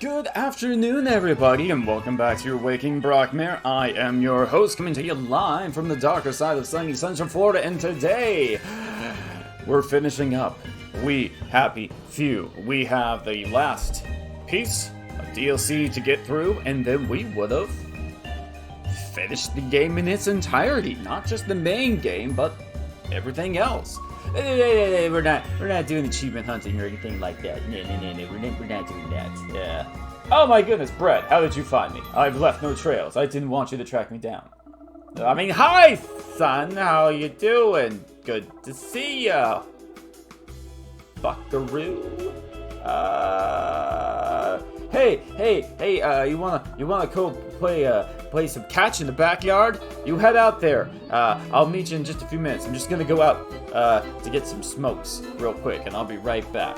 Good afternoon, everybody, and welcome back to your Waking Brockmare. I am your host, coming to you live from the darker side of sunny Central Florida, and today we're finishing up We Happy Few. We have the last piece of DLC to get through, and then we would have finished the game in its entirety. Not just the main game, but everything else. We're not doing achievement hunting or anything like that. No, we're not doing that. Oh my goodness, Brett, how did you find me? I've left no trails. I didn't want you to track me down. I mean, hi, son. How you doing? Good to see ya. Buckaroo. Hey, you wanna go play some catch in the backyard? You head out there. I'll meet you in just a few minutes. I'm just gonna go out to get some smokes real quick, and I'll be right back.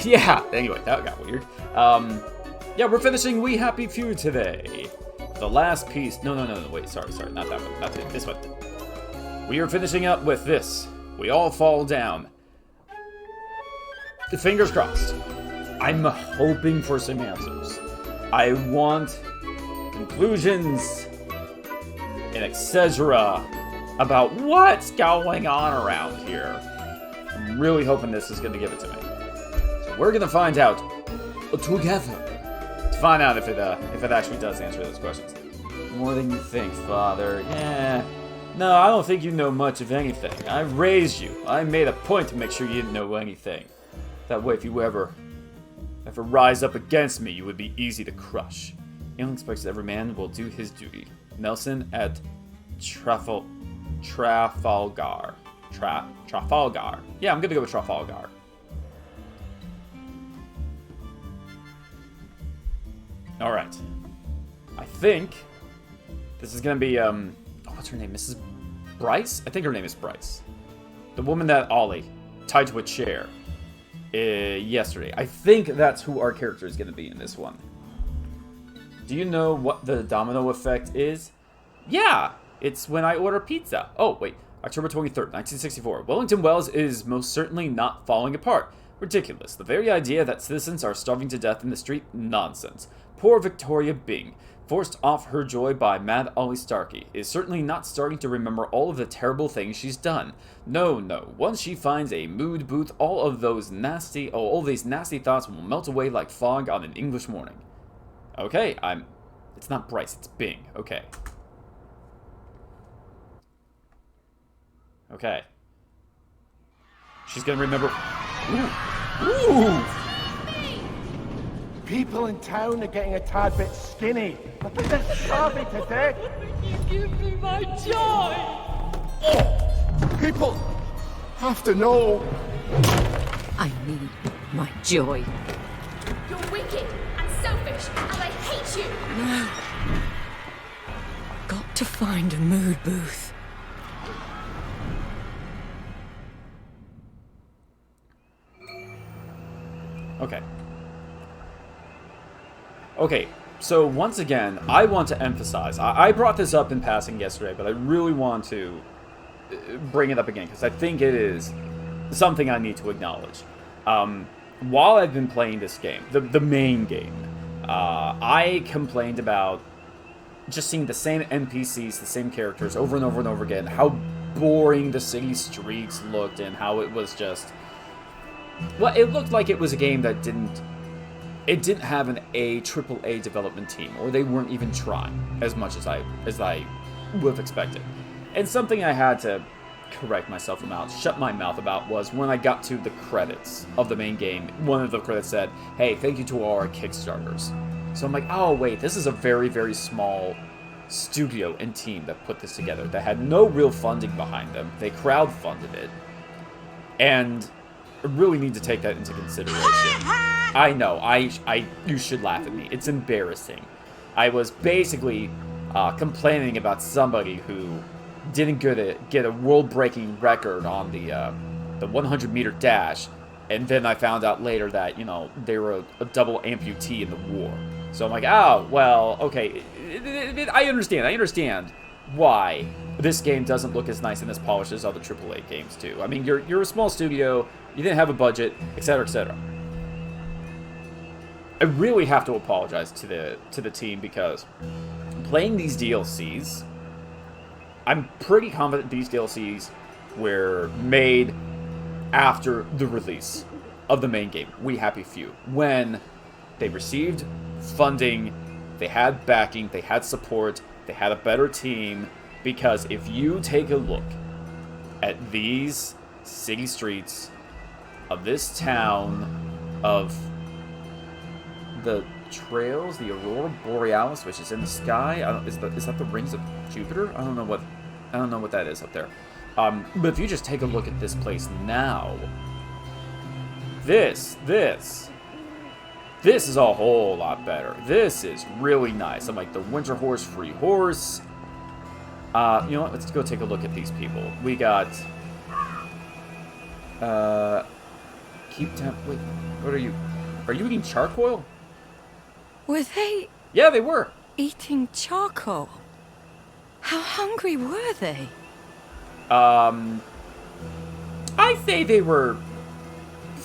Yeah. Anyway, that got weird. Yeah, we're finishing We Happy Few today. The last piece. No. Wait, sorry. Not that one. Not this one. We are finishing up with this. We all fall down. Fingers crossed. I'm hoping for some answers. I want conclusions and etc. about what's going on around here. I'm really hoping this is going to give it to me. So we're going to find out together to find out if it actually does answer those questions. More than you think, Father. Yeah. No, I don't think you know much of anything. I raised you. I made a point to make sure you didn't know anything. That way, if you ever rise up against me, you would be easy to crush. Young expects every man will do his duty. Nelson at Trafalgar. Trafalgar. Yeah, I'm gonna go with Trafalgar. Alright. I think this is gonna be, what's her name? Mrs. Bryce? I think her name is Bryce. The woman that Ollie tied to a chair yesterday. I think that's who our character is gonna be in this one. Do you know what the domino effect is? Yeah, it's when I order pizza. Oh, wait. October 23rd, 1964. Wellington Wells is most certainly not falling apart. Ridiculous. The very idea that citizens are starving to death in the street? Nonsense. Poor Victoria Bing, forced off her joy by Mad Ollie Starkey, is certainly not starting to remember all of the terrible things she's done. No. Once she finds a mood booth, all these nasty thoughts will melt away like fog on an English morning. Okay, it's not Bryce, it's Bing. Okay. Okay. She's gonna remember. Ooh! People in town are getting a tad bit skinny. I think they're starving to death. You give me my joy! Oh, people have to know. I need my joy. You're wicked and selfish, and I hate you! No. Got to find a mood booth. Okay, so once again, I want to emphasize, I brought this up in passing yesterday, but I really want to bring it up again, because I think it is something I need to acknowledge. While I've been playing this game, the main game, I complained about just seeing the same NPCs, the same characters over and over and over again, how boring the city streets looked, and how it was just... Well, it looked like it was a game that didn't have an AAA development team, or they weren't even trying as much as I would have expected. And something I had to correct myself about, shut my mouth about, was when I got to the credits of the main game, one of the credits said, "Hey, thank you to all our Kickstarters." So I'm like, oh wait, this is a very, very small studio and team that put this together, that had no real funding behind them. They crowdfunded it. And I really need to take that into consideration. I know, you should laugh at me. It's embarrassing. I was basically complaining about somebody who didn't get a world-breaking record on the 100-meter dash, and then I found out later that, you know, they were a double amputee in the war. So I'm like, oh, well, okay, I understand why this game doesn't look as nice and as polished as other AAA games do. I mean, you're a small studio, you didn't have a budget, etc., etc. I really have to apologize to the team because playing these DLCs, I'm pretty confident these DLCs were made after the release of the main game, We Happy Few, when they received funding, they had backing, they had support, they had a better team. Because if you take a look at these city streets of this town, of the trails, the Aurora Borealis, which is in the sky, is that the rings of Jupiter? I don't know what that is up there. But if you just take a look at this place now, this is a whole lot better. This is really nice. I'm like the Winter Horse Free Horse. You know what? Let's go take a look at these people. We got keep temp. Wait, what are you? Are you eating charcoal? Were they Yeah, they were. eating charcoal? How hungry were they? I say they were.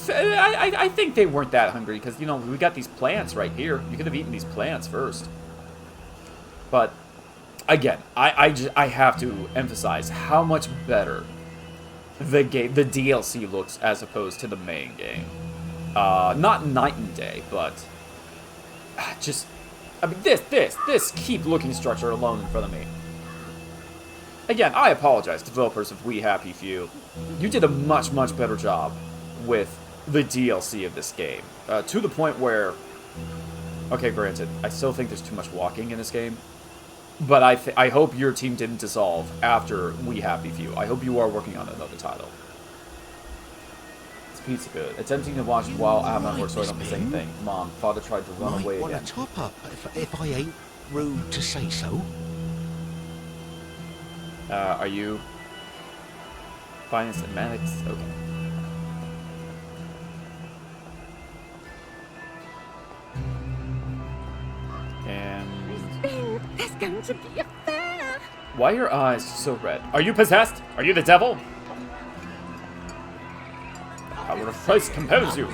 I think they weren't that hungry because, you know, we got these plants right here. You could have eaten these plants first. But again, I have to emphasize how much better the DLC looks as opposed to the main game. Not night and day, but just, I mean, this keep looking structure alone in front of me. Again, I apologize, developers of We Happy Few. You did a much better job with the DLC of this game, to the point where, okay, granted, I still think there's too much walking in this game, but I hope your team didn't dissolve after We Happy Few. I hope you are working on another title. This pizza good. It's tempting to watch while I'm at work so I don't miss anything. Mom, father tried to run away Want again. a top up, if I ain't rude to say so. Are you finance and medics? Okay. And There's going to be a fair. why are your eyes so red? Are you possessed? Are you the devil? Power of Christ compels you.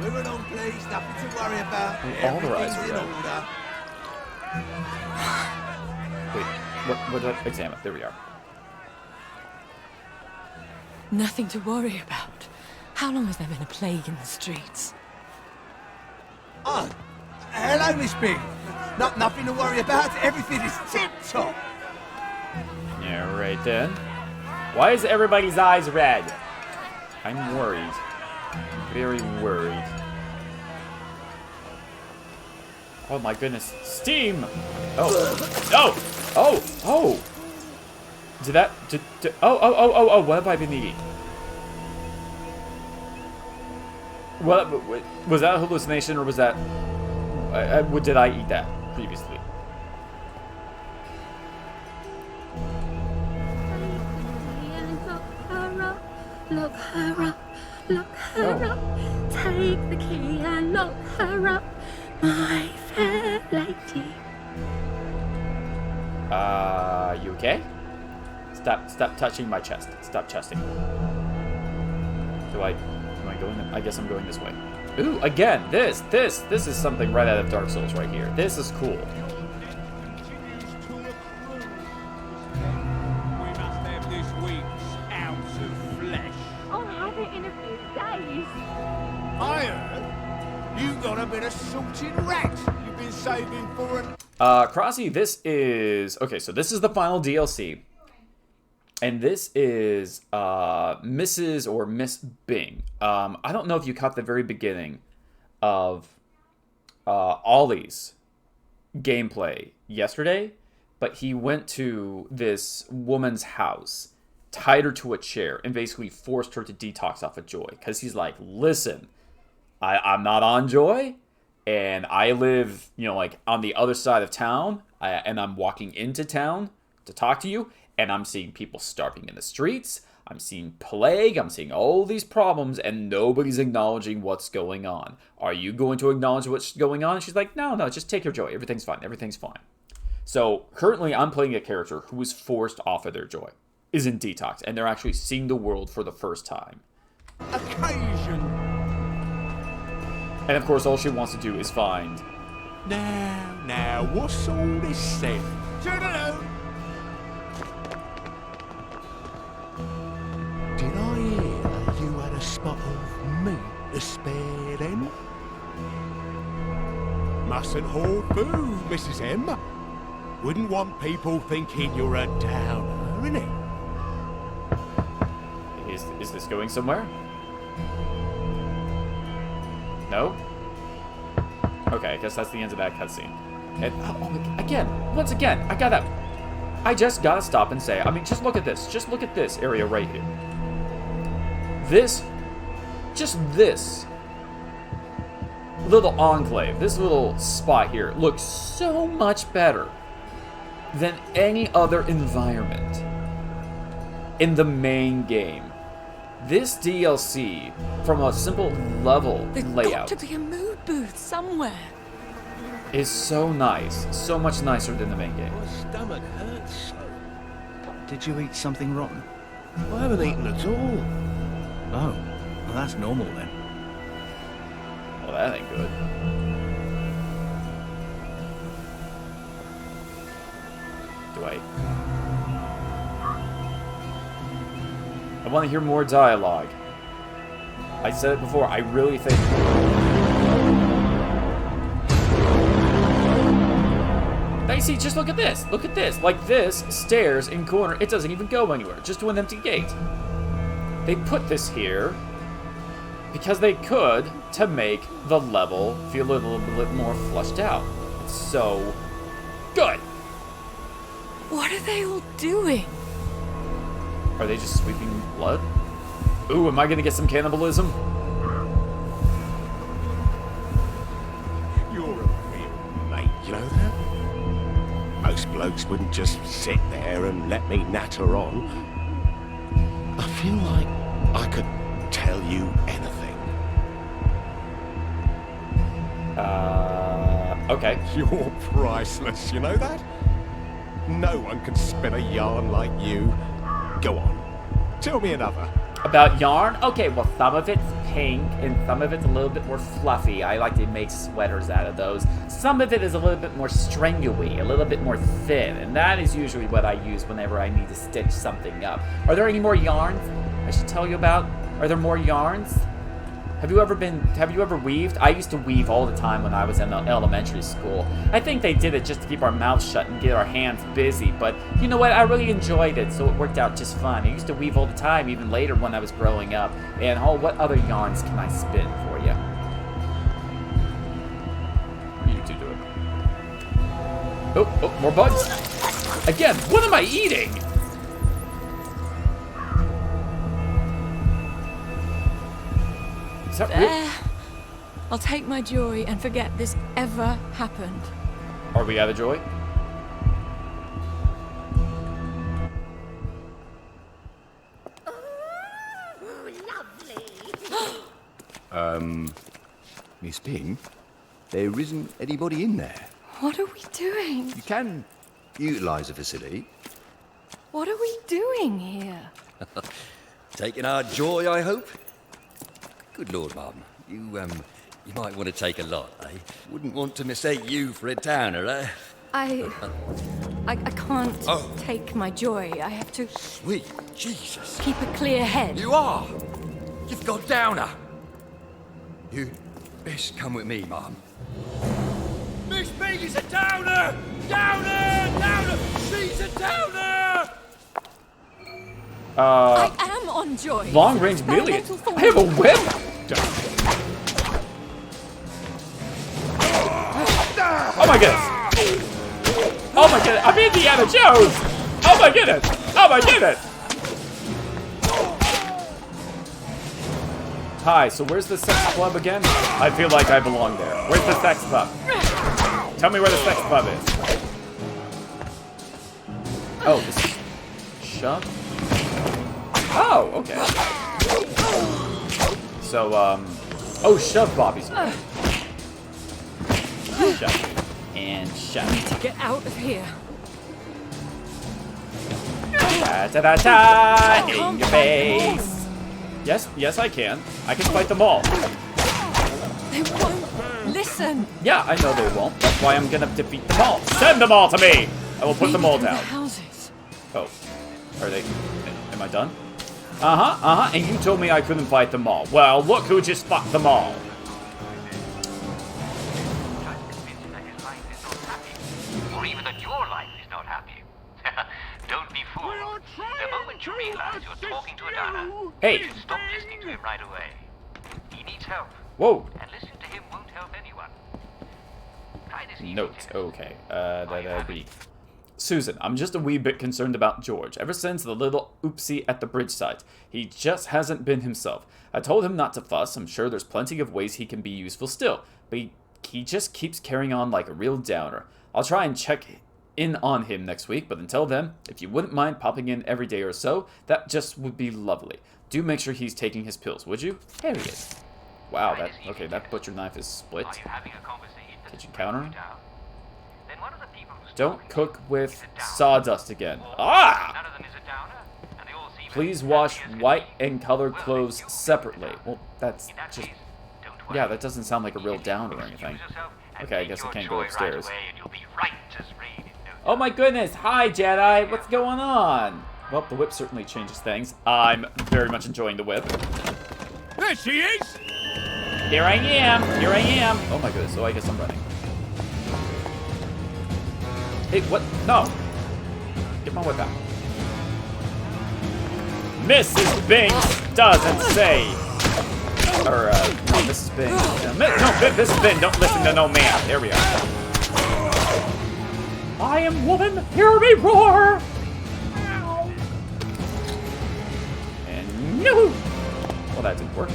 Moving on, please. Nothing to worry about. All their eyes are Everything's in red. order. Wait, what did I examine? There we are. Nothing to worry about. How long has there been a plague in the streets? Oh, hello, Miss Big. Nothing to worry about. Everything is tip-top. Yeah, right then. Why is everybody's eyes red? I'm worried. Very worried. Oh my goodness. Steam! Oh. No! Oh! Oh! Did that... Oh, what have I been eating? What was that a hallucination, or was that... did I eat that previously? Look her up, look her up. Take the key and lock her up, my fair lady. You okay? Stop touching my chest. Stop chesting. Am I going? I guess I'm going this way. Ooh, again, this is something right out of Dark Souls right here. This is cool. We must have this week's ounce of flesh. I'll have it in a few days. I heard you got a bit of salted rat you've been saving for an... Crossy, this is... Okay, so this is the final DLC. And this is Mrs. or Miss Bing. I don't know if you caught the very beginning of Ollie's gameplay yesterday, but he went to this woman's house, tied her to a chair, and basically forced her to detox off of Joy. Because he's like, listen, I'm not on Joy, and I live, you know, like on the other side of town, and I'm walking into town to talk to you, and I'm seeing people starving in the streets. I'm seeing plague. I'm seeing all these problems, and nobody's acknowledging what's going on. Are you going to acknowledge what's going on? She's like, no, just take your joy. Everything's fine. Everything's fine. So currently, I'm playing a character who was forced off of their joy, is in detox, and they're actually seeing the world for the first time. occasion. And of course, all she wants to do is find... Now, what's all this said? Toodaloo! Did I hear you had a spot of meat to spare then? Mustn't hoard food, Mrs. M. Wouldn't want people thinking you're a downer, innit? Is this going somewhere? No? Okay, I guess that's the end of that cutscene. And once again, I just gotta stop and say, I mean, just look at this. Just look at this area right here. This little enclave, this little spot here looks so much better than any other environment in the main game. This DLC, from a simple level layout, Got to be a mood booth somewhere. is so nice, so much nicer than the main game. My stomach hurts so. Did you eat something rotten? I haven't eaten at all. Oh, well that's normal then. Well, that ain't good. Do I want to hear more dialogue. I said it before, I really think... Now you see, just look at this. Look at this. Like this, stairs in corner, it doesn't even go anywhere. Just to an empty gate. They put this here because they could to make the level feel a little bit more fleshed out. It's so good. What are they all doing? Are they just sweeping blood? Ooh, am I gonna get some cannibalism? You're a real mate, you know that? Most blokes wouldn't just sit there and let me natter on. I feel like I could tell you anything. Okay. You're priceless, you know that? No one can spin a yarn like you. Go on, tell me another. About yarn? Okay, well, some of it's pink, and some of it's a little bit more fluffy. I like to make sweaters out of those. Some of it is a little bit more stringy, a little bit more thin, and that is usually what I use whenever I need to stitch something up. Are there any more yarns I should tell you about? Are there more yarns? Have you ever weaved? I used to weave all the time when I was in elementary school. I think they did it just to keep our mouths shut and get our hands busy, but you know what? I really enjoyed it, so it worked out just fine. I used to weave all the time, even later when I was growing up. And oh, what other yarns can I spin for you? You two do it. Oh, more bugs. Again, what am I eating? Is that real? There. I'll take my joy and forget this ever happened. Are we out of joy? Miss Ping, there isn't anybody in there. What are we doing? You can utilise the facility. What are we doing here? Taking our joy, I hope. Good Lord, Mum. You might want to take a lot, eh? Wouldn't want to mistake you for a towner, eh? I can't take my joy. I have to Sweet Jesus. keep a clear head. You are! You've got downer. You'd best come with me, Mum. Miss Pig is a downer! Downer! Downer! She's a downer! I am on joy. Long range melee. Experimental form. I have a whip. Oh my goodness. Oh my goodness. I'm Indiana Jones. Oh my goodness. Oh my goodness. Hi, so where's the sex club again? I feel like I belong there. Where's the sex club? Tell me where the sex club is. Oh, this is shove? Oh, okay. So, oh, shove Bobby's. Shove. And shove. To get out of here. Ta-ta-ta-ta! In your face! Yes, I can. I can fight them all. They won't Listen. Yeah, I know they won't. That's why I'm gonna defeat them all. Send them all to me! I will put them all Maybe through down. the houses. Oh. Are they... Am I done? And you told me I couldn't fight them all. Well, look who just fought them all. Or even that your life is not happy. Don't be fooled. The moment you realize you're talking to Adana, Hey. stop listening to him right away. He needs help. Whoa. And listening to him won't help anyone. Try this easy Note. test. Okay. That'd be... Susan, I'm just a wee bit concerned about George. Ever since the little oopsie at the bridge site, he just hasn't been himself. I told him not to fuss. I'm sure there's plenty of ways he can be useful still. But he just keeps carrying on like a real downer. I'll try and check in on him next week, but until then, if you wouldn't mind popping in every day or so, that just would be lovely. Do make sure he's taking his pills, would you? There he is. Wow, that butcher knife is split. Are you having a conversation that's Did you counter him? breaking you down? Then one of the people who's Don't talking cook with is a downer. sawdust again. Or Ah! None of them is a downer, and they all seem Please as wash happy as can white be. and colored Well, clothes then you separately. will be Well, that's in that just... case, don't worry. Yeah, that doesn't sound like a real Easy, downer or excuse anything. yourself and Okay, I take guess I your can't go joy right upstairs. away and you'll be right as rain in no Oh my goodness! Hi, Jedi! What's going on? Well, the whip certainly changes things. I'm very much enjoying the whip. There she is! Here I am! Here I am! Oh my goodness, so I guess I'm running. Hey, what? No! Get my whip out. Mrs. Bing doesn't say. Or, no, Mrs. Bing. Mrs. Bing, don't listen to no man. There we are. I am woman, hear me roar! And no! Well, that didn't work.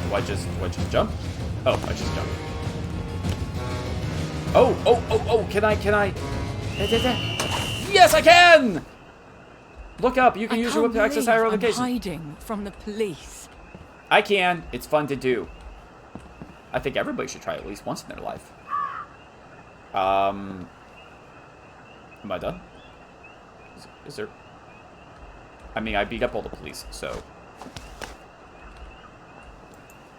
Do I just jump? Oh, I just jumped. Oh, can I? Yes, I can! Look up, you can use your whip to access higher I'm locations. hiding from the police. I can, it's fun to do. I think everybody should try it at least once in their life. Am I done? Is there... I mean, I beat up all the police, so...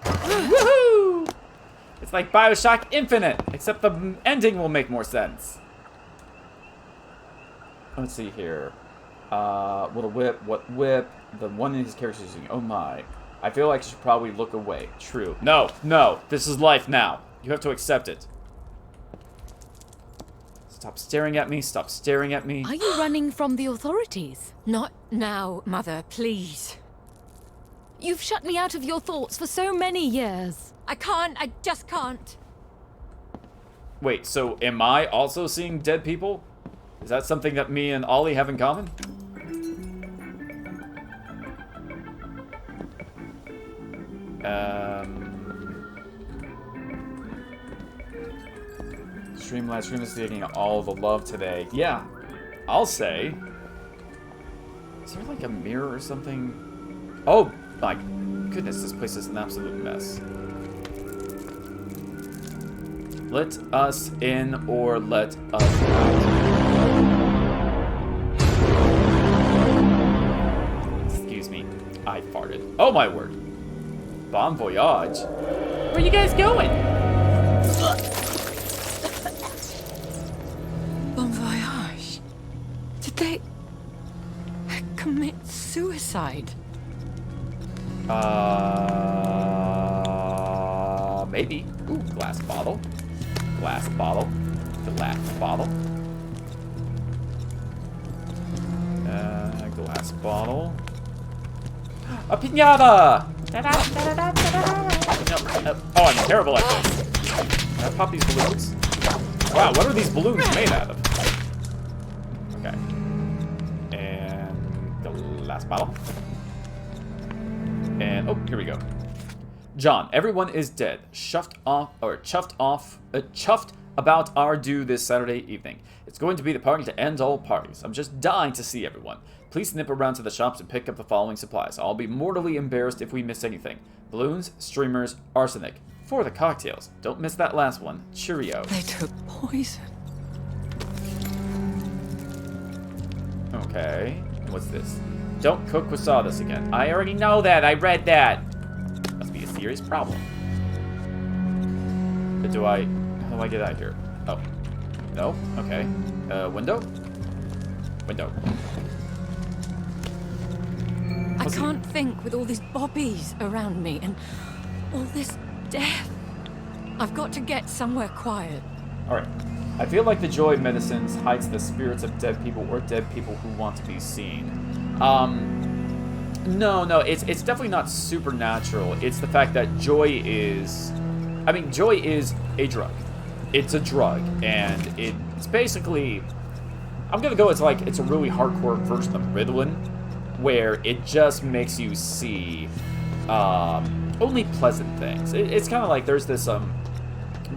Woohoo! It's like Bioshock Infinite, except the ending will make more sense. Let's see here. What a whip, what whip. The one in his character is using. Oh my. I feel like I should probably look away. True. No, this is life now. You have to accept it. Stop staring at me, stop staring at me. Are you running from the authorities? Not now, Mother, please. You've shut me out of your thoughts for so many years. I just can't. Wait, so am I also seeing dead people? Is that something that me and Ollie have in common? Stream is getting all the love today. Yeah, I'll say. Is there like a mirror or something? Oh my goodness, this place is an absolute mess. Let us in or let us out. Excuse me, I farted. Oh my word. Bon voyage. Where are you guys going? Bon voyage. Did they commit suicide? Maybe. Ooh, glass bottle. Glass bottle. Glass bottle. Glass bottle. A piñata! Oh, I'm terrible at this. Can I pop these balloons? Wow, what are these balloons made out of? Okay. And the last bottle. And, oh, here we go. John, everyone is dead. Chuffed about our due this Saturday evening. It's going to be the party to end all parties. I'm just dying to see everyone. Please nip around to the shops and pick up the following supplies. I'll be mortally embarrassed if we miss anything. Balloons, streamers, arsenic. For the cocktails. Don't miss that last one. Cheerio. They took poison. Okay. What's this? Don't cook with sawdust again. I already know that. I read that. Must be a serious problem. But how do I get out of here? Oh. No? Okay. Window? Window. I can't think with all these bobbies around me and all this death. I've got to get somewhere quiet. Alright. I feel like the joy medicines hides the spirits of dead people or dead people who want to be seen. No, it's definitely not supernatural. It's the fact that joy is... I mean, joy is a drug. It's a drug, and it's basically... I'm gonna go, it's a really hardcore version of Ritalin, where it just makes you see only pleasant things. It's kind of like there's this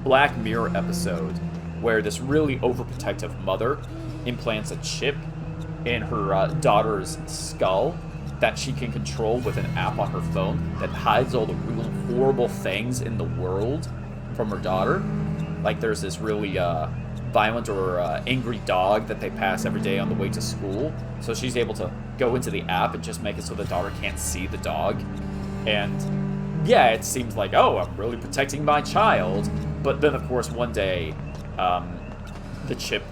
Black Mirror episode where this really overprotective mother implants a chip in her daughter's skull that she can control with an app on her phone that hides all the real horrible things in the world from her daughter. Like there's this really violent or angry dog that they pass every day on the way to school. So she's able to go into the app and just make it so the daughter can't see the dog. And yeah, it seems like, oh, I'm really protecting my child. But then, of course, one day, the chip,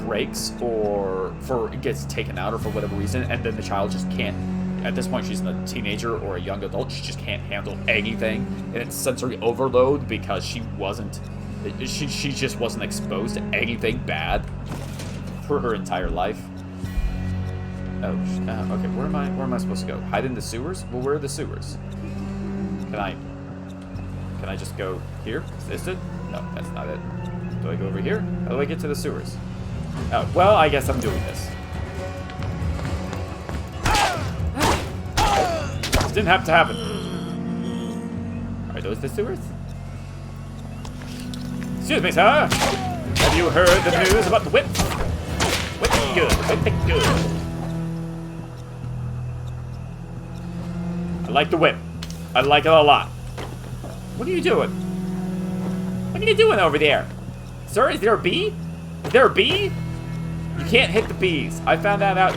breaks or gets taken out or for whatever reason, and then the child just can't. At this point, she's a teenager or a young adult. She just can't handle anything, and it's sensory overload because she just wasn't exposed to anything bad for her entire life. Oh, okay. Where am I supposed to go? Hide in the sewers? Well, where are the sewers? Can I just go here? Is this it? No, that's not it. Do I go over here? How do I get to the sewers? Oh, well, I guess I'm doing this. This didn't have to happen. Are those the sewers? Excuse me, sir. Have you heard the news about the whip? Whip it good. Whip it good. I like the whip. I like it a lot. What are you doing? What are you doing over there? Sir, is there a bee? Is there a bee? You can't hit the bees. I found that out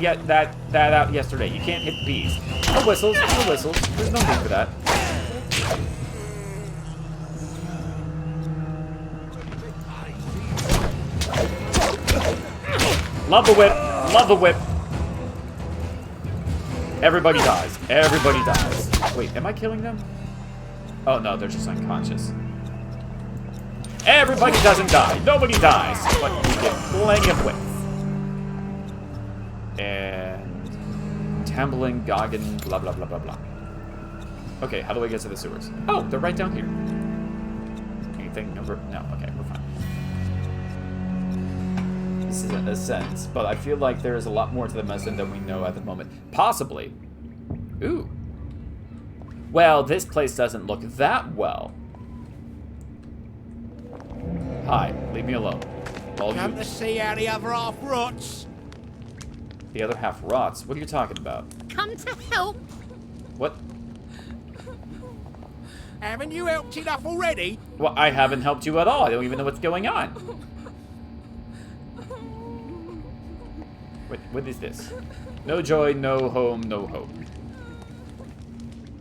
out yesterday. You can't hit the bees. No whistles, no whistles. There's no need for that. Love the whip. Love the whip. Everybody dies. Everybody dies. Wait, am I killing them? Oh no, they're just unconscious. Everybody doesn't die. Nobody dies. But you get plenty of whips. And... Tambling, Goggin, blah blah blah blah blah. Okay, how do I get to the sewers? Oh, they're right down here. Anything over... No, okay, we're fine. This isn't a sense, but I feel like there is a lot more to the medicine than we know at the moment. Possibly. Ooh. Well, this place doesn't look that well. Hi, leave me alone. Come to see how the other half rots. The other half rots? What are you talking about? Come to help. What? Haven't you helped enough already? Well, I haven't helped you at all. I don't even know what's going on. Wait, what is this? No joy, no home, no hope.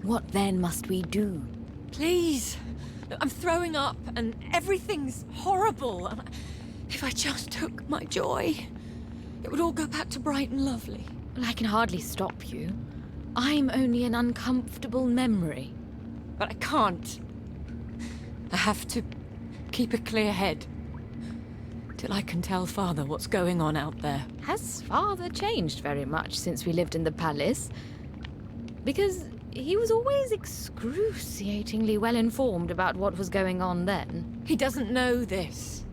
What then must we do? Please. I'm throwing up and everything's horrible. And if I just took my joy, it would all go back to bright and lovely. Well, I can hardly stop you. I'm only an uncomfortable memory. But I can't. I have to keep a clear head. Till I can tell Father what's going on out there. Has Father changed very much since we lived in the palace? Because he was always excruciatingly well informed about what was going on then. He doesn't know this.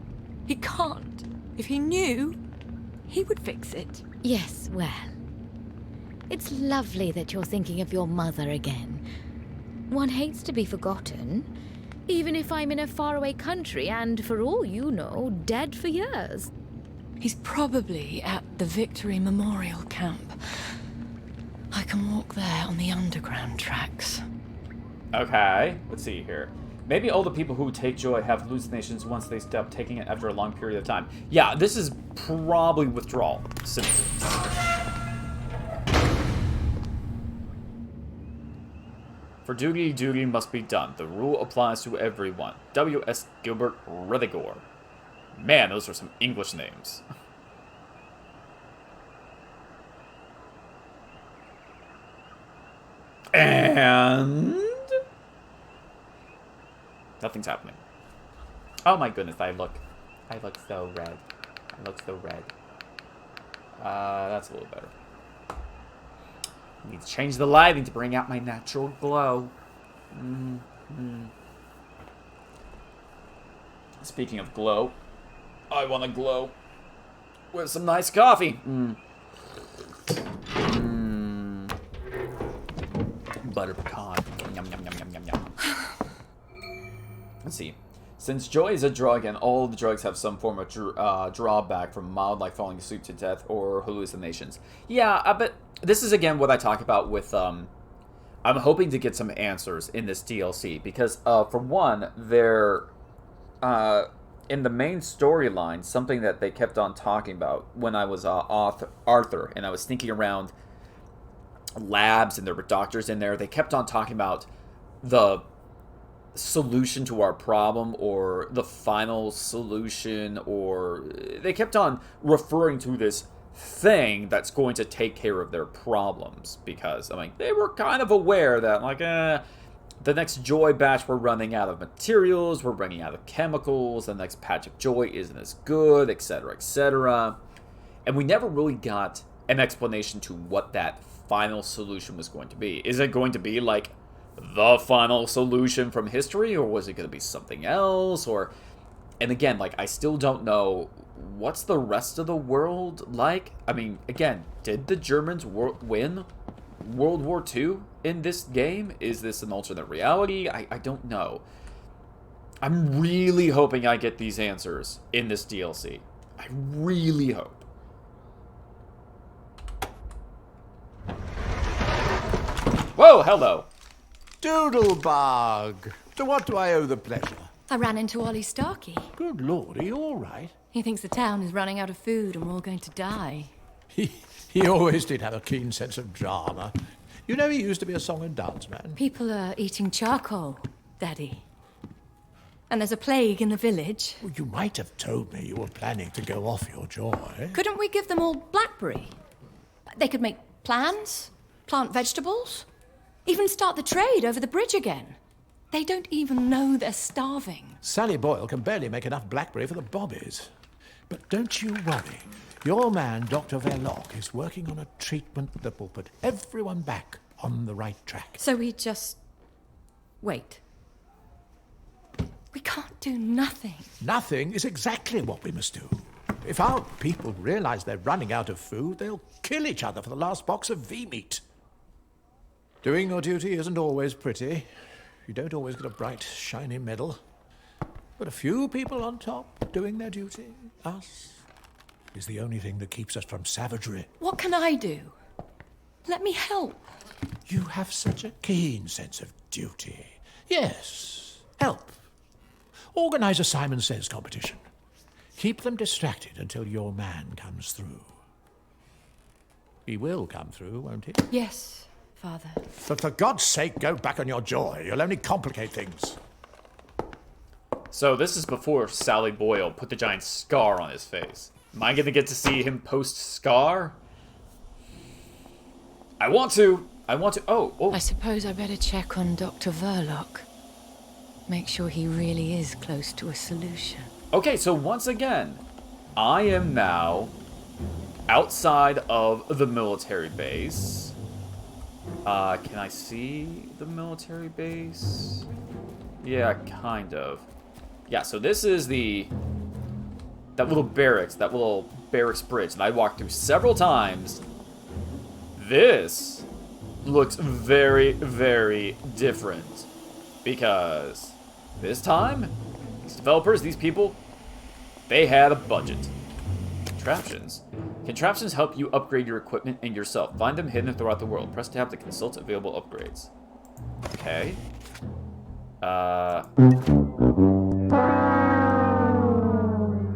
He can't. If he knew, he would fix it. Yes, well. It's lovely that you're thinking of your mother again. One hates to be forgotten, even if I'm in a faraway country and, for all you know, dead for years. He's probably at the Victory Memorial Camp. I can walk there on the underground tracks. Okay, let's see here. Maybe all the people who take joy have hallucinations once they stop taking it after a long period of time. Yeah, this is probably withdrawal symptoms. For duty, duty must be done. The rule applies to everyone. W.S. Gilbert Redegor. Man, those are some English names. And... nothing's happening. Oh my goodness, I look so red. I look so red. That's a little better. Need to change the lighting to bring out my natural glow. Speaking of glow, I want to glow with some nice coffee. Butter pecan. Yum, yum, yum, yum, yum, yum. Let's see. Since joy is a drug and all the drugs have some form of drawback from mild like falling asleep to death or hallucinations. Yeah, but this is again what I talk about with, I'm hoping to get some answers in this DLC because, for one, they're, in the main storyline, something that they kept on talking about when I was Arthur and I was sneaking around labs and there were doctors in there, they kept on talking about the solution to our problem or the final solution, or they kept on referring to this thing that's going to take care of their problems because, I mean, they were kind of aware that, like, the next Joy batch we're running out of materials, we're running out of chemicals, the next patch of Joy isn't as good, etc., etc. And we never really got an explanation to what that final solution was going to be. Is it going to be like the final solution from history, or was it going to be something else? Or, and again, like, I still don't know what's the rest of the world like. I mean, again, did the Germans win World War II in this game? Is this an alternate reality? I don't know. I'm really hoping I get these answers in this DLC. I really hope. Whoa, hello. Doodlebug! To what do I owe the pleasure? I ran into Ollie Starkey. Good lord, are you all right? He thinks the town is running out of food and we're all going to die. He always did have a keen sense of drama. You know, he used to be a song and dance man. People are eating charcoal, Daddy. And there's a plague in the village. Well, you might have told me you were planning to go off your joy. Couldn't we give them all blackberry? They could make plans, plant vegetables, even start the trade over the bridge again. They don't even know they're starving. Sally Boyle can barely make enough blackberry for the bobbies. But don't you worry. Your man, Dr. Verloc, is working on a treatment that will put everyone back on the right track. So we just wait. We can't do nothing. Nothing is exactly what we must do. If our people realize they're running out of food, they'll kill each other for the last box of V-meat. Doing your duty isn't always pretty. You don't always get a bright, shiny medal. But a few people on top doing their duty, us, is the only thing that keeps us from savagery. What can I do? Let me help. You have such a keen sense of duty. Yes, help. Organize a Simon Says competition. Keep them distracted until your man comes through. He will come through, won't he? Yes, Father. But for God's sake, go back on your joy. You'll only complicate things. So this is before Sally Boyle put the giant scar on his face. Am I going to get to see him post-scar? I want to. Oh. I suppose I better check on Dr. Verloc. Make sure he really is close to a solution. Okay, so once again, I am now outside of the military base. Can I see the military base? Yeah, kind of. Yeah, so this is that little barracks bridge that I walked through several times. This looks very, very different because this time, these developers, these people, they had a budget. Contraptions. Contraptions help you upgrade your equipment and yourself. Find them hidden throughout the world. Press tab to consult available upgrades. Okay.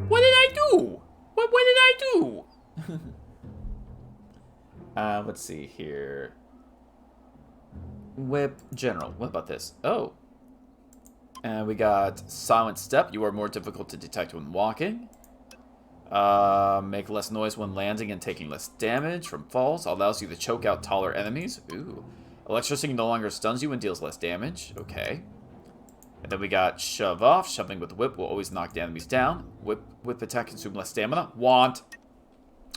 What did I do? What did I do? Let's see here. Whip General. What about this? Oh. And we got Silent Step. You are more difficult to detect when walking. Make less noise when landing and taking less damage from falls. Allows you to choke out taller enemies. Ooh. Electricity no longer stuns you and deals less damage. Okay. And then we got Shove Off. Shoving with the whip will always knock the enemies down. Whip attack consume less stamina. Want.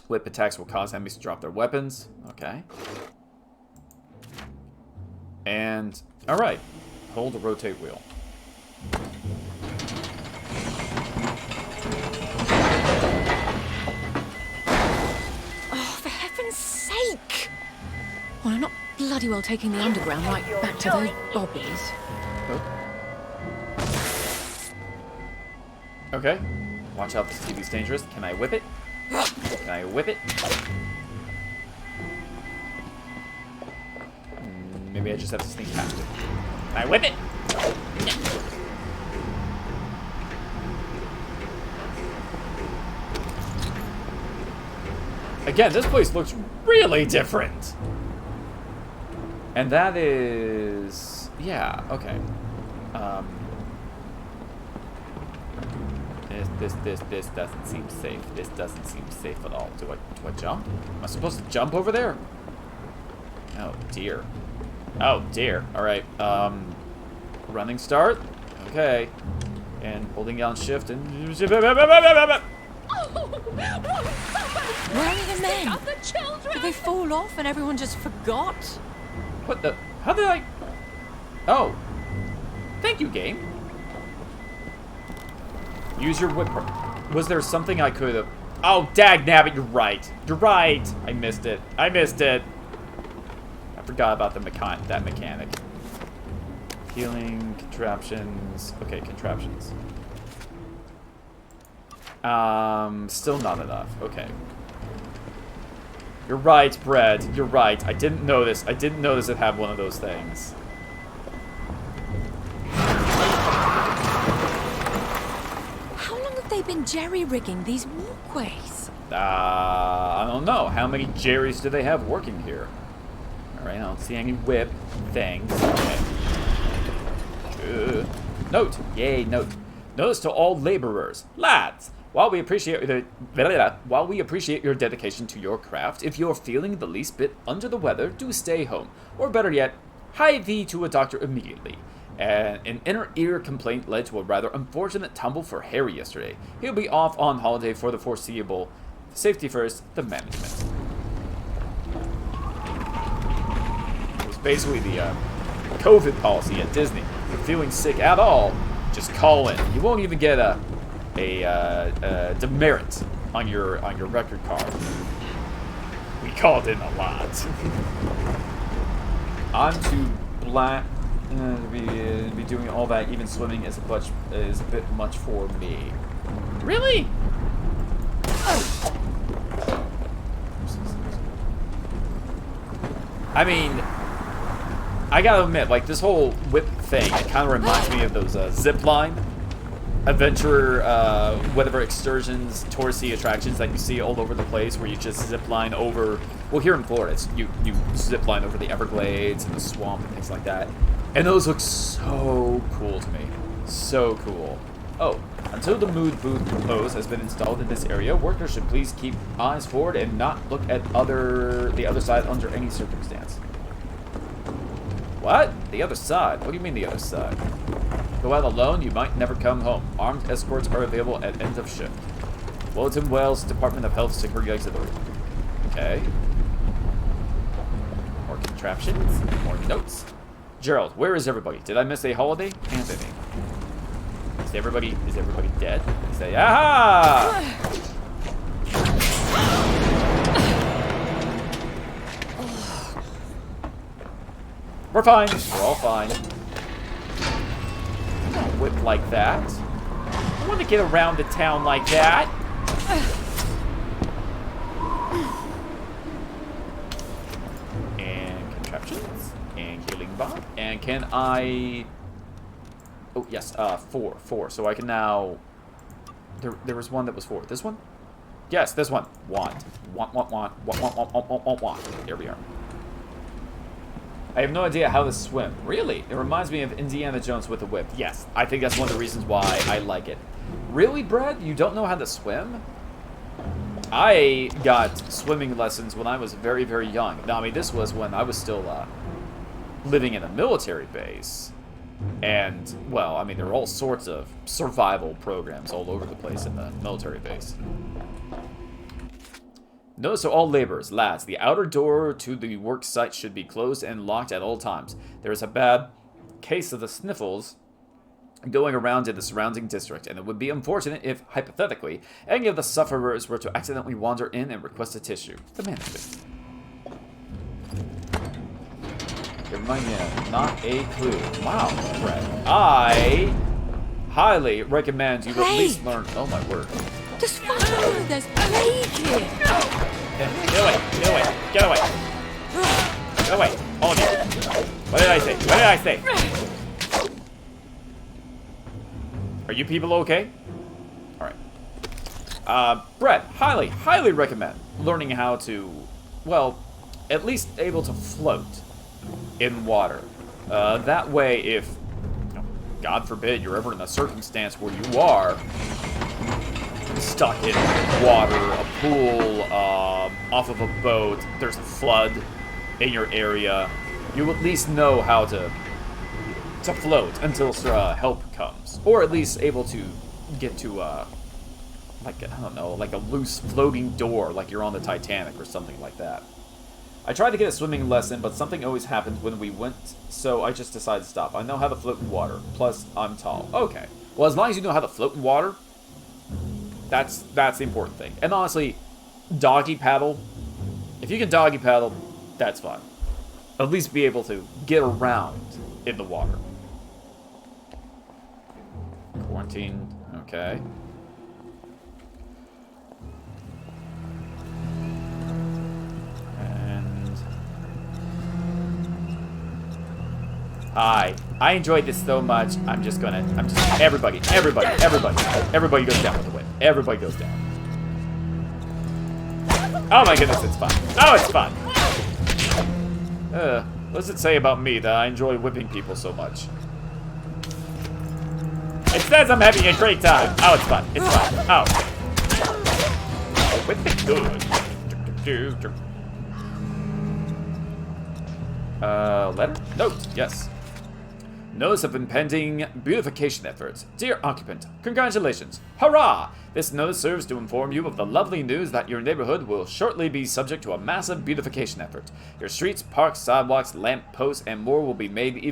Whip attacks will cause enemies to drop their weapons. Okay. And, alright. Hold the rotate wheel. Oh, for heaven's sake! Well, I'm not bloody well taking the underground right back to those bobbies. Oh. Okay. Watch out, this TV's dangerous. Can I whip it? Can I whip it? Maybe I just have to sneak past it. Can I whip it? Again, this place looks really different. And that is... yeah, okay. This doesn't seem safe. This doesn't seem safe at all. Do I jump? Am I supposed to jump over there? Oh, dear. Oh, dear. Alright, running start. Okay. And holding down shift and... Where are the men? Did they fall off and everyone just forgot? What the... how did I... oh. Thank you, game. Use your whip... was there something I could have... oh, dagnabbit, you're right. You're right. I missed it. I missed it. I forgot about the that mechanic. Healing, contraptions... okay, contraptions. Still not enough. Okay. You're right, Brad. You're right. I didn't notice. I didn't notice it had one of those things. How long have they been jerry-rigging these walkways? I don't know. How many Jerrys do they have working here? Alright, I don't see any whip things. Okay. Note. Yay, note. Notice to all laborers. Lads! While we appreciate your dedication to your craft, if you're feeling the least bit under the weather, do stay home. Or better yet, hie thee to a doctor immediately. An inner ear complaint led to a rather unfortunate tumble for Harry yesterday. He'll be off on holiday for the foreseeable. Safety first, the management. It was basically the COVID policy at Disney. If you're feeling sick at all, just call in. You won't even get a demerit on your record card. We called in a lot. On to black. Be doing all that. Even swimming is a bit much for me. Really? I mean, I gotta admit, like, this whole whip thing, it kind of reminds me of those zipline adventure, whatever excursions, touristy attractions that you see all over the place, where you just zipline over. Well, here in Florida, it's, you zipline over the Everglades and the swamp and things like that, and those look so cool to me. So cool. Oh, until the mood booth hose has been installed in this area, workers should please keep eyes forward and not look at the other side under any circumstance. What? The other side? What do you mean the other side? Go out alone, you might never come home. Armed escorts are available at end of shift. Wilton Wells, Department of Health Security Auxiliary. Okay. More contraptions. More notes. Gerald, where is everybody? Did I miss a holiday? Anthony. Is everybody dead? Say, aha! We're fine. We're all fine. I don't whip like that. I want to get around the town like that. And contraptions. And healing bomb. And can I... oh, yes. 4. So I can now... There was one that was 4. This one? Yes, this one. Want. There we are. I have no idea how to swim. Really? It reminds me of Indiana Jones with a whip. Yes, I think that's one of the reasons why I like it. Really, Brad? You don't know how to swim? I got swimming lessons when I was very, very young. Now, I mean, this was when I was still living in a military base. And, well, I mean, there are all sorts of survival programs all over the place in the military base. Notice to all laborers, lads, the outer door to the work site should be closed and locked at all times. There is a bad case of the sniffles going around in the surrounding district, and it would be unfortunate if, hypothetically, any of the sufferers were to accidentally wander in and request a tissue. The management. Remind me of not a clue. Wow, Brett. I highly recommend you at least learn. Oh my word. Just follow. There's plague here. Get away! Get away! Get away! Get away! All of you. What did I say? What did I say? Are you people okay? Alright. Brett, highly recommend learning how to, well, at least able to float in water. That way, if, God forbid, you're ever in a circumstance where you are stuck in water, a pool, off of a boat, there's a flood in your area, you at least know how to float until help comes. Or at least able to get to, like, I don't know, like a loose floating door, like you're on the Titanic or something like that. I tried to get a swimming lesson, but something always happened when we went, so I just decided to stop. I know how to float in water, plus I'm tall. Okay. Well, as long as you know how to float in water, that's the important thing. And honestly, doggy paddle, if you can doggy paddle, that's fine. At least be able to get around in the water. Quarantine, okay. And hi. I enjoyed this so much. Everybody goes down with the whip. Everybody goes down. Oh my goodness, it's fun. Oh, it's fun. What does it say about me that I enjoy whipping people so much? It says I'm having a great time. Oh, it's fun. It's fun. Oh. Whipping good. Letter? Note. Yes. Notice of impending beautification efforts. Dear occupant, congratulations. Hurrah! This notice serves to inform you of the lovely news that your neighborhood will shortly be subject to a massive beautification effort. Your streets, parks, sidewalks, lamp posts, and more will be made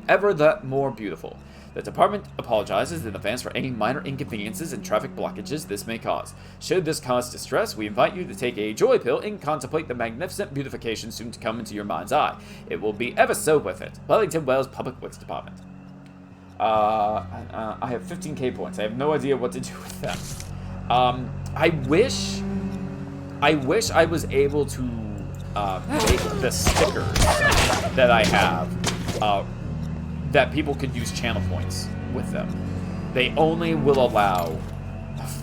ever that more beautiful. The department apologizes in advance for any minor inconveniences and traffic blockages this may cause. Should this cause distress, we invite you to take a joy pill and contemplate the magnificent beautification soon to come into your mind's eye. It will be ever so worth it. Wellington Wells Public Works Department. I have 15k points. I have no idea what to do with them. I wish I was able to make the stickers that I have that people could use channel points with them. They only will allow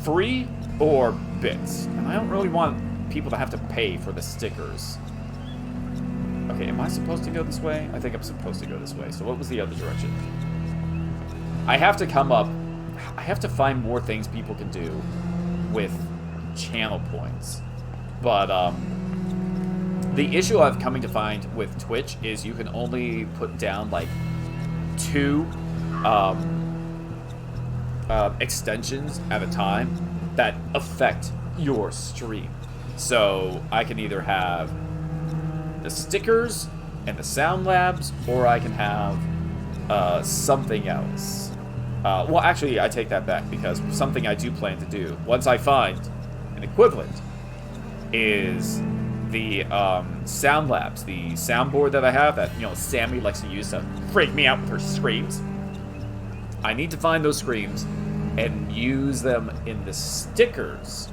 free or bits. And I don't really want people to have to pay for the stickers. Okay, am I supposed to go this way? I think I'm supposed to go this way. So what was the other direction? I have to come up... I have to find more things people can do with channel points. But, the issue I've coming to find with Twitch is you can only put down, like, 2 extensions at a time that affect your stream. So I can either have the stickers and the sound labs, or I can have something else. Well, actually, I take that back, because something I do plan to do, once I find an equivalent, is the sound labs, the soundboard that I have that, you know, Sammy likes to use to freak me out with her screams. I need to find those screams and use them in the stickers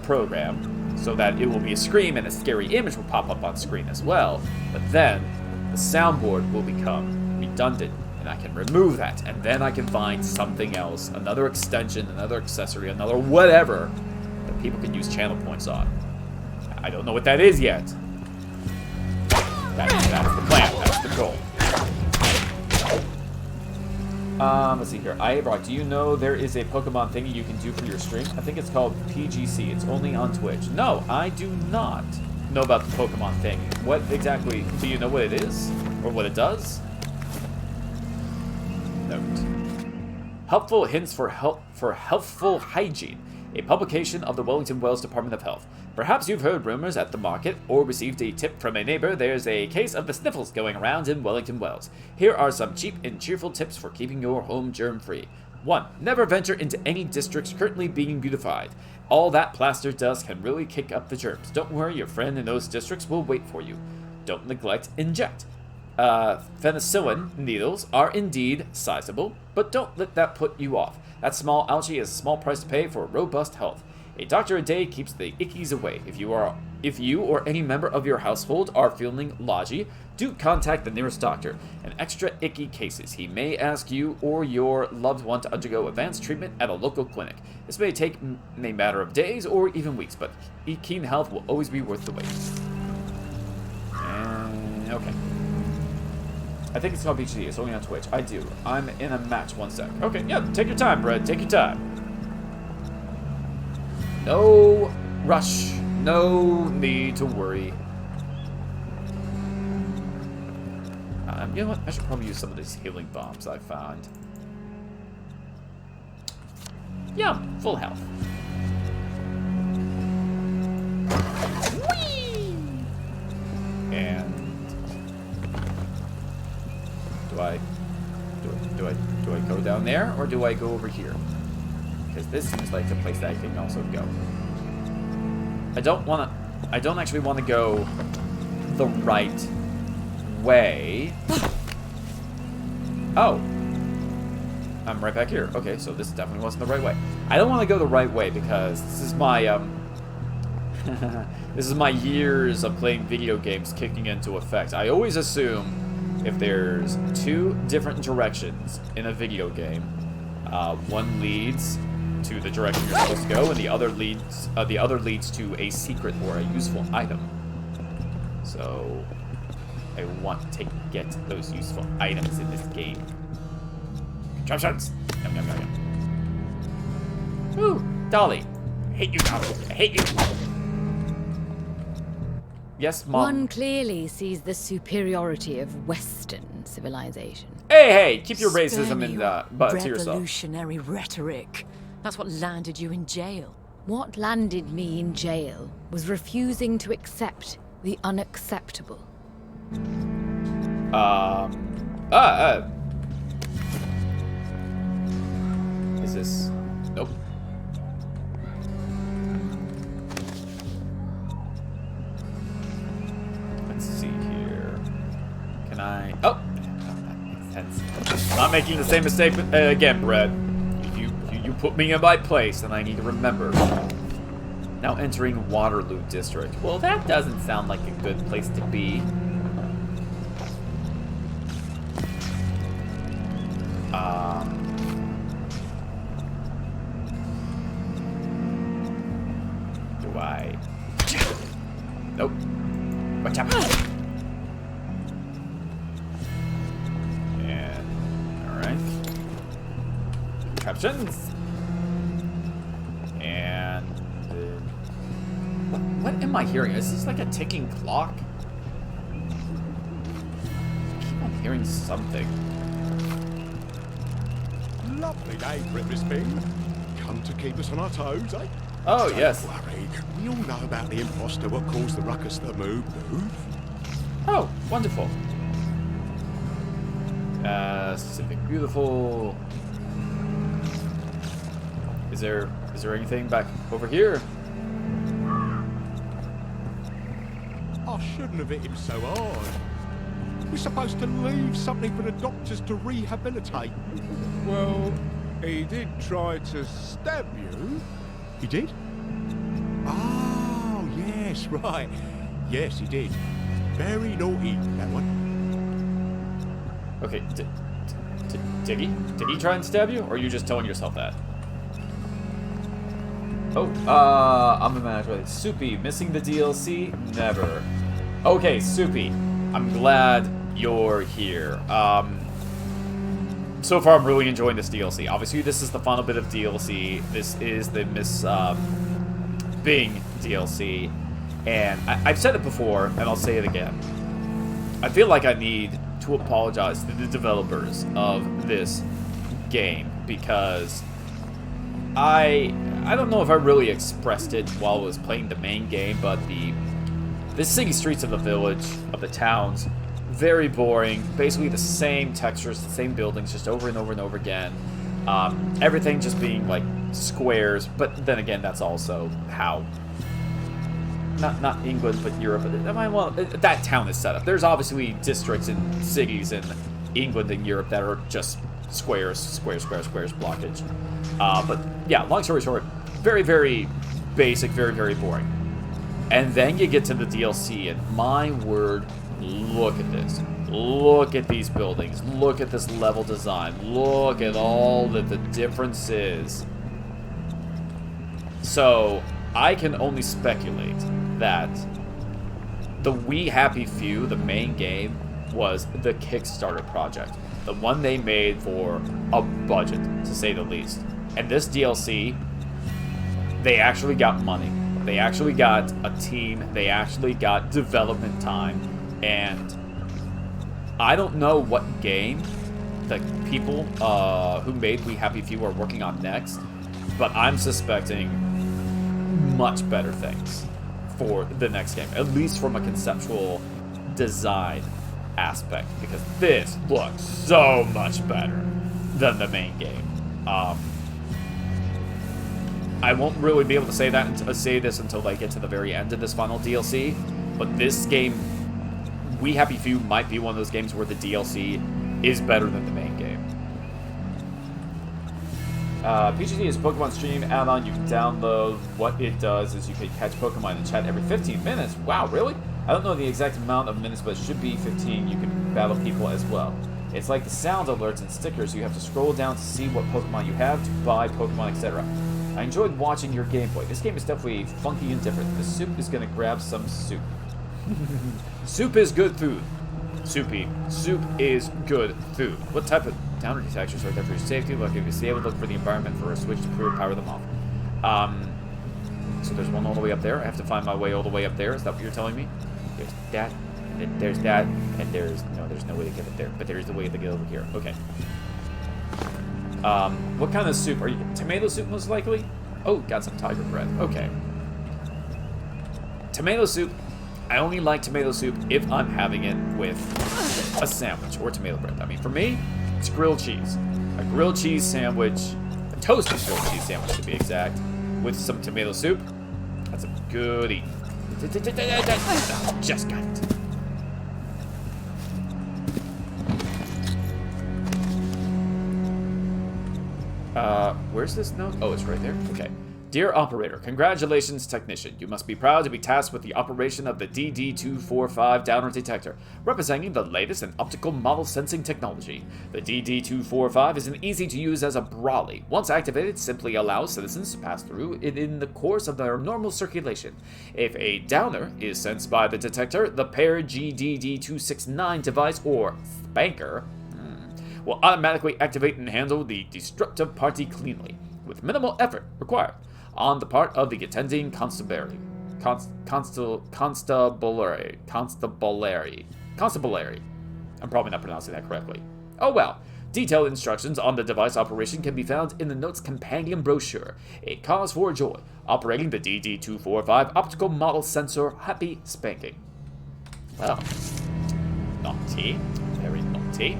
program, so that it will be a scream and a scary image will pop up on screen as well. But then the soundboard will become redundant, and I can remove that, and then I can find something else, another extension, another accessory, another whatever that people can use channel points on. I don't know what that is yet. That's the plan. That's the goal. Let's see here. Brock, do you know there is a Pokemon thingy you can do for your stream? I think it's called PGC. It's only on Twitch. No, I do not know about the Pokemon thing. What exactly? Do you know what it is? Or what it does? Note. Helpful hints for healthful hygiene. A publication of the Wellington Wells Department of Health. Perhaps you've heard rumors at the market or received a tip from a neighbor there's a case of the sniffles going around in Wellington Wells. Here are some cheap and cheerful tips for keeping your home germ-free. 1. Never venture into any districts currently being beautified. All that plaster does can really kick up the germs. Don't worry, your friend in those districts will wait for you. Don't neglect inject. Penicillin needles are indeed sizable, but don't let that put you off. That small ouchie is a small price to pay for robust health. A doctor a day keeps the ickies away. If you or any member of your household are feeling lodgy, do contact the nearest doctor. In extra icky cases, he may ask you or your loved one to undergo advanced treatment at a local clinic. This may take a matter of days or even weeks, but keen health will always be worth the wait. Okay. I think it's called BGD. It's only on Twitch. I do. I'm in a match. 1 sec. Okay, yeah. Take your time, Brad. Take your time. No rush. No need to worry. You know what? I should probably use some of these healing bombs I found. Yeah, full health. Whee! And do I go down there or do I go over here? Because this seems like the place that I can also go. I don't actually want to go the right way. Oh. I'm right back here. Okay, so this definitely wasn't the right way. I don't want to go the right way because this is my this is my years of playing video games kicking into effect. I always assume if there's 2 different directions in a video game, one leads to the direction you're supposed to go, and the other leads to a secret or a useful item. So I want to get those useful items in this game. Contraptions! Yum, yum, yum, yum. Woo! Dolly! I hate you, Dolly! I hate you! Yes, Mom? One clearly sees the superiority of Western civilization. Hey! Keep your racism in butt to yourself. Revolutionary rhetoric. That's what landed you in jail. What landed me in jail was refusing to accept the unacceptable. Is this... Nope. Let's see here. Can I... Oh! That makes sense. Not making the same mistake again, Brad. You put me in my place, and I need to remember. Now entering Waterloo District. Well, that doesn't sound like a good place to be. Do I... Nope. Watch out. And... Alright. Contraptions. And... What am I hearing? Is this like a ticking clock? I keep on hearing something. Lovely day, Miss Bing. Come to keep us on our toes, eh? Oh, yes. Don't worry. We all know about the imposter what caused the ruckus that move. Oh, wonderful. Specific beautiful. Is there anything back over here? I shouldn't have hit him so hard. We're supposed to leave something for the doctors to rehabilitate. Well, he did try to stab you. He did? Oh, yes, right. Yes, he did. Very naughty, that one. Okay, did he try and stab you, or are you just telling yourself that? Oh, I'm imagining. Soupy, missing the DLC? Never. Okay, Soupy. I'm glad you're here. So far, I'm really enjoying this DLC. Obviously, this is the final bit of DLC. This is the Miss Bing DLC. And I've said it before, and I'll say it again. I feel like I need to apologize to the developers of this game, because I don't know if I really expressed it while I was playing the main game, but the city streets of the village, of the towns, very boring. Basically the same textures, the same buildings, just over and over and over again. Everything just being like squares, but then again, that's also how not England, but Europe. Well, that town is set up. There's obviously districts and cities in England and Europe that are just squares, blockage. But yeah, long story short, very, very basic, very, very boring. And then you get to the DLC, and my word, look at this. Look at these buildings. Look at this level design. Look at all that the difference is. So, I can only speculate that the We Happy Few, the main game, was the Kickstarter project. The one they made for a budget, to say the least. And this DLC, they actually got money. They actually got a team. They actually got development time. And I don't know what game the people who made We Happy Few are working on next, but I'm suspecting much better things for the next game, at least from a conceptual design aspect, because this looks so much better than the main game. I won't really be able to say this until I get to the very end of this final DLC, but this game, We Happy Few, might be one of those games where the DLC is better than the main game. PGT is a Pokemon stream add-on you can download. What it does is you can catch Pokemon in chat every 15 minutes. Wow, really? I don't know the exact amount of minutes, but it should be 15. You can battle people as well. It's like the sound alerts and stickers. You have to scroll down to see what Pokemon you have, to buy Pokemon, etc. I enjoyed watching your gameplay. This game is definitely funky and different. The soup is going to grab some soup. Soup is good food. Soupy. Soup is good food. What type of downer detectors are there for your safety? Look, if you see, I would look for the environment for a switch to power them off. So there's one all the way up there. I have to find my way all the way up there. Is that what you're telling me? There's that, and then there's that, and there's no way to get it there. But there's the way to get over here. Okay. What kind of soup? Are you tomato soup most likely? Oh, got some tiger bread. Okay. Tomato soup. I only like tomato soup if I'm having it with a sandwich or tomato bread. I mean, for me, it's grilled cheese. A grilled cheese sandwich, a toasted grilled cheese sandwich to be exact, with some tomato soup. That's a good eat. Just got it. Where's this note? Oh, it's right there. Okay. Dear Operator, congratulations, Technician. You must be proud to be tasked with the operation of the DD-245 Downer Detector, representing the latest in optical model sensing technology. The DD-245 is an easy-to-use as a brolly. Once activated, it simply allows citizens to pass through it in the course of their normal circulation. If a downer is sensed by the detector, the paired GDD-269 device, or spanker, will automatically activate and handle the destructive party cleanly, with minimal effort required on the part of the attending constabulary. I'm probably not pronouncing that correctly. Oh well. Detailed instructions on the device operation can be found in the Notes Companion Brochure. A cause for joy. Operating the DD-245 optical model sensor. Happy spanking. Well, naughty. Very naughty.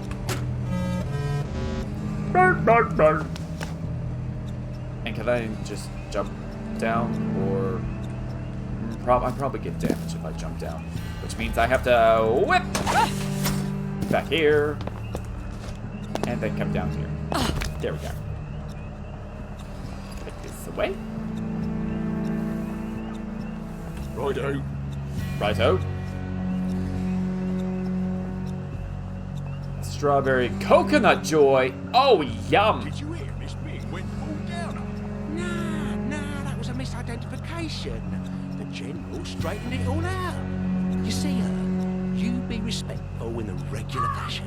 And can I just jump down, or I probably get damage if I jump down, which means I have to whip back here and then come down here. There we go. Take this away. Righto. Righto. Strawberry coconut joy. Oh, yum. Did you hear Miss Bing went full downer? Nah, that was a misidentification. The General straightened it all out. You see her? you be respectful in the regular fashion?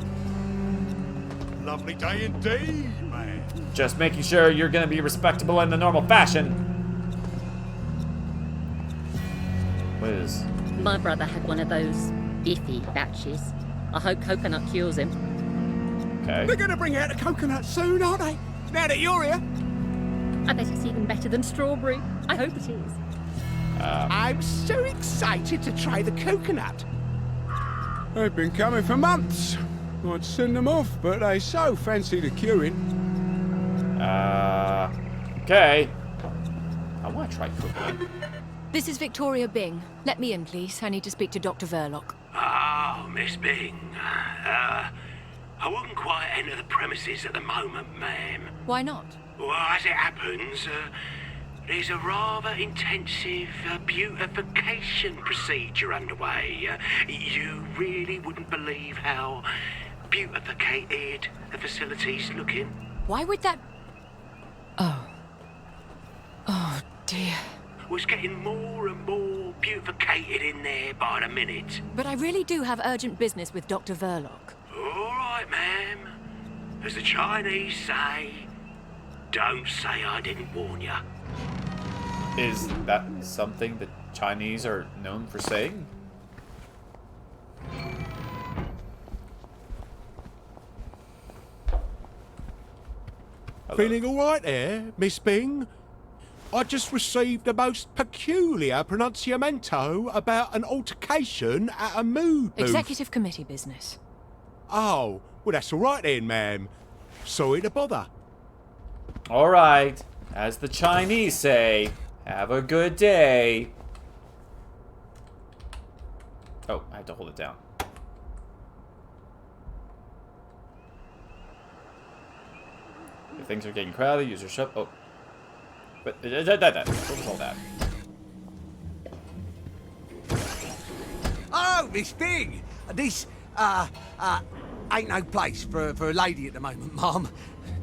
Lovely day indeed, man. Just making sure you're gonna be respectable in the normal fashion. What is? My brother had one of those iffy batches. I hope coconut cures him. Okay. They're gonna bring out the coconut soon, aren't they? Now that you're here. I bet it's even better than strawberry. I hope it is. I'm so excited to try the coconut. They've been coming for months. I'd send them off, but they so fancy the curing. Okay. I want to try coconut. This is Victoria Bing. Let me in, please. I need to speak to Dr. Verloc. Oh, Miss Bing. I wouldn't quite enter the premises at the moment, ma'am. Why not? Well, as it happens, there's a rather intensive beautification procedure underway. You really wouldn't believe how beautificated the facility's looking. Why would that... Oh. Oh, dear. Was getting more and more beautificated in there by the minute. But I really do have urgent business with Dr. Verloc. All right, ma'am. As the Chinese say, don't say I didn't warn ya. Is that something the Chinese are known for saying? Hello. Feeling all right there, Miss Bing? I just received a most peculiar pronunciamento about an altercation at a mood booth. Executive committee business. Oh, well that's all right then, ma'am. Sorry to bother. All right. As the Chinese say, have a good day. Oh, I have to hold it down. If things are getting crowded, use your shut. Oh. But what was all that? Oh, Miss Bing! This, ain't no place for a lady at the moment, Mum.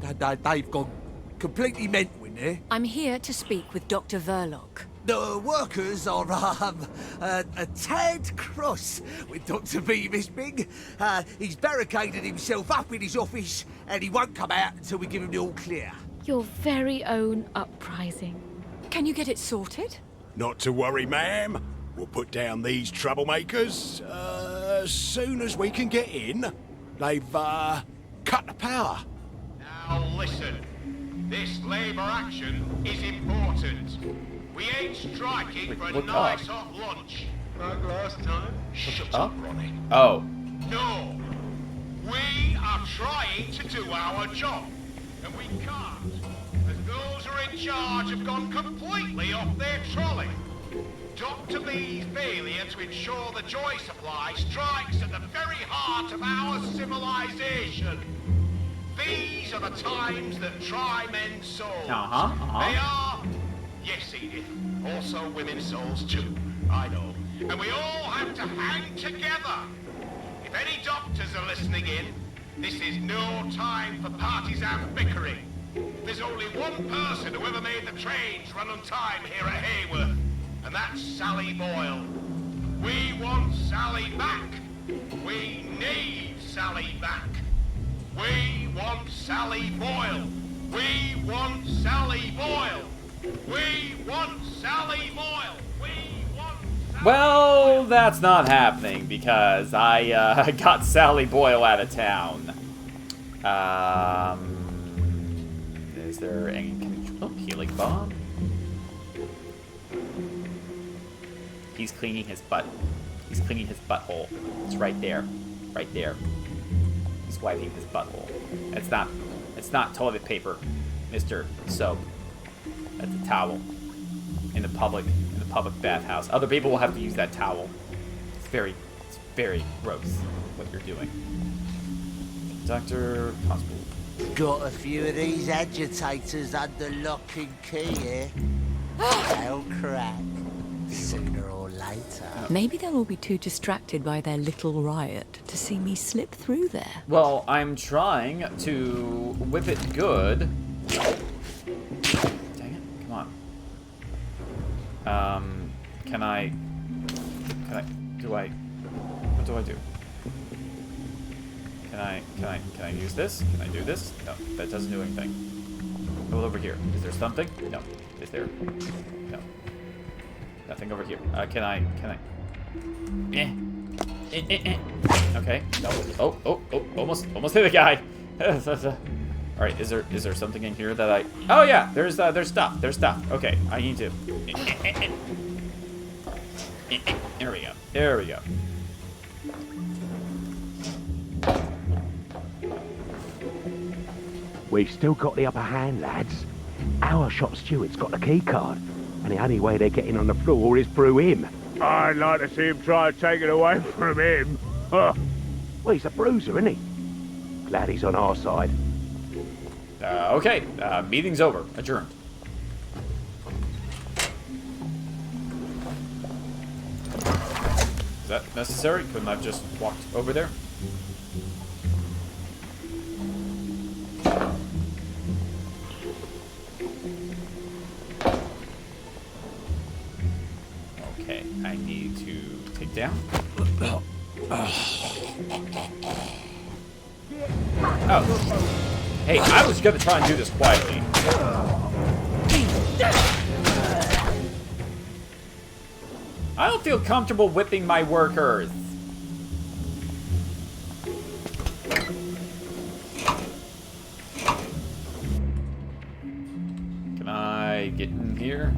They've gone completely mental in there. I'm here to speak with Dr. Verloc. The workers are, a tad cross with Dr. V, Miss Bing. He's barricaded himself up in his office, and he won't come out until we give him the all clear. Your very own uprising. Can you get it sorted? Not to worry, ma'am. We'll put down these troublemakers as soon as we can get in. They've cut the power. Now listen, this labour action is important. We ain't striking for a nice hot lunch. Like last time? Shut up, Ronnie. Oh. No. We are trying to do our job. And we can't, as those who are in charge have gone completely off their trolley. Dr. B's failure to ensure the joy supply strikes at the very heart of our civilization. These are the times that try men's souls. They are, yes, Edith, also women's souls too, I know. And we all have to hang together. If any doctors are listening in, this is no time for partisan bickering. There's only one person who ever made the trains run on time here at Hayworth, and that's Sally Boyle. We want Sally back. We need Sally back. We want Sally Boyle. We want Sally Boyle. We want Sally Boyle. We want Sally Well, that's not happening because I got Sally Boyle out of town. Is there any healing bomb? He's cleaning his butt. He's cleaning his butthole. It's right there. Right there. He's wiping his butthole. It's not toilet paper, Mr. Soap. That's a towel. In the public bathhouse. Other people will have to use that towel. It's very gross what you're doing. Dr. Constable. Got a few of these agitators under lock and key here. They'll crack sooner or later. Maybe they'll all be too distracted by their little riot to see me slip through there. Well, I'm trying to whip it good. Dang it, come on. What do I do? Can I use this? Can I do this? No, that doesn't do anything. Go over here. Is there something? No. Is there? No. Nothing over here. Can I? Okay. No. Oh, almost hit a guy. All right. Is there something in here that I? Oh yeah. There's stuff. There's stuff. Okay. I need to. There we go. There we go. We've still got the upper hand, lads. Our shop steward's got the key card, and the only way they're getting on the floor is through him. I'd like to see him try and take it away from him. Huh. Well, he's a bruiser, isn't he? Glad he's on our side. Okay. Meeting's over. Adjourned. Is that necessary? Couldn't I have just walked over there? Okay, I need to take down. Oh. Hey, I was gonna try and do this quietly. I don't feel comfortable whipping my workers. Can I get in here?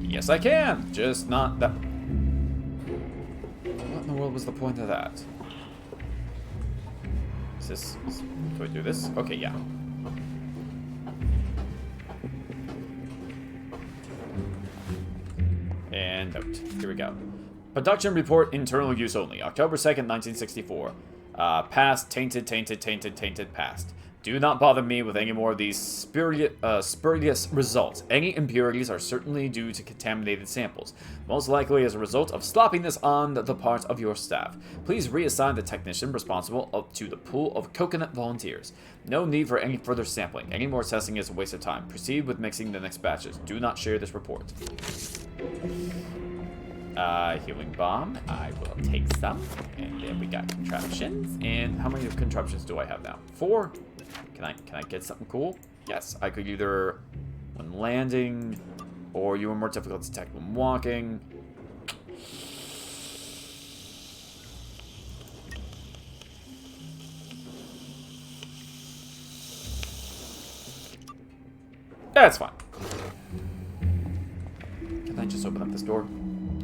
Yes, I can. Just not that. What in the world was the point of that? Is this? Do I do this? Okay, yeah. And note. Here we go. Production report, internal use only. October 2nd, 1964. Past, tainted, past. Do not bother me with any more of these spurious results. Any impurities are certainly due to contaminated samples, most likely as a result of sloppiness on the part of your staff. Please reassign the technician responsible up to the pool of coconut volunteers. No need for any further sampling. Any more testing is a waste of time. Proceed with mixing the next batches. Do not share this report. Healing bomb. I will take some. And then we got contraptions. And how many contraptions do I have now? 4. Can I get something cool? Yes, I could either when landing, or you are more difficult to detect when walking. That's fine. Can I just open up this door?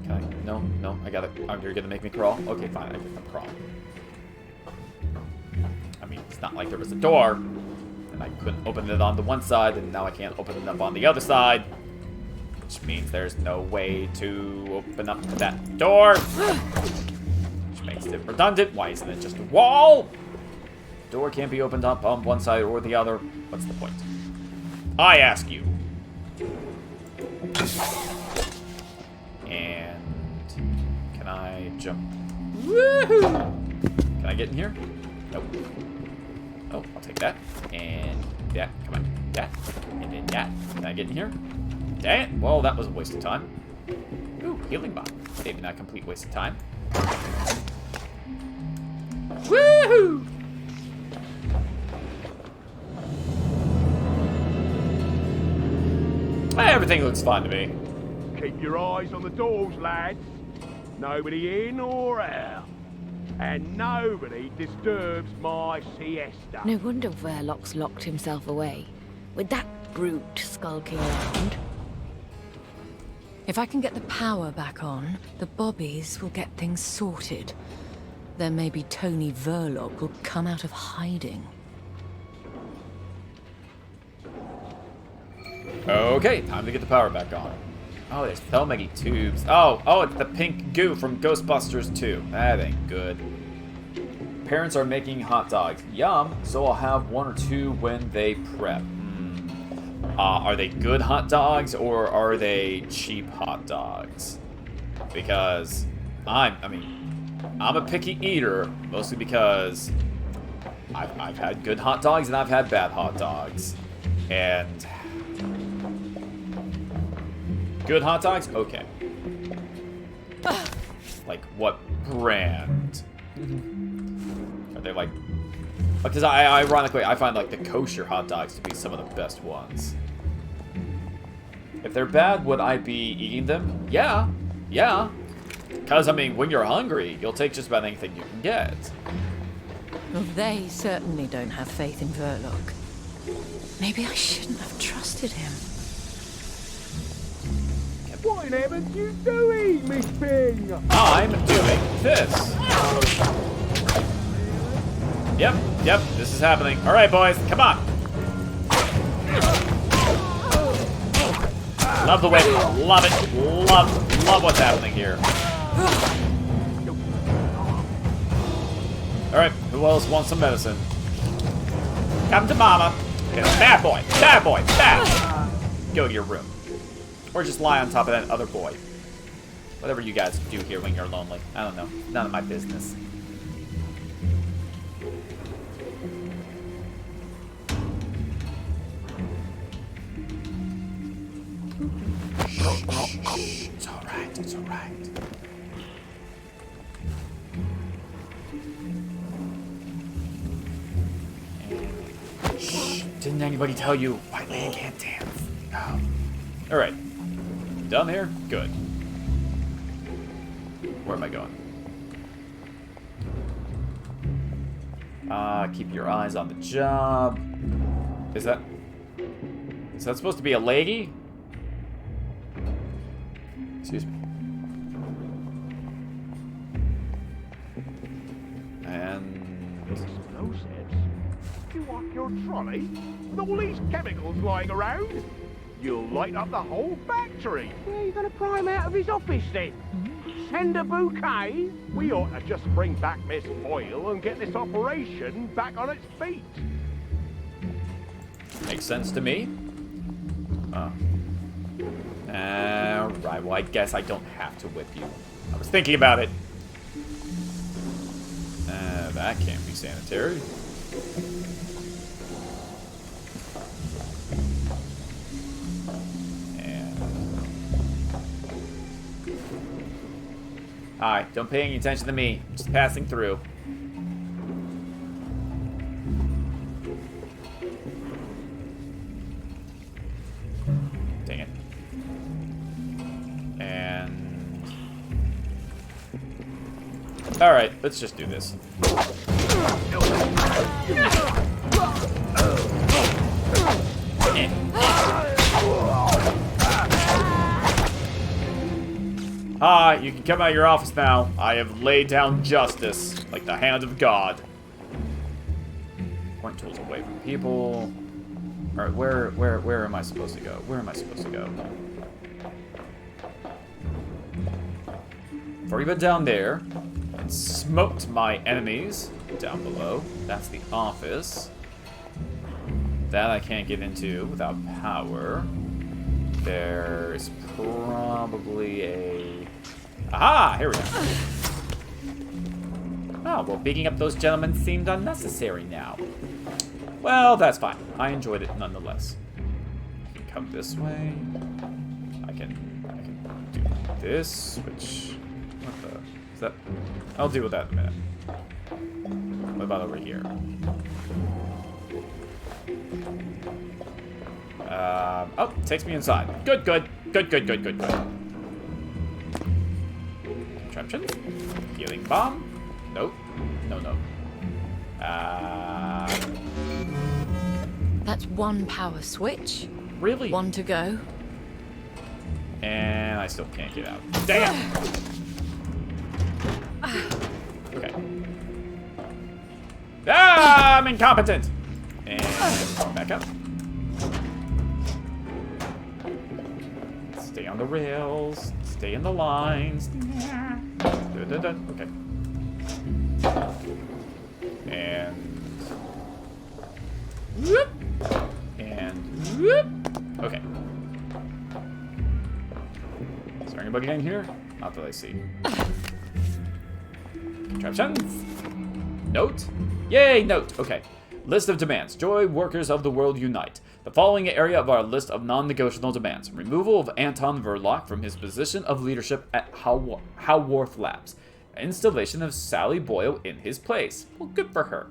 Can I? No, I gotta. Oh, you're gonna make me crawl? Okay, fine, I can crawl. I mean, it's not like there was a door, and I couldn't open it on the one side, and now I can't open it up on the other side. Which means there's no way to open up that door. Which makes it redundant. Why isn't it just a wall? The door can't be opened up on one side or the other. What's the point? I ask you. And can I jump? Woohoo! Can I get in here? Nope. Oh, I'll take that. And that. Come on. That. And then that. Can I get in here? Dang it. Well, that was a waste of time. Ooh, healing bomb. Maybe not a complete waste of time. Woohoo! Everything looks fine to me. Keep your eyes on the doors, lads. Nobody in or out. And nobody disturbs my siesta. No wonder Verloc's locked himself away, with that brute skulking around. If I can get the power back on, the Bobbies will get things sorted. Then maybe Tony Verloc will come out of hiding. Okay, time to get the power back on. Oh, there's so many tubes. Oh, it's the pink goo from Ghostbusters 2. That ain't good. Parents are making hot dogs. Yum, so I'll have 1 or 2 when they prep. Are they good hot dogs or are they cheap hot dogs? Because I'm a picky eater, mostly because I've had good hot dogs and I've had bad hot dogs. And Good hot dogs? Okay. Like, what brand? Are they like... Because ironically, I find, like, the kosher hot dogs to be some of the best ones. If they're bad, would I be eating them? Yeah. Yeah. Because, I mean, when you're hungry, you'll take just about anything you can get. Well, they certainly don't have faith in Verloc. Maybe I shouldn't have trusted him. What in heaven's you doing, Miss Bing? I'm doing this. Yep, this is happening. All right, boys, come on. Love the way, love it, love what's happening here. All right, who else wants some medicine? Come to mama. Okay, bad boy, bad. Go to your room. Or just lie on top of that other boy. Whatever you guys do here when you're lonely. I don't know. None of my business. Shh. It's alright, it's alright. Shh. Didn't anybody tell you White Lady can't dance? No. Alright. Done here? Good. Where am I going? Keep your eyes on the job. Is that supposed to be a lady? Excuse me. And... Makes no sense. You want your trolley with all these chemicals lying around? You'll light up the whole factory. Where are you going to pry him out of his office then? Send a bouquet? We ought to just bring back Miss Foyle and get this operation back on its feet. Makes sense to me. Right, well, I guess I don't have to whip you. I was thinking about it. That can't be sanitary. Alright, don't pay any attention to me. I'm just passing through. Dang it. And... Alright, let's just do this. You can come out of your office now. I have laid down justice, like the hand of God. Point tools away from people. Alright, where am I supposed to go? Where am I supposed to go? I've already been down there and smoked my enemies down below. That's the office. That I can't get into without power. There's probably a... Aha! Here we go. Oh, well, beating up those gentlemen seemed unnecessary now. Well, that's fine. I enjoyed it nonetheless. I can come this way. I can do this, which... What the... Is that... I'll deal with that in a minute. What about over here? Oh, takes me inside. Good. Contraptions. Healing bomb. Nope. No. That's one power switch. Really? One to go. And I still can't get out. Damn! Okay. Ah, I'm incompetent! And back up. Stay on the rails. Stay in the lines. Okay. And... Whoop! And... Whoop! Okay. Is there anybody in here? Not that I see. Contraptions. Note. Yay, note. Okay. List of demands. Joy workers of the world unite. The following area of our list of non-negotiable demands. Removal of Anton Verloc from his position of leadership at Howarth Labs. Installation of Sally Boyle in his place. Well, good for her.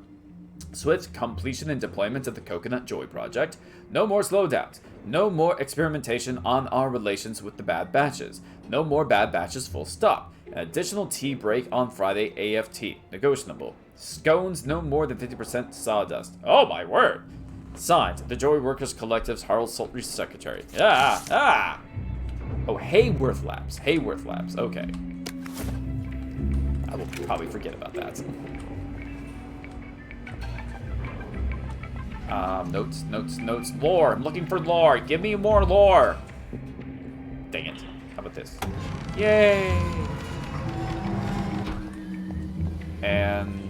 Swift completion and deployment of the Coconut Joy Project. No more slowdowns. No more experimentation on our relations with the Bad Batches. No more Bad Batches full stop. An additional tea break on Friday AFT. Negotiable. Scones no more than 50% sawdust. Oh my word! Signed, the Joy Workers Collective's Harold Sultry Secretary. Oh, Hayworth Labs. Hayworth Labs. Okay. I will probably forget about that. Notes. Lore. I'm looking for lore. Give me more lore. Dang it. How about this? Yay! And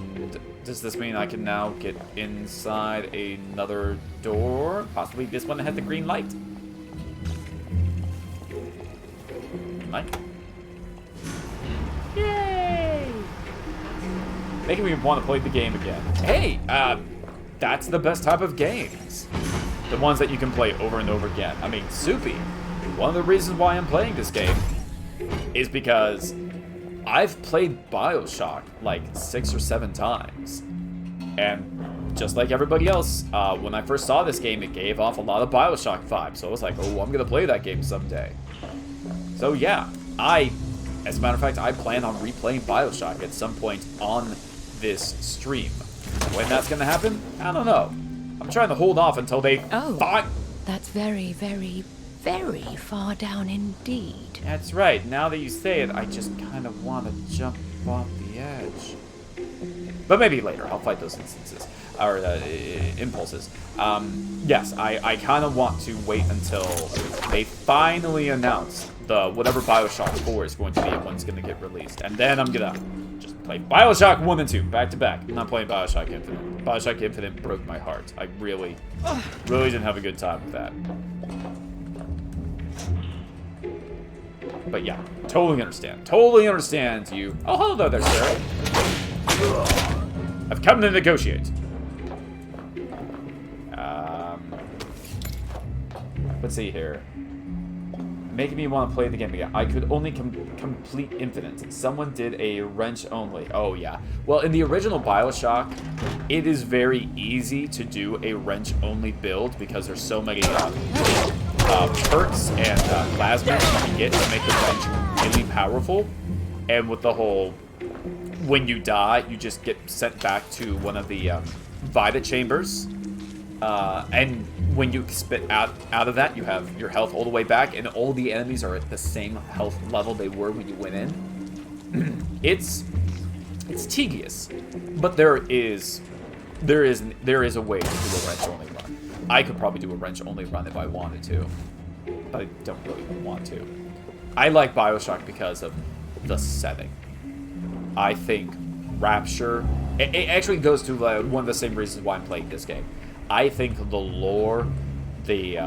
does this mean I can now get inside another door? Possibly this one that had the green light? Light? Yay! Making me want to play the game again. Hey, that's the best type of games. The ones that you can play over and over again. I mean, Soupy, one of the reasons why I'm playing this game is because I've played BioShock like 6 or 7 times. And just like everybody else, when I first saw this game, it gave off a lot of BioShock vibes. So I was like, oh, I'm going to play that game someday. So yeah, as a matter of fact, I plan on replaying BioShock at some point on this stream. When that's going to happen, I don't know. I'm trying to hold off until they That's very, very, very far down indeed. That's right. Now that you say it, I just kind of want to jump off the edge. But maybe later. I'll fight those instances. Or impulses. Yes, I kind of want to wait until they finally announce whatever BioShock 4 is going to be and when it's going to get released. And then I'm going to just play BioShock 1 and 2 back to back. I'm not playing BioShock Infinite. BioShock Infinite broke my heart. I really didn't have a good time with that. But yeah, totally understand. Totally understand you. Oh, hello there, sir. I've come to negotiate. Let's see here. Making me want to play the game again. I could only complete Infinite. Someone did a wrench only. Oh, yeah. Well, in the original BioShock, it is very easy to do a wrench only build because there's so many perks and plasmids you can get to make the wrench really powerful. And with the whole, when you die, you just get sent back to one of the Vita chambers. And when you spit out of that, you have your health all the way back, and all the enemies are at the same health level they were when you went in. It's tedious, but there is a way to do a wrench only run. I could probably do a wrench only run if I wanted to, but I don't really want to. I like BioShock because of the setting. I think Rapture. It actually goes to one of the same reasons why I'm playing this game. I think the lore, the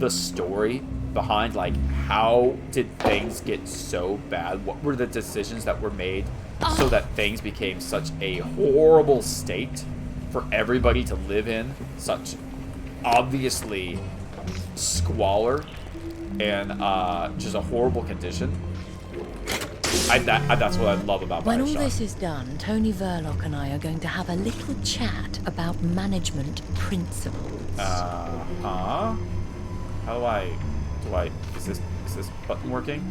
story behind, like, how did things get so bad? What were the decisions that were made so that things became such a horrible state for everybody to live in? Such obviously squalor and just a horrible condition. That's what I love about When BioShock. all this is done, Tony Verloc and I are going to have a little chat about management principles. How do I, is this button working?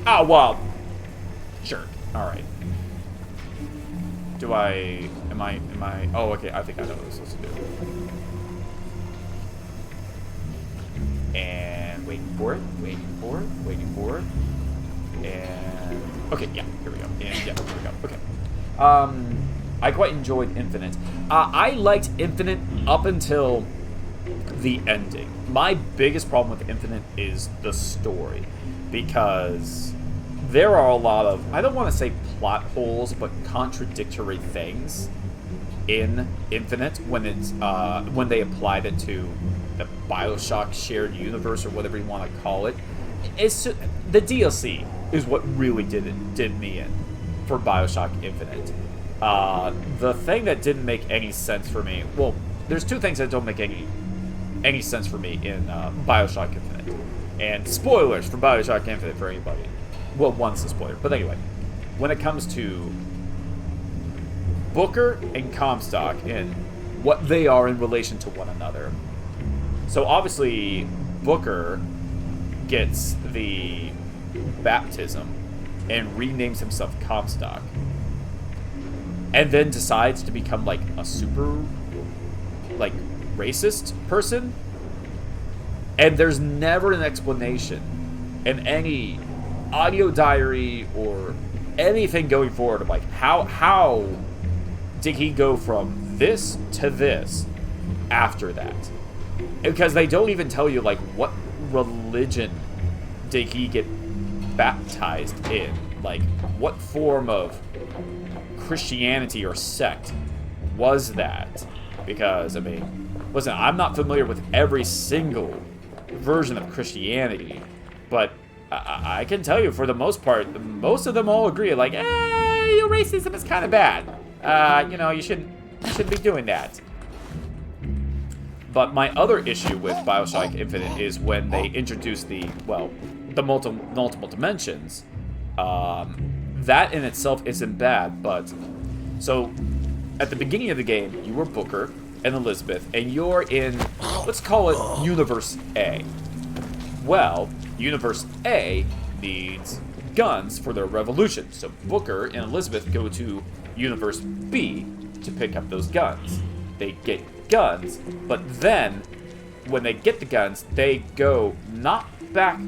Oh, well, sure, alright. Am I, oh, okay, I think I know what I'm supposed to do. And waiting for it, and, okay, yeah, here we go, and yeah, here we go, okay. I quite enjoyed Infinite. I liked Infinite up until the ending. My biggest problem with Infinite is the story, because there are a lot of, I don't want to say plot holes, but contradictory things in Infinite when it's when they applied it to the BioShock shared universe or whatever you want to call it. It's the DLC is what really did me in. for Bioshock Infinite. The thing that didn't make any sense for me, well, there's two things that don't make any sense for me in Bioshock Infinite. And spoilers for Bioshock Infinite for anybody. Well, one's a spoiler. But anyway, when it comes to Booker and Comstock and what they are in relation to one another. So obviously, Booker gets the baptism and renames himself Comstock. And then decides to become like a super, like, racist person. And there's never an explanation in any audio diary or anything going forward of like how did he go from this to this after that? Because they don't even tell you like what religion did he get baptized in, like what form of Christianity or sect was that? Because I mean, listen, I'm not familiar with every single version of Christianity, but I can tell you for the most part, most of them all agree like, your racism is kind of bad. You know, you shouldn't be doing that. But my other issue with Bioshock Infinite is when they introduce the multiple dimensions. That in itself isn't bad, but so at the beginning of the game, you were Booker and Elizabeth, and you're in, let's call it Universe A. Well, Universe A needs guns for their revolution, so Booker and Elizabeth go to Universe B to pick up those guns. They get guns, but then when they get the guns, they go not back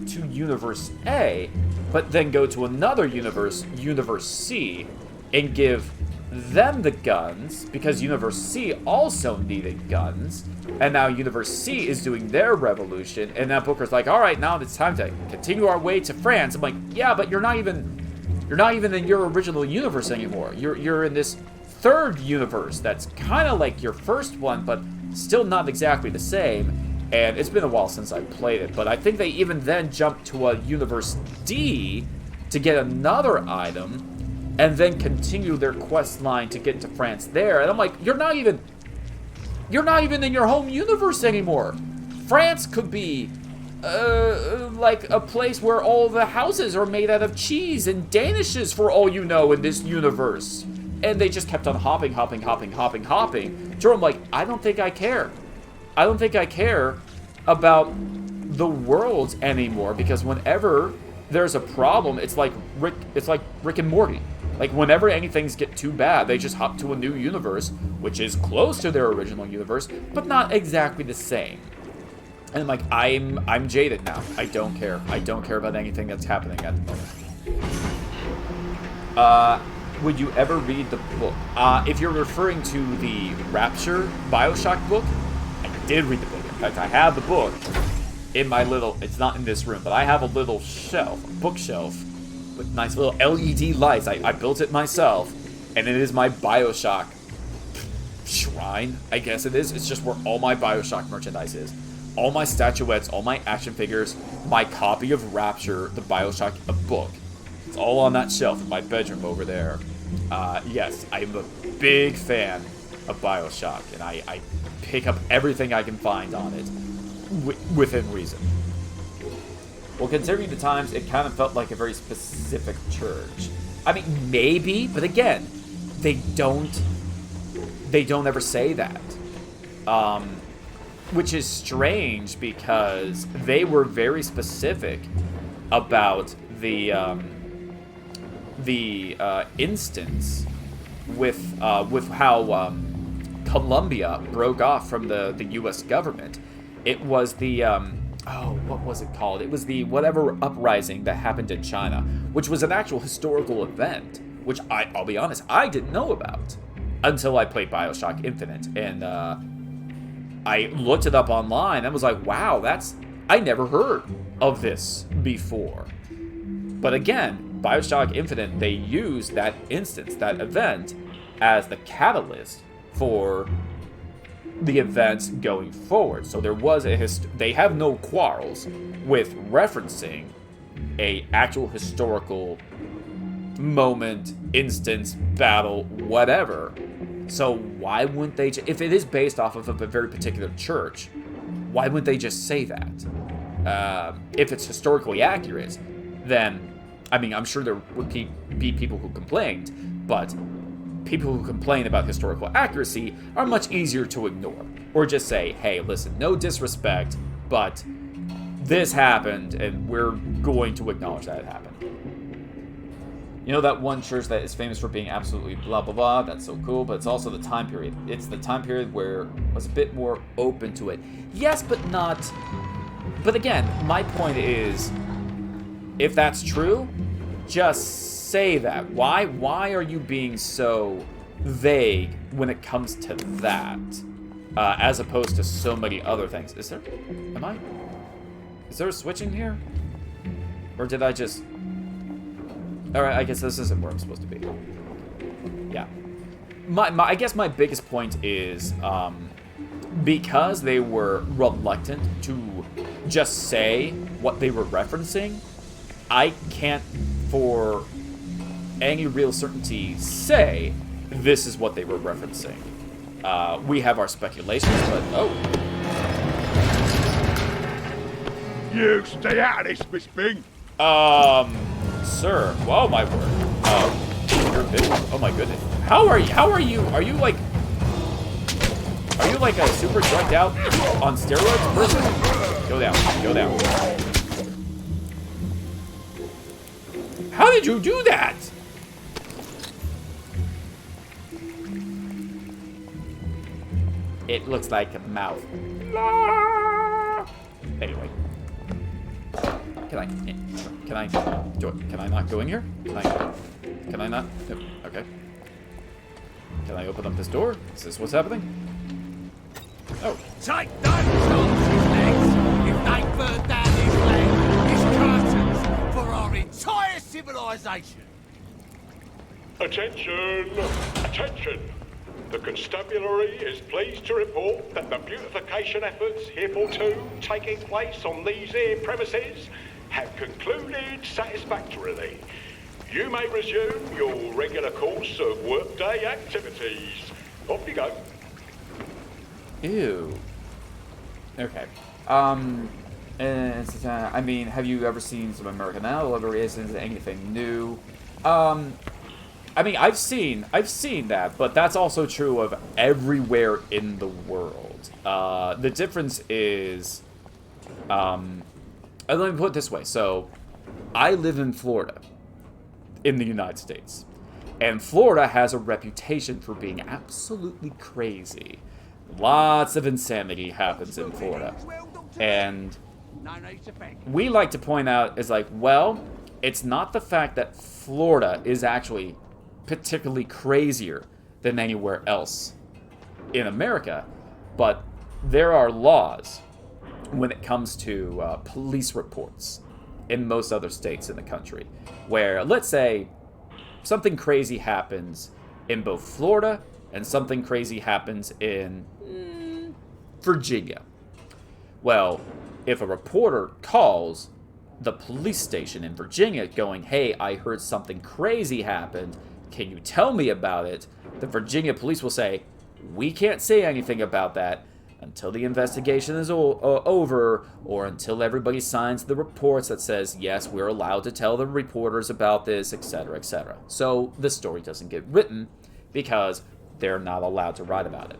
to Universe A, but then go to another universe, Universe C, and give them the guns, because Universe C also needed guns, and now Universe C is doing their revolution, and now Booker's like, alright, now it's time to continue our way to France. I'm like, yeah, but you're not even in your original universe anymore. You're in this third universe that's kind of like your first one, but still not exactly the same. And it's been a while since I played it, but I think they even then jumped to a Universe D to get another item, and then continue their quest line to get to France there. And I'm like, you're not even in your home universe anymore. France could be like a place where all the houses are made out of cheese and danishes for all you know in this universe. And they just kept on hopping. So I'm like, I don't think I care. I don't think I care about the worlds anymore, because whenever there's a problem, it's like Rick and Morty. Like whenever anything's get too bad, they just hop to a new universe, which is close to their original universe, but not exactly the same. And I'm like, I'm jaded now. I don't care. I don't care about anything that's happening at the moment. Would you ever read the book? If you're referring to the Rapture Bioshock book, I did read the book. In fact, I have the book in my little, it's not in this room, but I have a little shelf, a bookshelf, with nice little LED lights. I built it myself, and it is my Bioshock shrine, I guess it is. It's just where all my Bioshock merchandise is. All my statuettes, all my action figures, my copy of Rapture, the Bioshock book. It's all on that shelf in my bedroom over there. Yes, I'm a big fan of Bioshock, and I pick up everything I can find on it, within reason. Well, considering the times, it kind of felt like a very specific church. I mean, maybe, but again, they don't ever say that. Which is strange, because they were very specific about the instance with how Colombia broke off from the U.S. government. It was the what was it called? It was the whatever uprising that happened in China, which was an actual historical event, which I'll be honest, I didn't know about until I played Bioshock Infinite, and I looked it up online and was like, wow, I never heard of this before. But again, Bioshock Infinite, they used that instance, that event, as the catalyst for the events going forward. So there was they have no quarrels with referencing a actual historical moment, instance, battle, whatever. So why wouldn't they, if it is based off of a very particular church, why wouldn't they just say that? If it's historically accurate, then, I mean, I'm sure there would be people who complained, but people who complain about historical accuracy are much easier to ignore. Or just say, hey, listen, no disrespect, but this happened, and we're going to acknowledge that it happened. You know that one church that is famous for being absolutely blah, blah, blah? That's so cool, but it's also the time period. It's the time period where it was a bit more open to it. Yes, but not... But again, my point is, if that's true, just say that. Why are you being so vague when it comes to that? As opposed to so many other things. Is there... Is there a switching here? Or did I just... Alright, I guess this isn't where I'm supposed to be. Yeah. I guess my biggest point is, because they were reluctant to just say what they were referencing, I can't, for any real certainty, say this is what they were referencing. We have our speculations, but... Oh. You stay out of this, Miss Bing. Sir. Whoa, my word. You're a big one. Oh my goodness. How are you? Are you like a super drugged out on steroids person? Go down. Go down. How did you do that? It looks like a mouth. Anyway. Can I not go in here? Can I not? No. Okay. Can I open up this door? Is this what's happening? Oh. Take those legs! If they burn down his leg, his curtains for our entire civilization! Attention! Attention! The constabulary is pleased to report that the beautification efforts hitherto taking place on these here premises have concluded satisfactorily. You may resume your regular course of workday activities. Off you go. Ew. Okay. I mean, have you ever seen some American Idol? Ever isn't anything new? I mean, I've seen that, but that's also true of everywhere in the world. The difference is, let me put it this way. So, I live in Florida, in the United States. And Florida has a reputation for being absolutely crazy. Lots of insanity happens in Florida. And we like to point out is like, well, it's not the fact that Florida is actually particularly crazier than anywhere else in America, but there are laws when it comes to police reports in most other states in the country, where, let's say, something crazy happens in both Florida and something crazy happens in Virginia. Well, if a reporter calls the police station in Virginia going, hey, I heard something crazy happened, can you tell me about it? The Virginia police will say, we can't say anything about that until the investigation is over, or until everybody signs the reports that says, yes, we're allowed to tell the reporters about this, etc., etc. So the story doesn't get written because they're not allowed to write about it.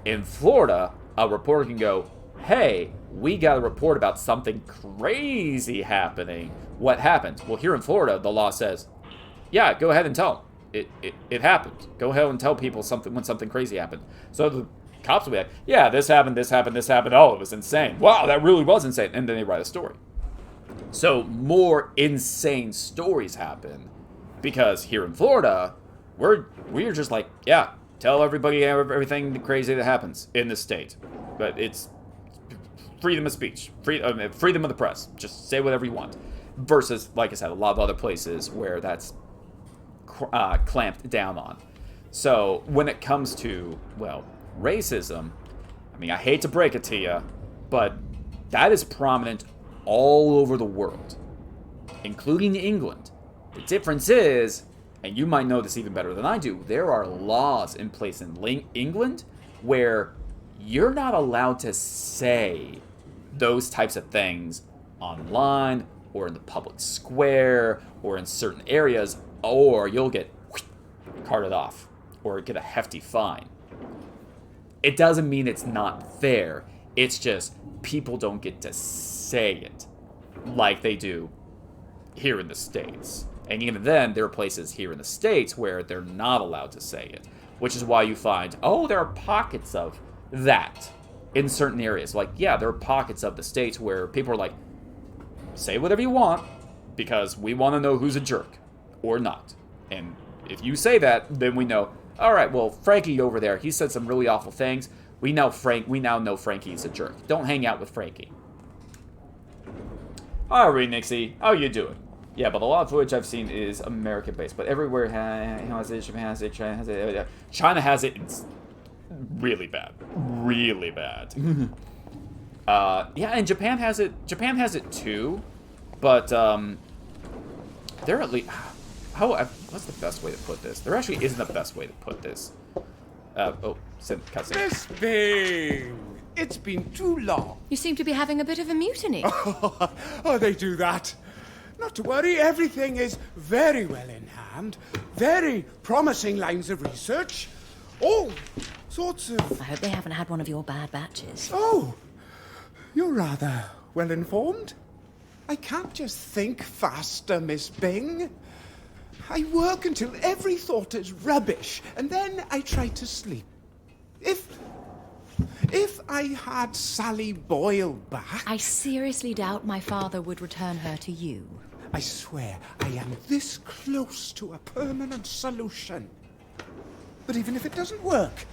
In Florida, a reporter can go, hey, we got a report about something crazy happening. What happened? Well, here in Florida, the law says, yeah, go ahead and tell them. It happened. Go ahead and tell people something when something crazy happened. So the cops will be like, yeah, this happened, this happened, this happened. Oh, it was insane. Wow, that really was insane. And then they write a story. So more insane stories happen because here in Florida, we're just like, yeah, tell everybody everything crazy that happens in this state. But it's freedom of speech, freedom of the press. Just say whatever you want. Versus, like I said, a lot of other places where that's clamped down on. So when it comes to, well, racism, I mean, I hate to break it to you, but that is prominent all over the world, including England. The difference is, and you might know this even better than I do, there are laws in place in England where you're not allowed to say those types of things online or in the public square or in certain areas, or you'll get carted off or get a hefty fine. It doesn't mean it's not there. It's just people don't get to say it like they do here in the States. And even then, there are places here in the States where they're not allowed to say it, which is why you find, there are pockets of that in certain areas. Like, yeah, there are pockets of the States where people are like, say whatever you want, because we want to know who's a jerk or not. And if you say that, then we know, all right, well, Frankie over there, he said some really awful things. We now know Frankie's a jerk. Don't hang out with Frankie. Alright, Nixie, how you doing? Yeah, but a lot of footage I've seen is American-based, but everywhere has it, Japan has it, China has it. China has it, it's really bad. Really bad. Yeah, and Japan has it too, but, they're at least... what's the best way to put this? There actually isn't a best way to put this. Cutscene. Miss Bing! It's been too long. You seem to be having a bit of a mutiny. Oh, they do that. Not to worry, everything is very well in hand. Very promising lines of research. All sorts of... I hope they haven't had one of your bad batches. Oh, you're rather well informed. I can't just think faster, Miss Bing. I work until every thought is rubbish, and then I try to sleep. If I had Sally Boyle back... I seriously doubt my father would return her to you. I swear, I am this close to a permanent solution. But even if it doesn't work,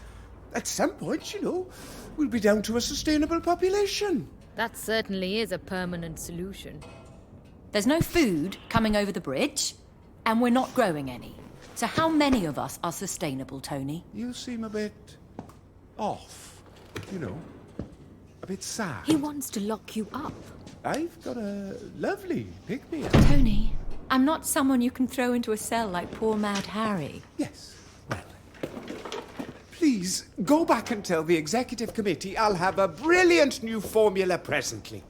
at some point, we'll be down to a sustainable population. That certainly is a permanent solution. There's no food coming over the bridge, and we're not growing any. So how many of us are sustainable, Tony? You seem a bit off. A bit sad. He wants to lock you up. I've got a lovely pick-me-up. Tony, I'm not someone you can throw into a cell like poor Mad Harry. Yes, well, please go back and tell the executive committee I'll have a brilliant new formula presently.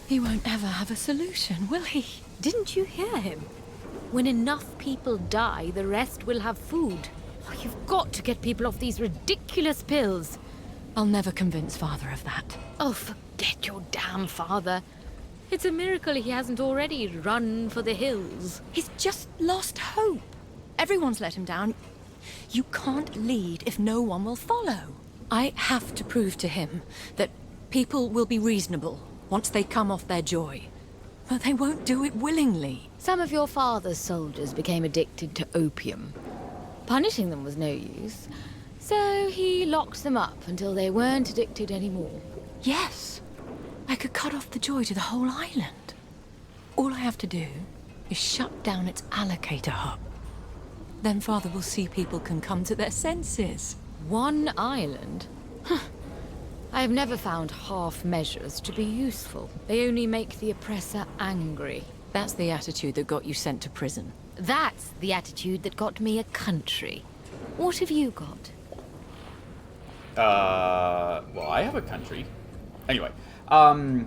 He won't ever have a solution, will he? Didn't you hear him? When enough people die, the rest will have food. You've got to get people off these ridiculous pills. I'll never convince Father of that. Oh, forget your damn father. It's a miracle he hasn't already run for the hills. He's just lost hope. Everyone's let him down. You can't lead if no one will follow. I have to prove to him that people will be reasonable once they come off their joy. But they won't do it willingly. Some of your father's soldiers became addicted to opium. Punishing them was no use, so he locked them up until they weren't addicted anymore. Yes, I could cut off the joy to the whole island. All I have to do is shut down its allocator hub. Then Father will see people can come to their senses. One island? I have never found half measures to be useful. They only make the oppressor angry. That's the attitude that got you sent to prison. That's the attitude that got me a country. What have you got? Well, I have a country. Anyway, footage,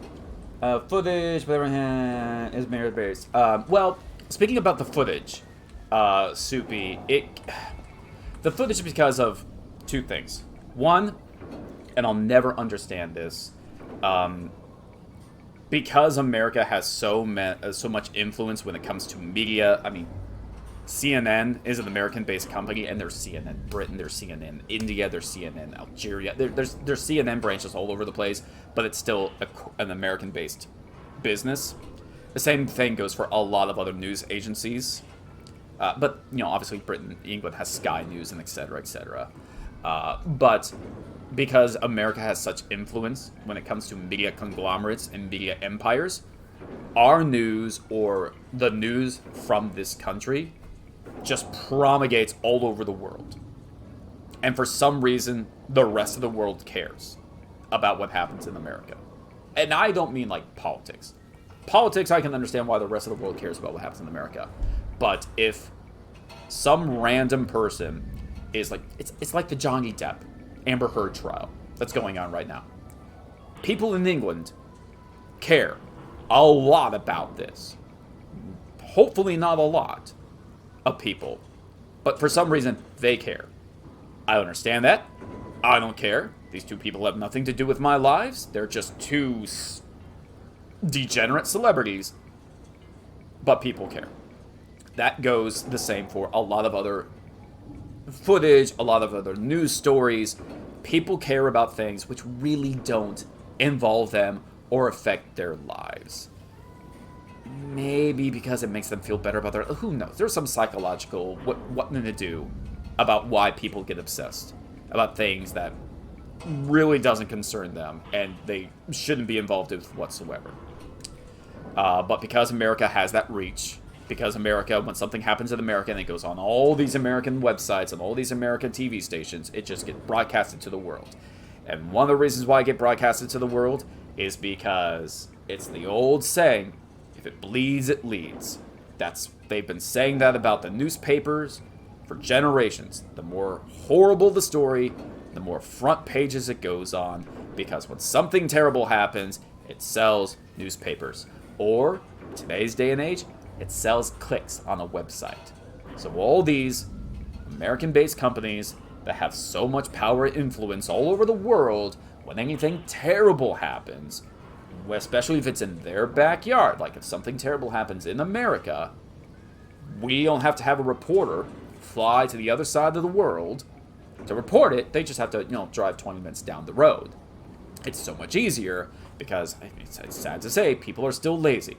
whatever, is Mayor's Bears. Well, speaking about the footage, Soupy, the footage is because of two things. One, and I'll never understand this, because America has so much influence when it comes to media. I mean, CNN is an American-based company, and there's CNN Britain, there's CNN India, there's CNN Algeria. There's CNN branches all over the place, but it's still an American-based business. The same thing goes for a lot of other news agencies. But, obviously Britain, England has Sky News and et cetera, et cetera. But because America has such influence when it comes to media conglomerates and media empires, our news or the news from this country just promulgates all over the world. And for some reason, the rest of the world cares about what happens in America. And I don't mean like politics. politics, I can understand why the rest of the world cares about what happens in America. But if some random person is like, it's like the Johnny Depp Amber Heard trial that's going on right now. People in England care a lot about this. Hopefully not a lot of people, but for some reason they care. I understand that. I don't care. These two people have nothing to do with my lives. They're just two degenerate celebrities, but people care. That goes the same for a lot of other footage, a lot of other news stories. People care about things which really don't involve them or affect their lives. Maybe because it makes them feel better about their... Who knows? There's some psychological what to do about why people get obsessed about things that really doesn't concern them and they shouldn't be involved with whatsoever. But because America has that reach, because America, when something happens in America and it goes on all these American websites and all these American TV stations, it just gets broadcasted to the world. And one of the reasons why I get broadcasted to the world is because it's the old saying, if it bleeds, it leads. They've been saying that about the newspapers for generations. The more horrible the story, the more front pages it goes on, because when something terrible happens, it sells newspapers. Or, in today's day and age, it sells clicks on a website. So all these American-based companies that have so much power and influence all over the world, when anything terrible happens, especially if it's in their backyard, like if something terrible happens in America, we don't have to have a reporter fly to the other side of the world to report it. They just have to, drive 20 minutes down the road. It's so much easier because, it's sad to say, people are still lazy.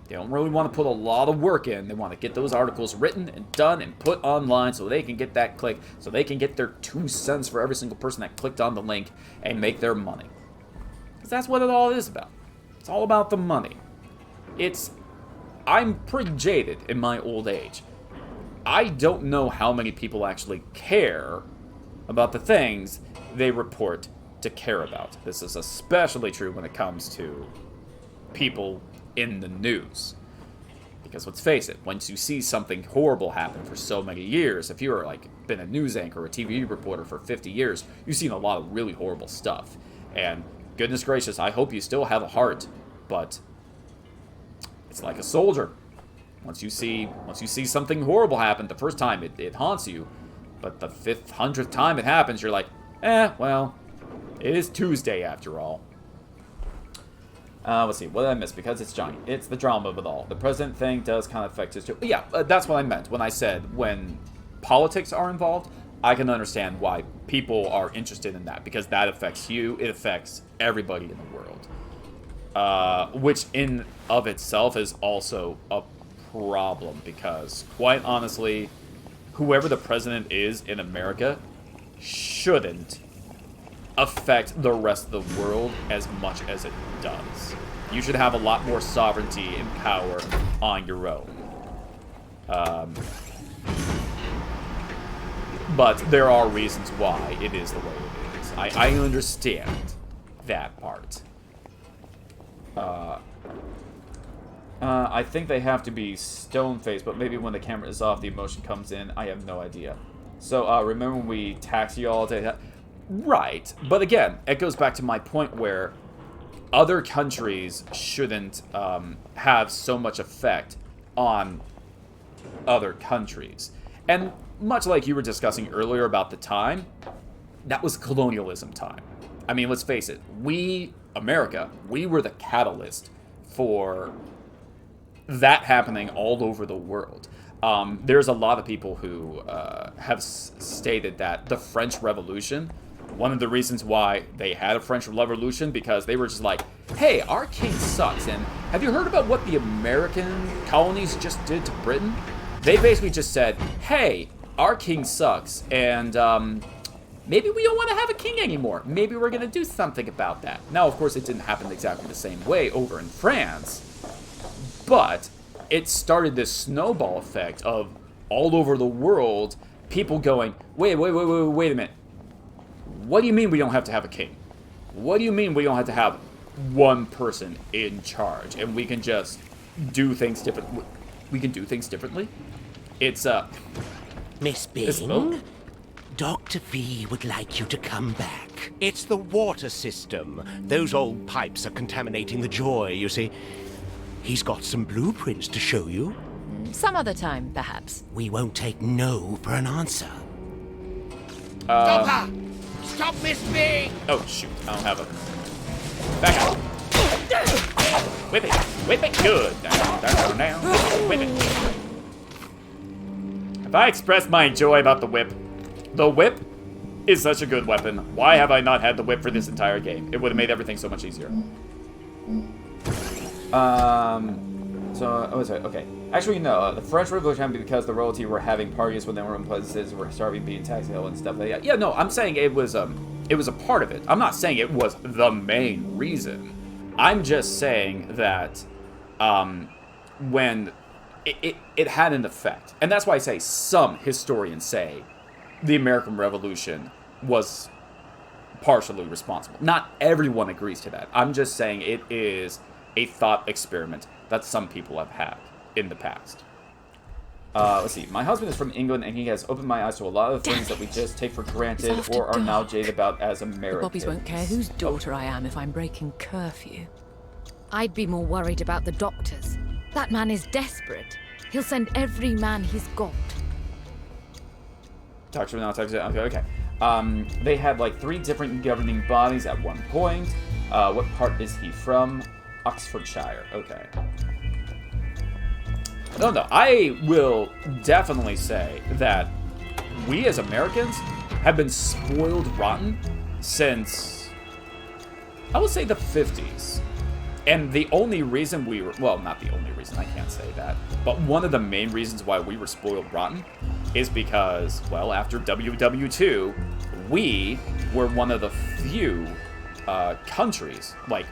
They don't really want to put a lot of work in. They want to get those articles written and done and put online so they can get that click, so they can get their 2 cents for every single person that clicked on the link and make their money. Because that's what it all is about. It's all about the money. I'm pretty jaded in my old age. I don't know how many people actually care about the things they report to care about. This is especially true when it comes to people in the news. Because let's face it, once you see something horrible happen for so many years, if you're been a news anchor or a TV reporter for 50 years, you've seen a lot of really horrible stuff. And goodness gracious, I hope you still have a heart, but it's like a soldier. Once you see something horrible happen, the first time it haunts you, but the 500th time it happens, you're like, well, it is Tuesday after all. Let's see, what did I miss? Because it's Johnny. It's the drama of it all. The president thing does kind of affect his too. Yeah, that's what I meant when I said when politics are involved, I can understand why people are interested in that, because that affects you, it affects everybody in the world. Which in of itself is also a problem, because quite honestly, whoever the president is in America shouldn't affect the rest of the world as much as it does. You should have a lot more sovereignty and power on your own. But there are reasons why it is the way it is. I understand that part. I think they have to be stone-faced, but maybe when the camera is off, the emotion comes in. I have no idea. So, remember when we tax you all day? Right. But again, it goes back to my point where other countries shouldn't have so much effect on other countries. And much like you were discussing earlier about the time, that was colonialism time. I mean, let's face it. We, America, we were the catalyst for that happening all over the world. There's a lot of people who have stated that the French Revolution, one of the reasons why they had a French Revolution, because they were just like, hey, our king sucks, and have you heard about what the American colonies just did to Britain? They basically just said, hey, our king sucks, and maybe we don't want to have a king anymore. Maybe we're going to do something about that. Now, of course, it didn't happen exactly the same way over in France, but it started this snowball effect of all over the world, people going, wait a minute. What do you mean we don't have to have a king? What do you mean we don't have to have one person in charge, and we can just do things different. We can do things differently. It's Miss Bing, Dr. V would like you to come back. It's the water system. Those old pipes are contaminating the Joy, you see. He's got some blueprints to show you. Some other time, perhaps. We won't take no for an answer. Stop her! Stop Miss Bing! Oh, shoot. I don't have a... Back out. Whip it. Whip it. Good. Down, down, down. Whip it. Have I expressed my joy about the whip? The whip is such a good weapon. Why have I not had the whip for this entire game? It would have made everything so much easier. Okay. Actually, no. The French Revolution happened because the royalty were having parties when they were in places, were starving, being taxed, and stuff like that. Yeah, no, I'm saying it was a part of it. I'm not saying it was the main reason. I'm just saying that, when it had an effect. And that's why I say some historians say the American Revolution was partially responsible. Not everyone agrees to that. I'm just saying it is a thought experiment that some people have had in the past. Let's see. My husband is from England, and he has opened my eyes to a lot of things that we just take for granted or are now jaded about as Americans. The Bobbies won't care whose daughter I am if I'm breaking curfew. I'd be more worried about the doctors. That man is desperate. He'll send every man he's got. Doctor, now, okay. They had like 3 different governing bodies at one point. What part is he from? Oxfordshire. Okay. No, I will definitely say that we as Americans have been spoiled rotten since, I would say, the 50s. And the only reason we were, well, not the only reason, I can't say that, but one of the main reasons why we were spoiled rotten is because, well, after WW2, we were one of the few countries, like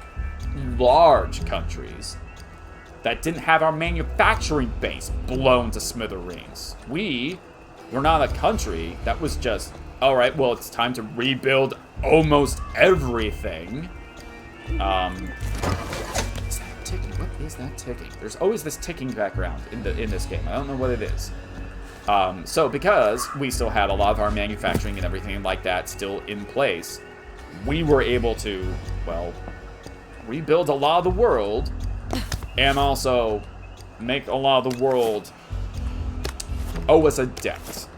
large countries, that didn't have our manufacturing base blown to smithereens. We were not a country that was just, all right, well, it's time to rebuild almost everything. Is that ticking? What is that ticking? There's always this ticking background in this game. I don't know what it is. So because we still had a lot of our manufacturing and everything like that still in place, we were able to, well, rebuild a lot of the world and also make a lot of the world owe us a debt,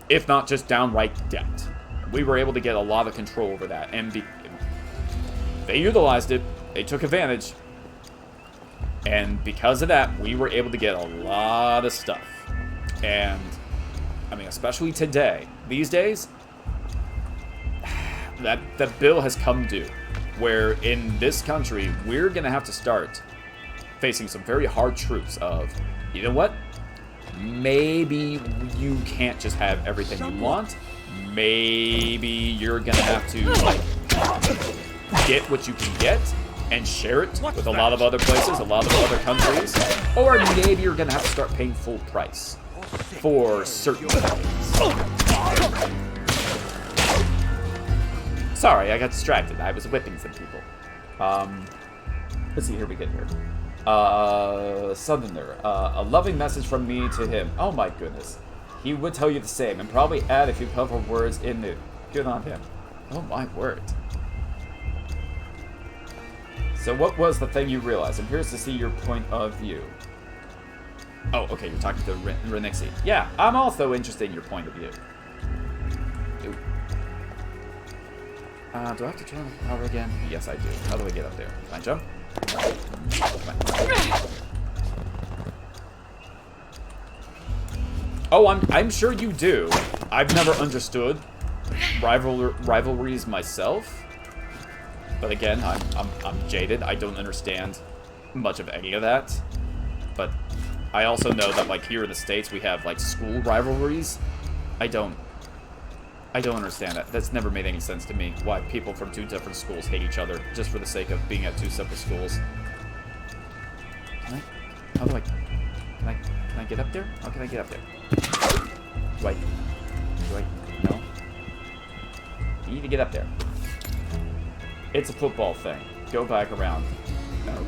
if not just downright debt. We were able to get a lot of control over that, and they utilized it. They took advantage, and because of that, we were able to get a lot of stuff. And I mean, especially today, these days, that bill has come due, where in this country we're gonna have to start facing some very hard truths of, you know what? Maybe you can't just have everything you want. Maybe you're gonna have to, like, get what you can get and share it with a lot of other places, a lot of other countries. Or maybe you're gonna have to start paying full price for certain things. Sorry, I got distracted. I was whipping some people. Let's see, here we get here. Southerner, a loving message from me to him. Oh my goodness. He would tell you the same, and probably add a few colorful words in it. Good on him. Oh my word. So what was the thing you realized? I'm curious to see your point of view. Oh, okay, you're talking to Renixie. Yeah, I'm also interested in your point of view. Ooh. Do I have to turn on the power again? Yes, I do. How do I get up there? Can I jump? Oh, I'm sure you do. I've never understood rivalries myself. But again, I'm jaded. I don't understand much of any of that. But I also know that, like, here in the States we have, like, school rivalries. I don't understand that. That's never made any sense to me. Why people from 2 different schools hate each other just for the sake of being at 2 separate schools. Can I get up there? How can I get up there? Do I, no? You need to get up there. It's a football thing. go back around.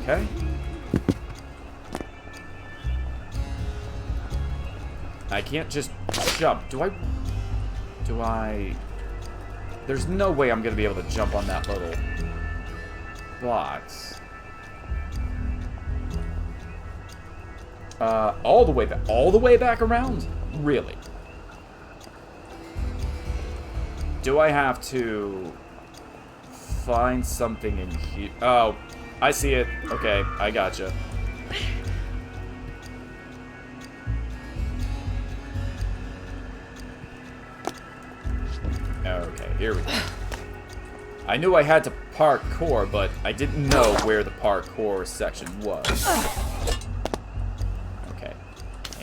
Okay. I can't just jump. Do I... There's no way I'm going to be able to jump on that little box. All the way back around? Really? Do I have to find something in here? Oh, I see it. Okay, I gotcha. Okay, here we go. I knew I had to parkour, but I didn't know where the parkour section was. Okay.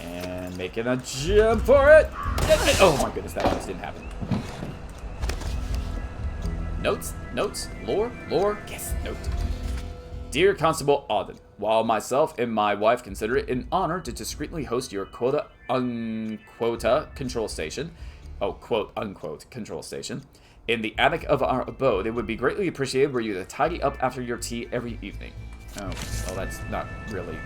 And making a jump for it. Oh my goodness, that almost didn't happen. Notes? Notes? Lore? Lore? Yes, note. Dear Constable Auden, while myself and my wife consider it an honor to discreetly host your quote-unquote control station, quote-unquote control station, in the attic of our abode, it would be greatly appreciated were you to tidy up after your tea every evening. Oh, well, that's not really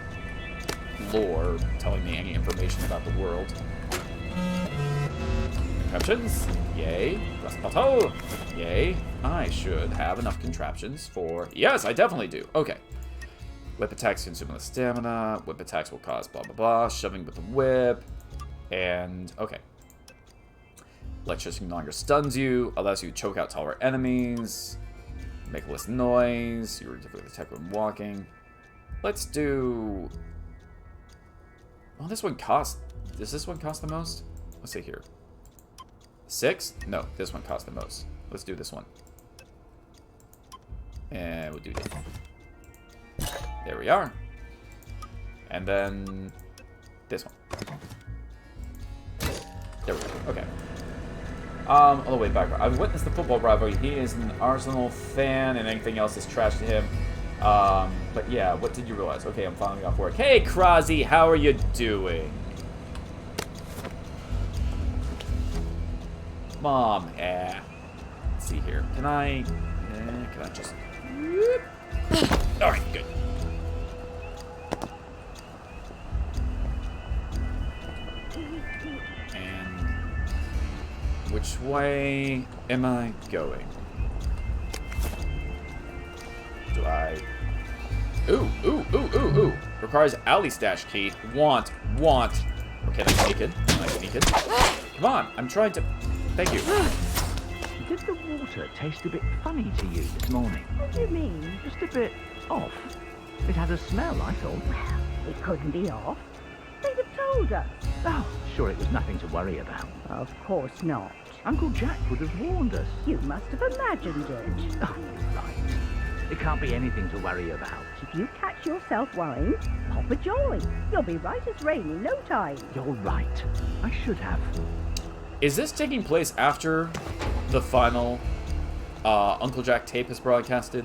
lore telling me any information about the world. Contraptions? Yay. Raspato? Yay. I should have enough contraptions for... Yes, I definitely do. Okay. Whip attacks consume the stamina. Whip attacks will cause blah, blah, blah. Shoving with the whip. And... Okay. Electricity no longer stuns you. Allows you to choke out taller enemies. Make less noise. You are difficult to attack when walking. Let's do... Well, this one costs... Does this one cost the most? Let's see here. 6? No, this one costs the most. Let's do this one. And we'll do this. There we are. And then this one. There we go. Okay. All the way back. I've witnessed the football rivalry. He is an Arsenal fan, and anything else is trash to him. But yeah, what did you realize? Okay, I'm finally off work. Hey, Krozzy, how are you doing? Mom, let's see here. Can I just... Alright, good. And which way am I going? Do I... Ooh. Requires alley stash key. Want. Or can I sneak it? Can I sneak it? Come on, I'm trying to... Thank you. Did the water taste a bit funny to you this morning? What do you mean? Just a bit off. It had a smell, I thought. Well, it couldn't be off. They'd have told us. Oh, sure it was nothing to worry about. Of course not. Uncle Jack would have warned us. You must have imagined it. Oh, right. It can't be anything to worry about. If you catch yourself worrying, pop a joy. You'll be right as rain in no time. You're right. I should have. Is this taking place after the final Uncle Jack tape is broadcasted?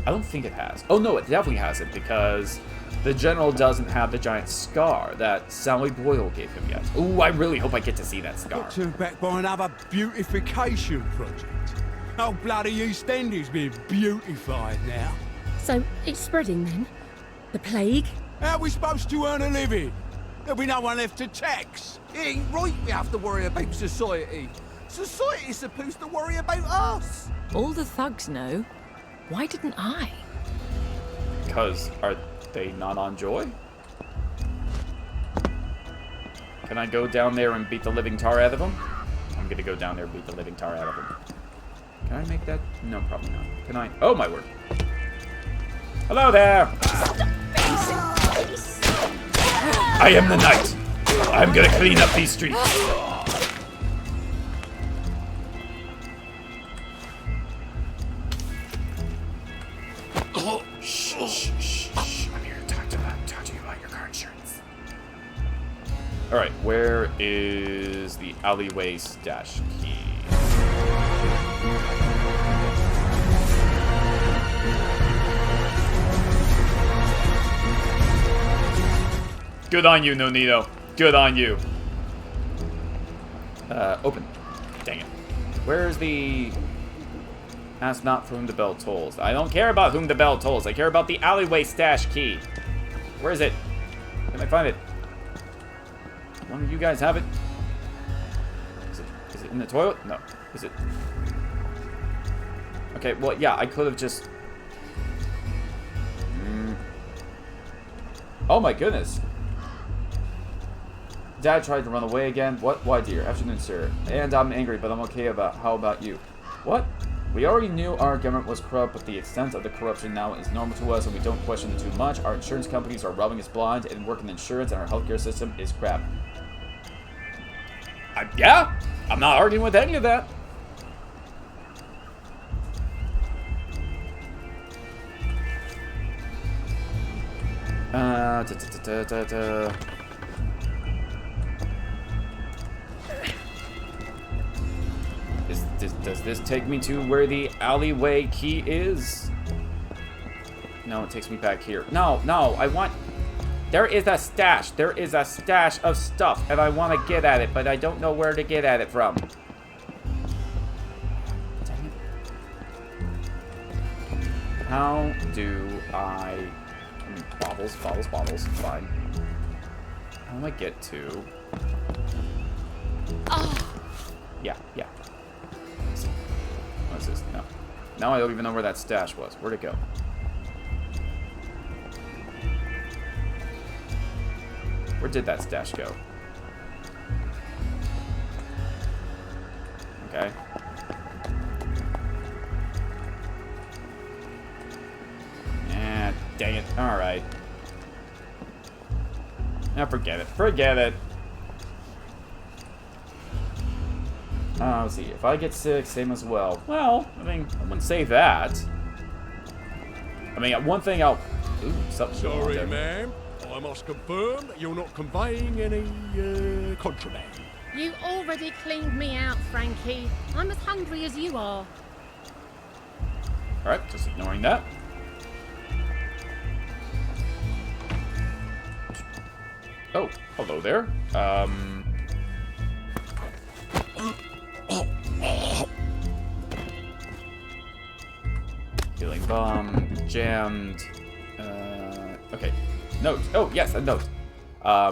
I don't think it has. Oh no, it definitely hasn't, because the general doesn't have the giant scar that Sally Boyle gave him yet. Ooh, I really hope I get to see that scar. Got turned back by another beautification project. Oh, bloody East End is being beautified now. So it's spreading then? The plague? How are we supposed to earn a living? There'll be no one left to tax. It ain't right we have to worry about society. Society's supposed to worry about us. All the thugs know. Why didn't I? Because are they not on Joy? Can I go down there and beat the living tar out of them? I'm gonna go down there and beat the living tar out of them. Can I make that? No, probably not. Can I? Oh my word. Hello there! I am the knight. I'm gonna clean up these streets. Shh. I'm here to talk to you about your car insurance. Alright, where is the alleyway stash key? Good on you, Nonito. Good on you. Open. Dang it. Where's the... Ask not for whom the bell tolls. I don't care about whom the bell tolls. I care about the alleyway stash key. Where is it? Can I find it? One of you guys have it? Is it in the toilet? No. Is it? Okay, well, yeah, I could have just... Oh my goodness. Dad tried to run away again. What? Why, dear? Afternoon, sir. And I'm angry, but I'm okay about... How about you? What? We already knew our government was corrupt, but the extent of the corruption now is normal to us, and we don't question it too much. Our insurance companies are rubbing us blind, and working insurance, and our healthcare system is crap. Yeah, I'm not arguing with any of that. Does this take me to where the alleyway key is? No, it takes me back here. No, I want... There is a stash. There is a stash of stuff, and I want to get at it, but I don't know where to get at it from. Dang it. How do I... Bobbles, fine. How do I get to... Oh. Yeah. What's this? No. Now I don't even know where that stash was. Where'd it go? Where did that stash go? Okay. Dang it. Alright. Now forget it. Let's see. If I get sick, same as well. Well, I mean, I wouldn't say that. I mean, one thing I'll... Ooh, something. Sorry, ma'am. I must confirm that you're not conveying any, contraband. You already cleaned me out, Frankie. I'm as hungry as you are. Alright, just ignoring that. Oh, hello there. Healing bomb, jammed. Okay. Note. Oh, yes, a note.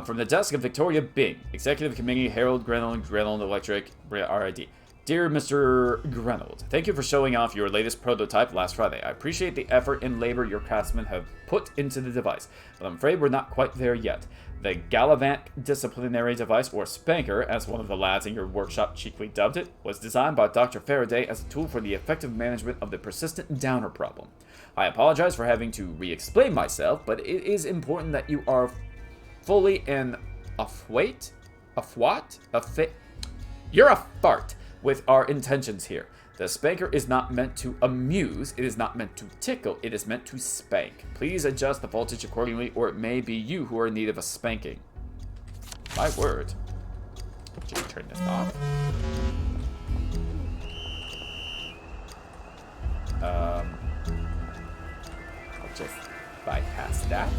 From the desk of Victoria Bing, Executive Committee, Harold Grenold Electric, RID. Dear Mr. Grenold, thank you for showing off your latest prototype last Friday. I appreciate the effort and labor your craftsmen have put into the device, but I'm afraid we're not quite there yet. The Gallivant Disciplinary Device, or Spanker, as one of the lads in your workshop cheekily dubbed it, was designed by Dr. Faraday as a tool for the effective management of the persistent downer problem. I apologize for having to re-explain myself, but it is important that you are fully in You're a fart with our intentions here. The spanker is not meant to amuse, it is not meant to tickle, it is meant to spank. Please adjust the voltage accordingly, or it may be you who are in need of a spanking. My word. Just turn this off. I'll just bypass that.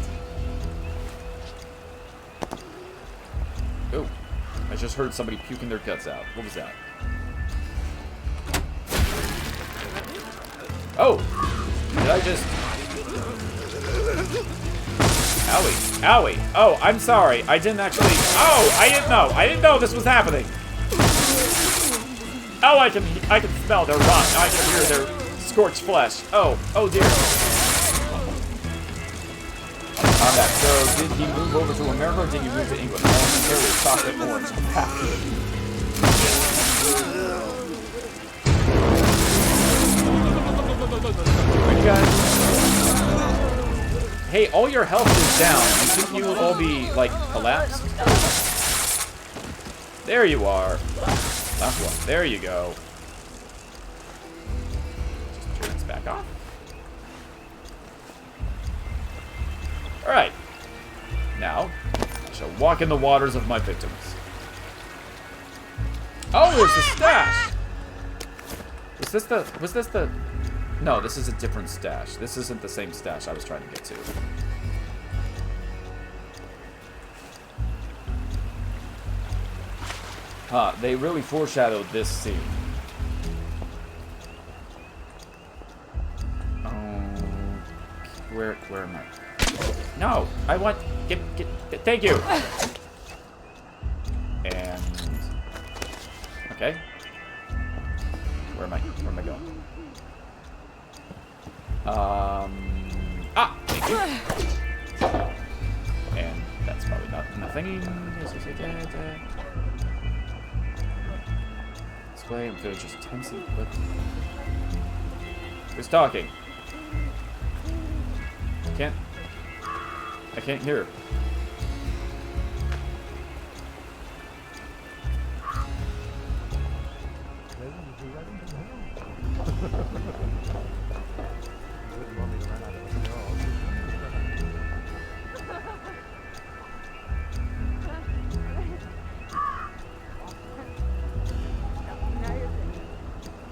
Oh, I just heard somebody puking their guts out. What was that? Oh! Did I just... Owie. Owie. Oh, I'm sorry. I didn't actually... Oh! I didn't know. I didn't know this was happening. Oh, I can smell their rot. I can hear their scorched flesh. Oh. Oh, dear. On that. So, did he move over to America or did he move to England? Oh, there is chocolate orange. Hey, all your health is down. You think you will all be, like, collapsed? There you are. Last one. There you go. Just turn this back off. Alright. Now, I shall walk in the waters of my victims. Oh, there's the stash! Was this the... No, this is a different stash. This isn't the same stash I was trying to get to. They really foreshadowed this scene. Where am I? No, I want... Get, thank you! And... Okay. Where am I going? Thank you. And that's probably nothing. Display and villagers tensely click. Who's talking? I can't hear.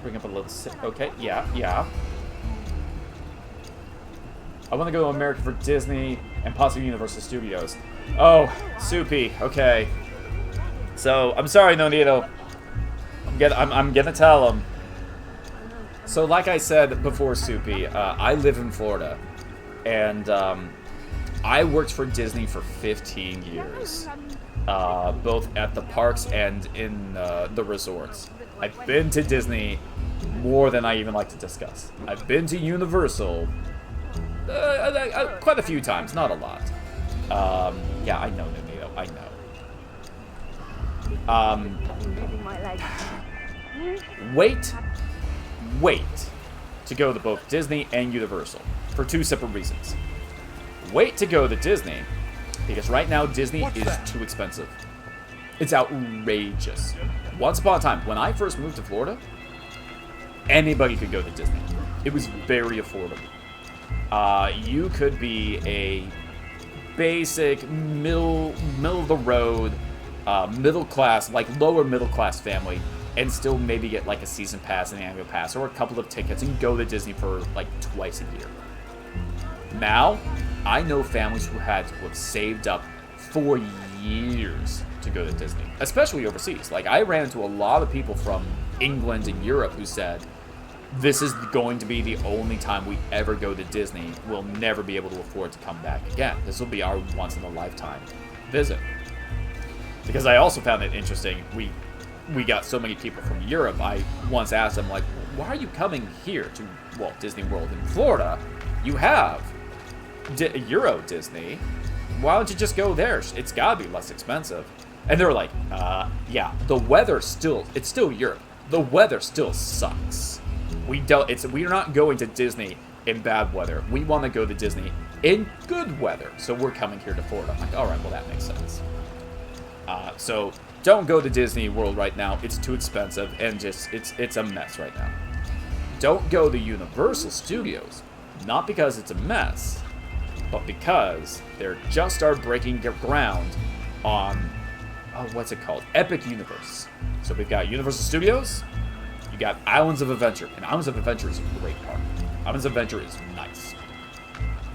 Bring up a little okay, yeah. I want to go to America for Disney and possibly Universal Studios. Oh, Soupy, okay. So, I'm sorry, Nonito. I'm gonna tell him. So, like I said before, Soupy, I live in Florida. And, I worked for Disney for 15 years. Both at the parks and in the resorts. I've been to Disney more than I even like to discuss. I've been to Universal quite a few times, not a lot. Yeah, I know, Nonito, I know. Wait to go to both Disney and Universal for two separate reasons. Wait to go to Disney because right now Disney is too expensive. It's outrageous. Once upon a time, when I first moved to Florida, anybody could go to Disney. It was very affordable. You could be a basic middle of the road, middle class, like lower middle class family, and still maybe get like a season pass, an annual pass, or a couple of tickets and go to Disney for like twice a year. Now, I know families who have saved up for years to go to Disney, especially overseas. Like, I ran into a lot of people from England and Europe who said, this is going to be the only time we ever go to Disney. We'll never be able to afford to come back again. This will be our once-in-a-lifetime visit. Because I also found it interesting, we got so many people from Europe. I once asked them, like, why are you coming here to Walt Disney World in Florida? You have Euro Disney. Why don't you just go there? It's gotta be less expensive. And they were like, yeah, the weather it's still Europe. The weather still sucks. We're not going to Disney in bad weather. We want to go to Disney in good weather. So we're coming here to Florida. I'm like, all right, well, that makes sense. So don't go to Disney World right now. It's too expensive and it's a mess right now. Don't go to Universal Studios. Not because it's a mess, but because they're just breaking ground on, what's it called? Epic Universe. So we've got Universal Studios, you got Islands of Adventure, and Islands of Adventure is a great park. Islands of Adventure is nice.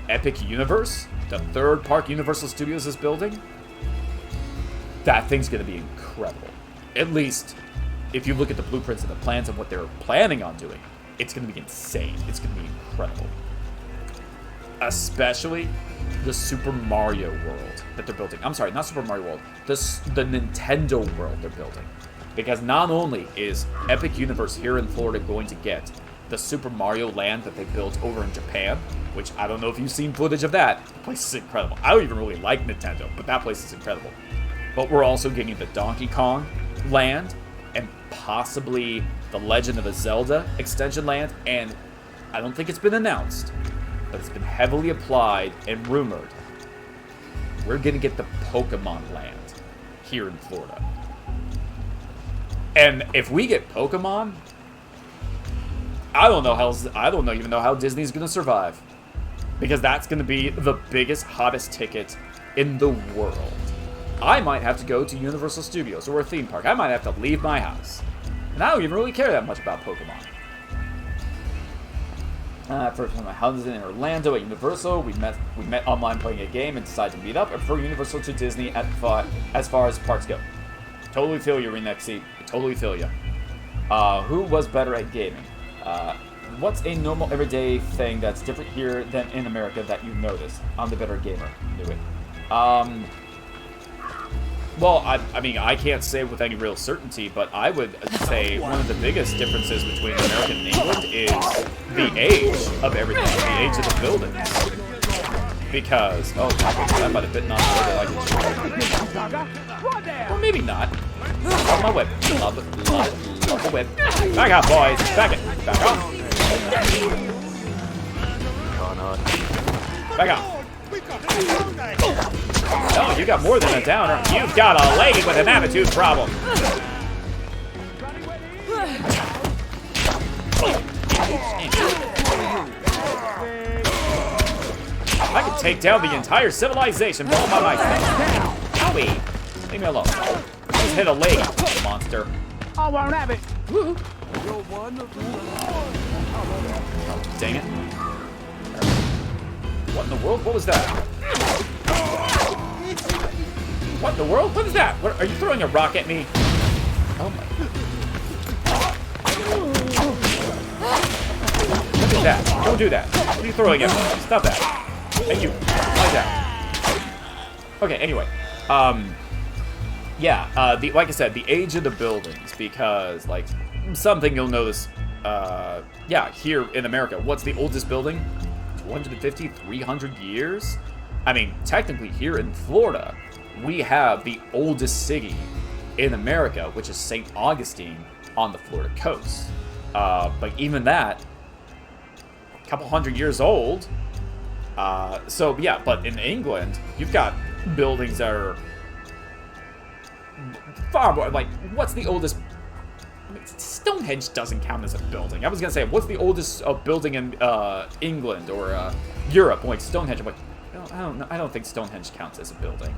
Epic Universe, the third park Universal Studios is building, that thing's going to be incredible. At least, if you look at the blueprints and the plans of what they're planning on doing, it's going to be insane. It's going to be incredible. Especially the Super Mario World that they're building. I'm sorry, not Super Mario World. The Nintendo World they're building. Because not only is Epic Universe here in Florida going to get the Super Mario Land that they built over in Japan, which I don't know if you've seen footage of that. The place is incredible. I don't even really like Nintendo, but that place is incredible. But we're also getting the Donkey Kong Land and possibly the Legend of the Zelda extension land, and I don't think it's been announced, but it's been heavily applied and rumored. We're gonna get the Pokemon Land here in Florida. And if we get Pokemon, I don't even know how Disney's gonna survive. Because that's gonna be the biggest, hottest ticket in the world. I might have to go to Universal Studios or a theme park. I might have to leave my house. And I don't even really care that much about Pokemon. First one, how is it in Orlando at Universal? We met online playing a game and decided to meet up. I prefer Universal to Disney as far as parks go. Totally feel you, Renexy. Totally feel you. Who was better at gaming? What's a normal everyday thing that's different here than in America that you notice? I'm the better gamer. Knew it. Well, I mean, I can't say with any real certainty, but I would say one of the biggest differences between America and England is the age of everything, the age of the buildings. Because, oh, that might have bitten on more than I could. Or maybe not. Love my whip. Love it, love the whip. Back up, boys. Back it. Back up. Back up. Oh, you got more than a downer. You've got a lady with an attitude problem. I could take down the entire civilization with all my might. Owie. Leave me alone. Just hit a lady, monster. I won't have it. Dang it. What in the world? What was that? What in the world? What is that? What, are you throwing a rock at me? Oh my. Look at that. Don't do that. What are you throwing at me? Stop that. And you. Like that. Okay, anyway. Yeah, like I said, the age of the buildings, because, like, something you'll notice, yeah, here in America, what's the oldest building? 250, 300 years? I mean, technically here in Florida, we have the oldest city in America, which is St. Augustine on the Florida coast. But even that, a couple hundred years old. So, yeah, but in England, you've got buildings that are far more, like, what's the oldest? I mean, Stonehenge doesn't count as a building. I was gonna say, what's the oldest building in England or Europe? Like Stonehenge. I'm like, I don't know. I don't think Stonehenge counts as a building.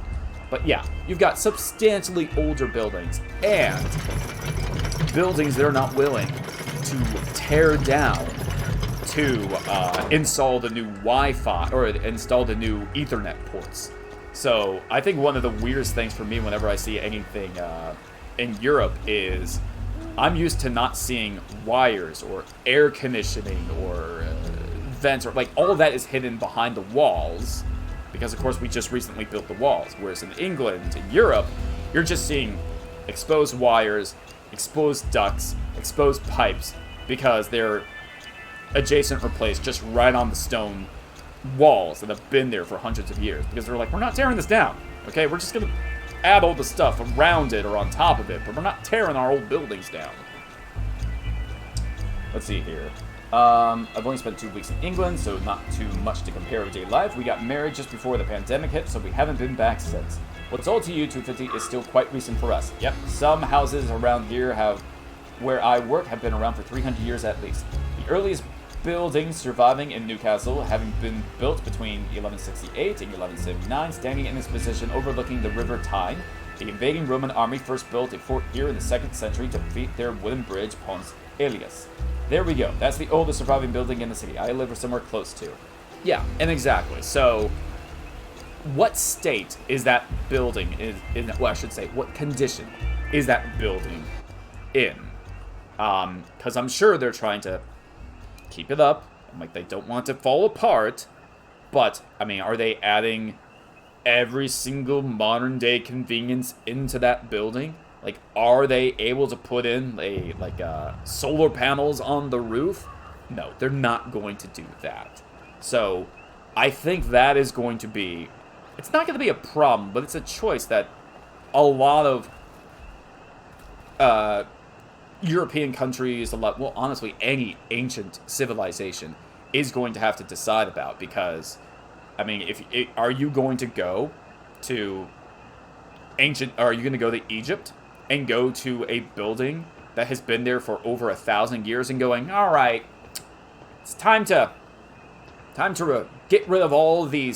But yeah, you've got substantially older buildings and buildings that are not willing to tear down to install the new Wi-Fi or install the new Ethernet ports. So I think one of the weirdest things for me whenever I see anything in Europe is I'm used to not seeing wires or air conditioning or vents or like all of that is hidden behind the walls because of course we just recently built the walls. Whereas in England, in Europe, you're just seeing exposed wires, exposed ducts, exposed pipes because they're adjacent or placed just right on the stone walls that have been there for hundreds of years because they're like, we're not tearing this down, okay? We're just gonna add all the stuff around it or on top of it, but we're not tearing our old buildings down. Let's see here. I've only spent 2 weeks in England, so not too much to compare everyday life. We got married just before the pandemic hit, so we haven't been back since. What's old to you, 250, is still quite recent for us. Yep, some houses around here where I work have been around for 300 years at least. The earliest buildings surviving in Newcastle, having been built between 1168 and 1179, standing in its position overlooking the River Tyne. The invading Roman army first built a fort here in the 2nd century to defeat their wooden bridge, Pons Aelius. There we go. That's the oldest surviving building in the city. I live somewhere close to. Yeah, and exactly. So, what state is that building in? Well, I should say, what condition is that building in? Because I'm sure they're trying to keep it up. Like, they don't want it to fall apart. But, I mean, are they adding every single modern day convenience into that building? Like, are they able to put in solar panels on the roof? No, they're not going to do that. So, I think that is going to be, it's not going to be a problem, but it's a choice that a lot of European countries, well, honestly, any ancient civilization is going to have to decide about because, I mean, are you going to go to Egypt and go to a building that has been there for over 1,000 years and going, all right, it's time to get rid of all of the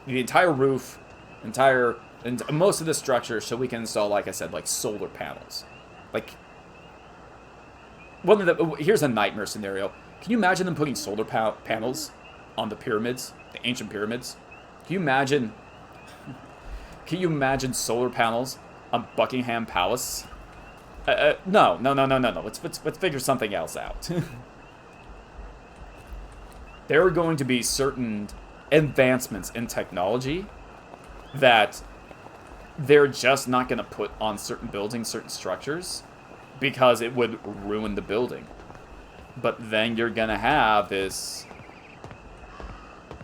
entire roof, and most of the structure so we can install, like I said, like solar panels. Like, here's a nightmare scenario. Can you imagine them putting solar panels on the pyramids, the ancient pyramids? Can you imagine solar panels on Buckingham Palace? No. Let's figure something else out. there are going to be certain advancements in technology that they're just not going to put on certain buildings, certain structures, because it would ruin the building. But then you're going to have this...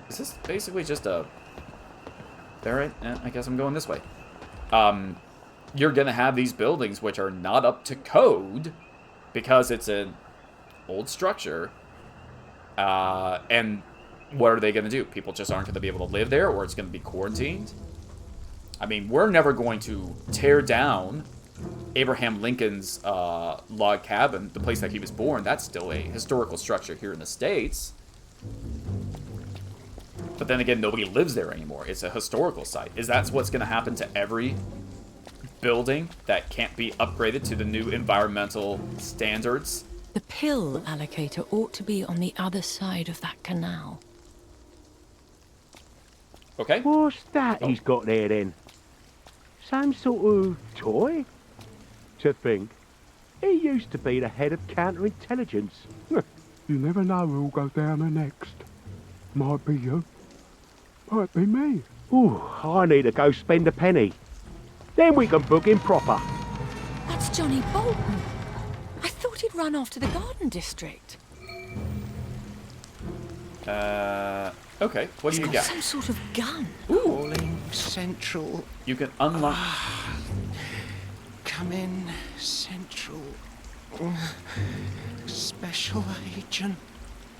Is this basically just a... Alright, I guess I'm going this way. You're going to have these buildings which are not up to code because it's an old structure. And what are they going to do? People just aren't going to be able to live there, or it's going to be quarantined? I mean, we're never going to tear down Abraham Lincoln's log cabin, the place that he was born. That's still a historical structure here in the States. But then again, nobody lives there anymore. It's a historical site. Is that what's going to happen to every building that can't be upgraded to the new environmental standards? The pill allocator ought to be on the other side of that canal. Okay. What's that he's got there then? Some sort of toy? To think, he used to be the head of counterintelligence. You never know who'll go down the next. Might be you. Might be me. Ooh, I need to go spend a penny. Then we can book him proper. That's Johnny Bolton. I thought he'd run off to the Garden District. Okay, what do you got? Some sort of gun. Calling Central. You can unlock... Come in, Central. Special Agent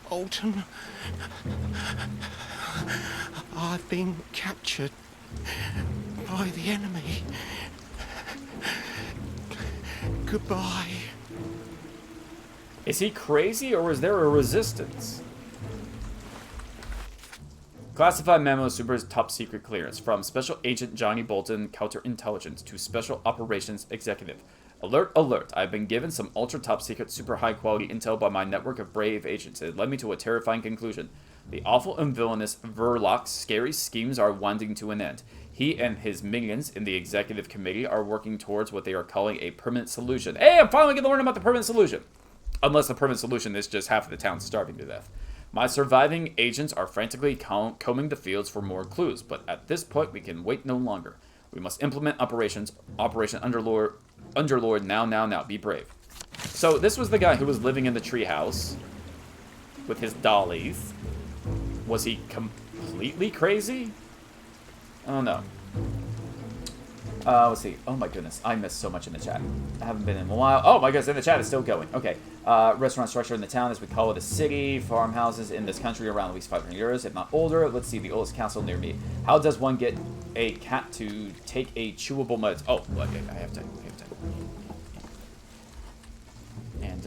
Bolton. I've been captured by the enemy. Goodbye. Is he crazy, or is there a resistance? Classified memo, super top secret clearance. From Special Agent Johnny Bolton, counterintelligence, to Special Operations Executive. Alert, alert. I've been given some ultra top secret, super high quality intel by my network of brave agents. It led me to a terrifying conclusion. The awful and villainous Verloc's scary schemes are winding to an end. He and his minions in the executive committee are working towards what they are calling a permanent solution. Hey, I'm finally going to learn about the permanent solution. Unless the permanent solution is just half of the town starving to death. My surviving agents are frantically combing the fields for more clues, but at this point we can wait no longer. We must implement Operation Underlord now. Be brave. So this was the guy who was living in the treehouse with his dollies. Was he completely crazy? I don't know. Let's see. Oh my goodness, I missed so much in the chat. I haven't been in a while. Oh my goodness, and the chat is still going. Okay. Restaurant structure in the town, as we call it, a city. Farmhouses in this country around at least 500 years, if not older. Let's see, the oldest castle near me. How does one get a cat to take a chewable mud? Oh, okay, I have to. And,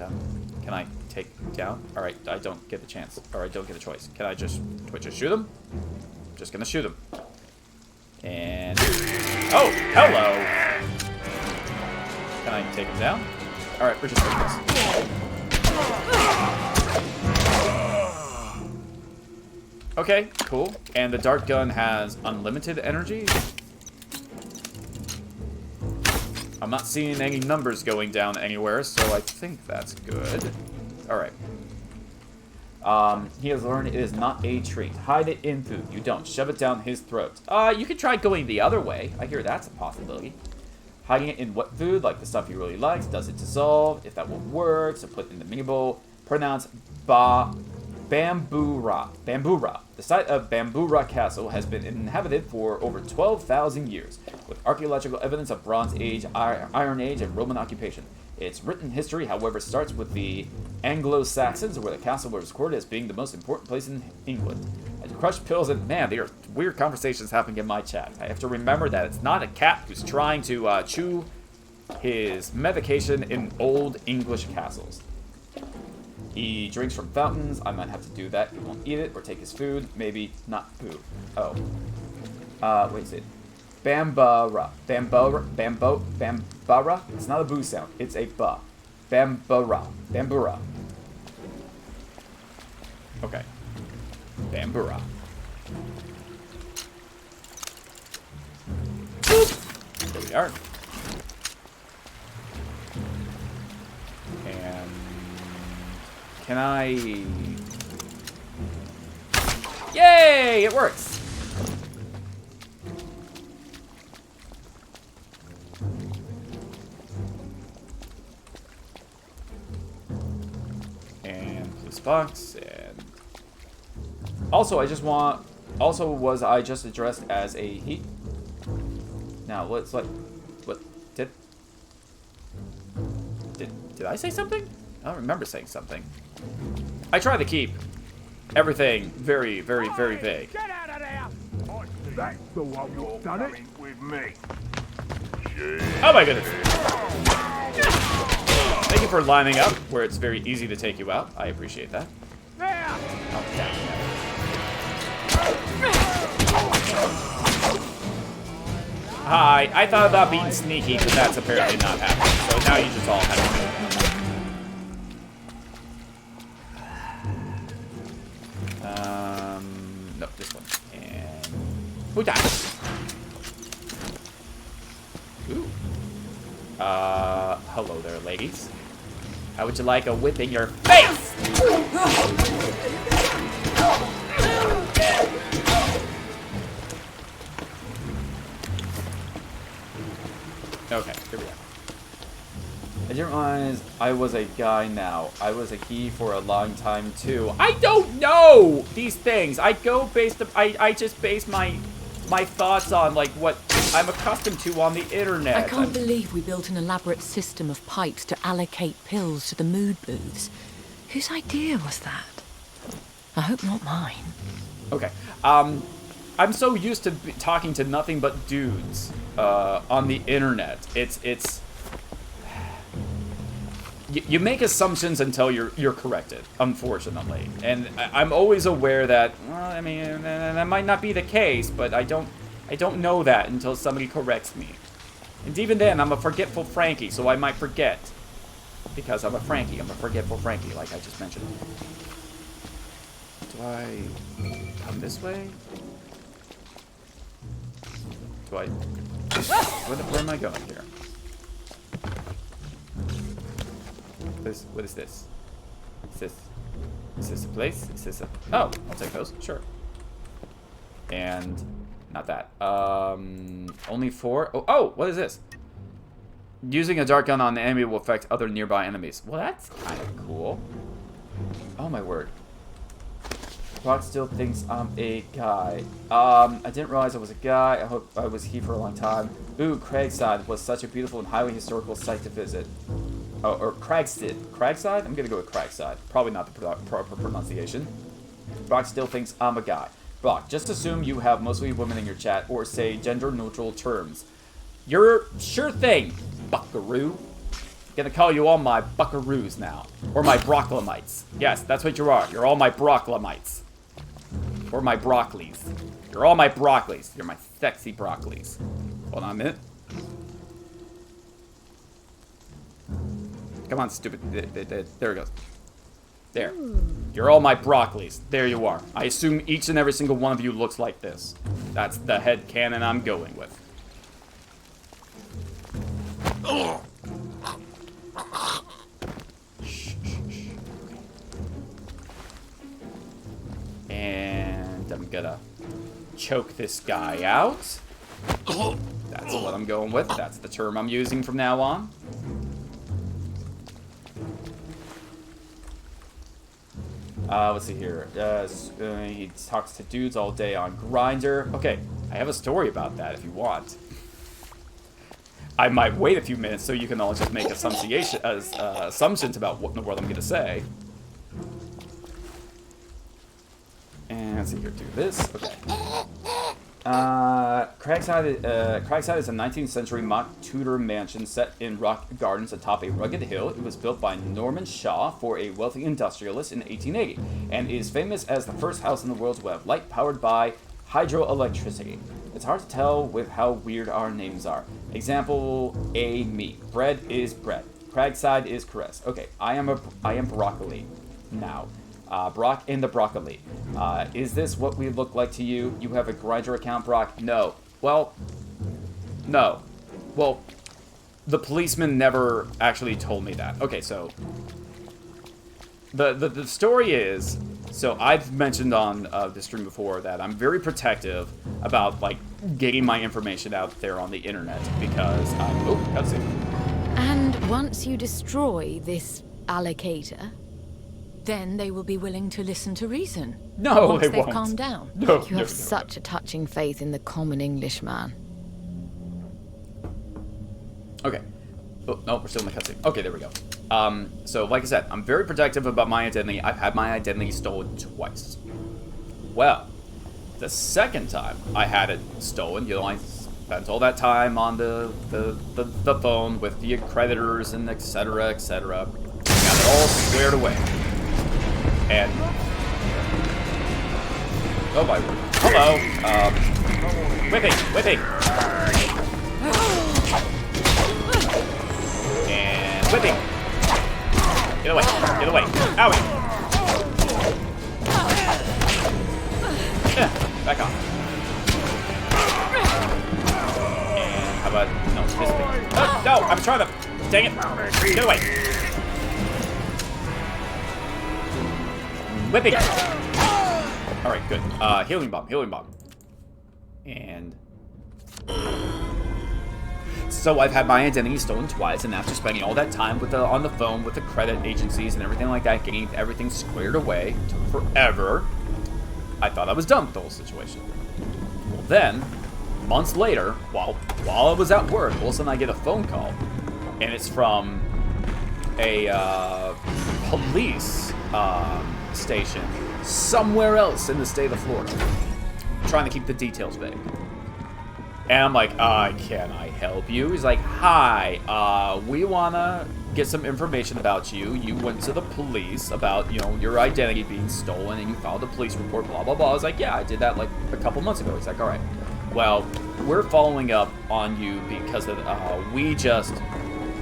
can I take down? Alright, I don't get the chance. Or I don't get a choice. Can I just shoot them? Just gonna shoot them. And... Oh, hello! Can I take him down? Alright, we're just doing this. Okay, cool. And the dart gun has unlimited energy? I'm not seeing any numbers going down anywhere, so I think that's good. Alright. He has learned it is not a treat. Hide it in food. You don't. Shove it down his throat. You could try going the other way. I hear that's a possibility. Hiding it in what food? Like the stuff he really likes. Does it dissolve? If that won't work, so put it in the mini bowl. Pronounce Bambura. Bambura. The site of Bambura Castle has been inhabited for over 12,000 years, with archaeological evidence of Bronze Age, Iron Age, and Roman occupation. Its written history, however, starts with the Anglo-Saxons, where the castle was recorded as being the most important place in England. And crushed pills and... Man, there are weird conversations happening in my chat. I have to remember that it's not a cat who's trying to chew his medication in old English castles. He drinks from fountains. I might have to do that. He won't eat it or take his food. Maybe not food. Oh. Wait a second. Bambara. Bambara? It's not a boo sound. It's a ba. Bambara. Bambura. Okay. Bambura. There we are. And... Can I... Yay! It works. And this box, and also was I just addressed as a he? Now let's like, what did I say something? I don't remember saying something. I try to keep everything very, very, very vague. Get out of there! That's the one who's done it. With me. Oh my goodness. Thank you for lining up where it's very easy to take you out. I appreciate that. Oh, damn. Hi, I thought about being sneaky, but that's apparently not happening. So now you just all have to no, this one. And who died? Ooh. Hello there, ladies. How would you like a whip in your face? Okay, here we go. I didn't realize I was a guy now. I was a he for a long time too. I don't know these things. I just base my thoughts on like what I'm accustomed to on the internet. I can't believe we built an elaborate system of pipes to allocate pills to the mood booths. Whose idea was that? I hope not mine. Okay. I'm so used to talking to nothing but dudes on the internet. It's you make assumptions until you're corrected, unfortunately. And I'm always aware that, well, I mean, that might not be the case, but I don't know that until somebody corrects me. And even then, I'm a forgetful Frankie, so I might forget. Because I'm a Frankie. I'm a forgetful Frankie, like I just mentioned. Do I come this way? Do I... Where am I going here? What is this? Is this a place? Is this a... Oh, I'll take those. Sure. And... Not that. Only 4? Oh, what is this? Using a dart gun on the enemy will affect other nearby enemies. Well, that's kind of cool. Oh, my word. Brock still thinks I'm a guy. I didn't realize I was a guy. I hope I was he for a long time. Ooh, Craigside was such a beautiful and highly historical site to visit. Oh, or Craigside. Craigside? I'm gonna go with Craigside. Probably not the proper pronunciation. Brock still thinks I'm a guy. Brock, just assume you have mostly women in your chat, or say gender-neutral terms. You're sure thing, buckaroo. Gonna call you all my buckaroos now. Or my brocklamites. Yes, that's what you are. You're all my brocklamites. Or my broccolis. You're all my broccolis. You're my sexy broccolis. Hold on a minute. Come on, stupid. There it goes. There. You're all my broccolis. There you are. I assume each and every single one of you looks like this. That's the head canon I'm going with. And I'm gonna choke this guy out. That's what I'm going with. That's the term I'm using from now on. Let's see here. He talks to dudes all day on Grindr. Okay, I have a story about that if you want. I might wait a few minutes so you can all just make assumptions about what in the world I'm going to say. And let's see here, do this. Okay. Craigside is a 19th century mock Tudor mansion set in rock gardens atop a rugged hill. It was built by Norman Shaw for a wealthy industrialist in 1880 and is famous as the first house in the world to have light powered by hydroelectricity. It's hard to tell with how weird our names are. Example A, me. Bread is bread. Craigside is caress. Okay, I am broccoli now. Brock in the broccoli. Is this what we look like to you? You have a Grindr account, Brock? No. Well, no. Well, the policeman never actually told me that. Okay, so the story is So I've mentioned on the stream before that I'm very protective about, like, getting my information out there on the internet because I'm... Oh, cutscene. And once you destroy this allocator... Then they will be willing to listen to reason. No, once they they've won't. calmed down. No, You have such a touching faith in the common Englishman. Okay. Oh, no, we're still in the cutscene. Okay, there we go. So, like I said, I'm very protective about my identity. I've had my identity stolen twice. Well, the second time I had it stolen, you know, I spent all that time on the phone with the creditors and etc., etc. Got it all squared away. And... oh my word. Hello. Whipping. And whipping. Get away. Owie. Yeah, back off. And how about, no, this thing. Oh, no, I'm trying to, dang it. Get away. Whipping. Alright, good. Healing bomb. And... so I've had my identity stolen twice, and after spending all that time with on the phone with the credit agencies and everything like that, getting everything squared away, took forever, I thought I was done with the whole situation. Well then, months later, while I was at work, all of a sudden I get a phone call, and it's from a police station somewhere else in the state of Florida. I'm trying to keep the details vague. And I'm like, can I help you? He's like, hi, we wanna get some information about you. You went to the police about, you know, your identity being stolen and you filed a police report, blah, blah, blah. I was like, yeah, I did that like a couple months ago. He's like, all right, well, we're following up on you because of, we just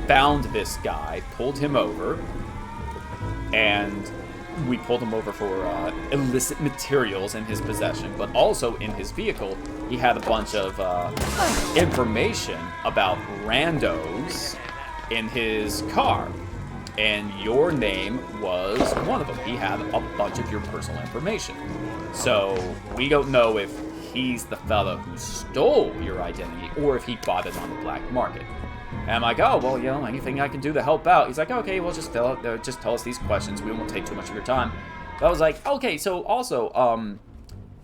found this guy, pulled him over, and we pulled him over for illicit materials in his possession, but also in his vehicle, he had a bunch of information about randos in his car, and your name was one of them. He had a bunch of your personal information. So we don't know if he's the fella who stole your identity or if he bought it on the black market. And I'm like, oh, well, you know, anything I can do to help out. He's like, okay, well, just just tell us these questions. We won't take too much of your time. But I was like, okay, so also,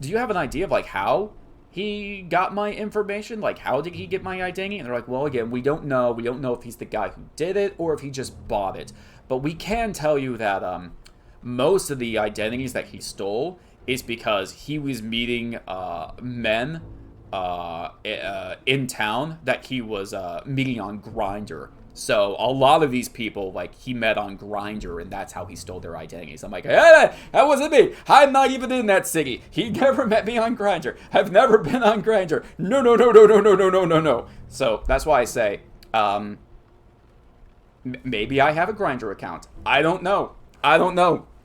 do you have an idea of, like, how he got my information? Like, how did he get my identity? And they're like, well, again, we don't know. We don't know if he's the guy who did it or if he just bought it. But we can tell you that most of the identities that he stole is because he was meeting men in town that he was meeting on Grindr. So a lot of these people, like, he met on Grindr, and that's how he stole their identities. I'm like, hey, that wasn't me. I'm not even in that city. He never met me on Grindr. I've never been on Grindr. No. So that's why I say, maybe I have a Grindr account. I don't know.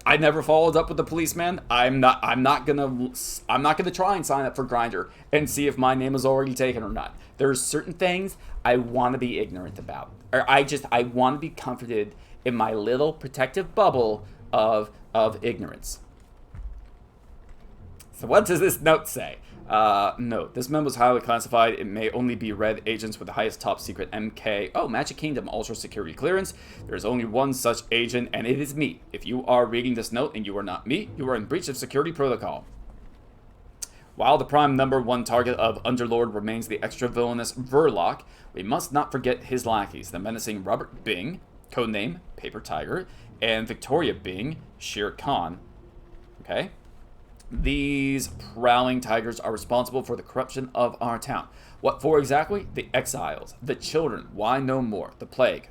I never followed up with the policeman. I'm not gonna try and sign up for Grindr and see if my name is already taken or not. There's certain things I want to be ignorant about, or I want to be comforted in my little protective bubble of ignorance. So what does this note say? Note, this memo is highly classified. It may only be read agents with the highest top secret MK. Oh, Magic Kingdom Ultra Security Clearance. There is only one such agent, and it is me. If you are reading this note and you are not me, you are in breach of security protocol. While the prime number one target of Underlord remains the extra villainous Verloc, we must not forget his lackeys, the menacing Robert Bing, codename Paper Tiger, and Victoria Bing, Shere Khan. Okay? These prowling tigers are responsible for the corruption of our town. What for exactly? The exiles, the children, why no more, the plague,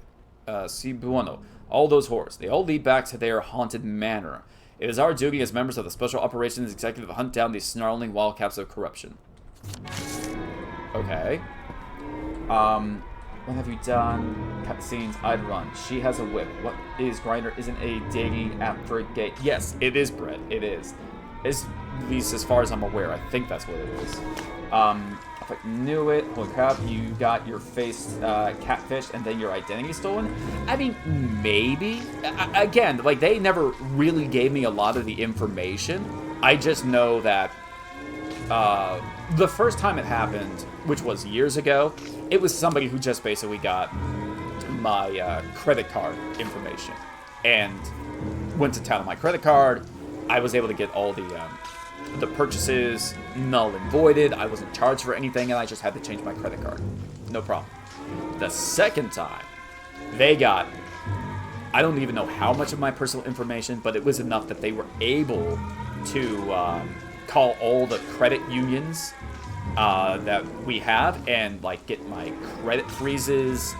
si buono, all those horrors. They all lead back to their haunted manor. It is our duty as members of the Special Operations Executive to hunt down these snarling wildcats of corruption. Okay. What have you done? Cutscenes, I'd run. She has a whip. What is Grindr? Isn't a dating app for a gay? Yes, it is, Brett. It is. It's At least as far as I'm aware. I think that's what it is. If I knew it, holy crap, you got your face catfished and then your identity stolen? I mean, maybe. Again, like, they never really gave me a lot of the information. I just know that the first time it happened, which was years ago, it was somebody who just basically got my credit card information and went to town on my credit card. I was able to get all the purchases null and voided. I wasn't charged for anything, and I just had to change my credit card. No problem. The second time, they got, I don't even know how much of my personal information, but it was enough that they were able to call all the credit unions that we have and, like, get my credit freezes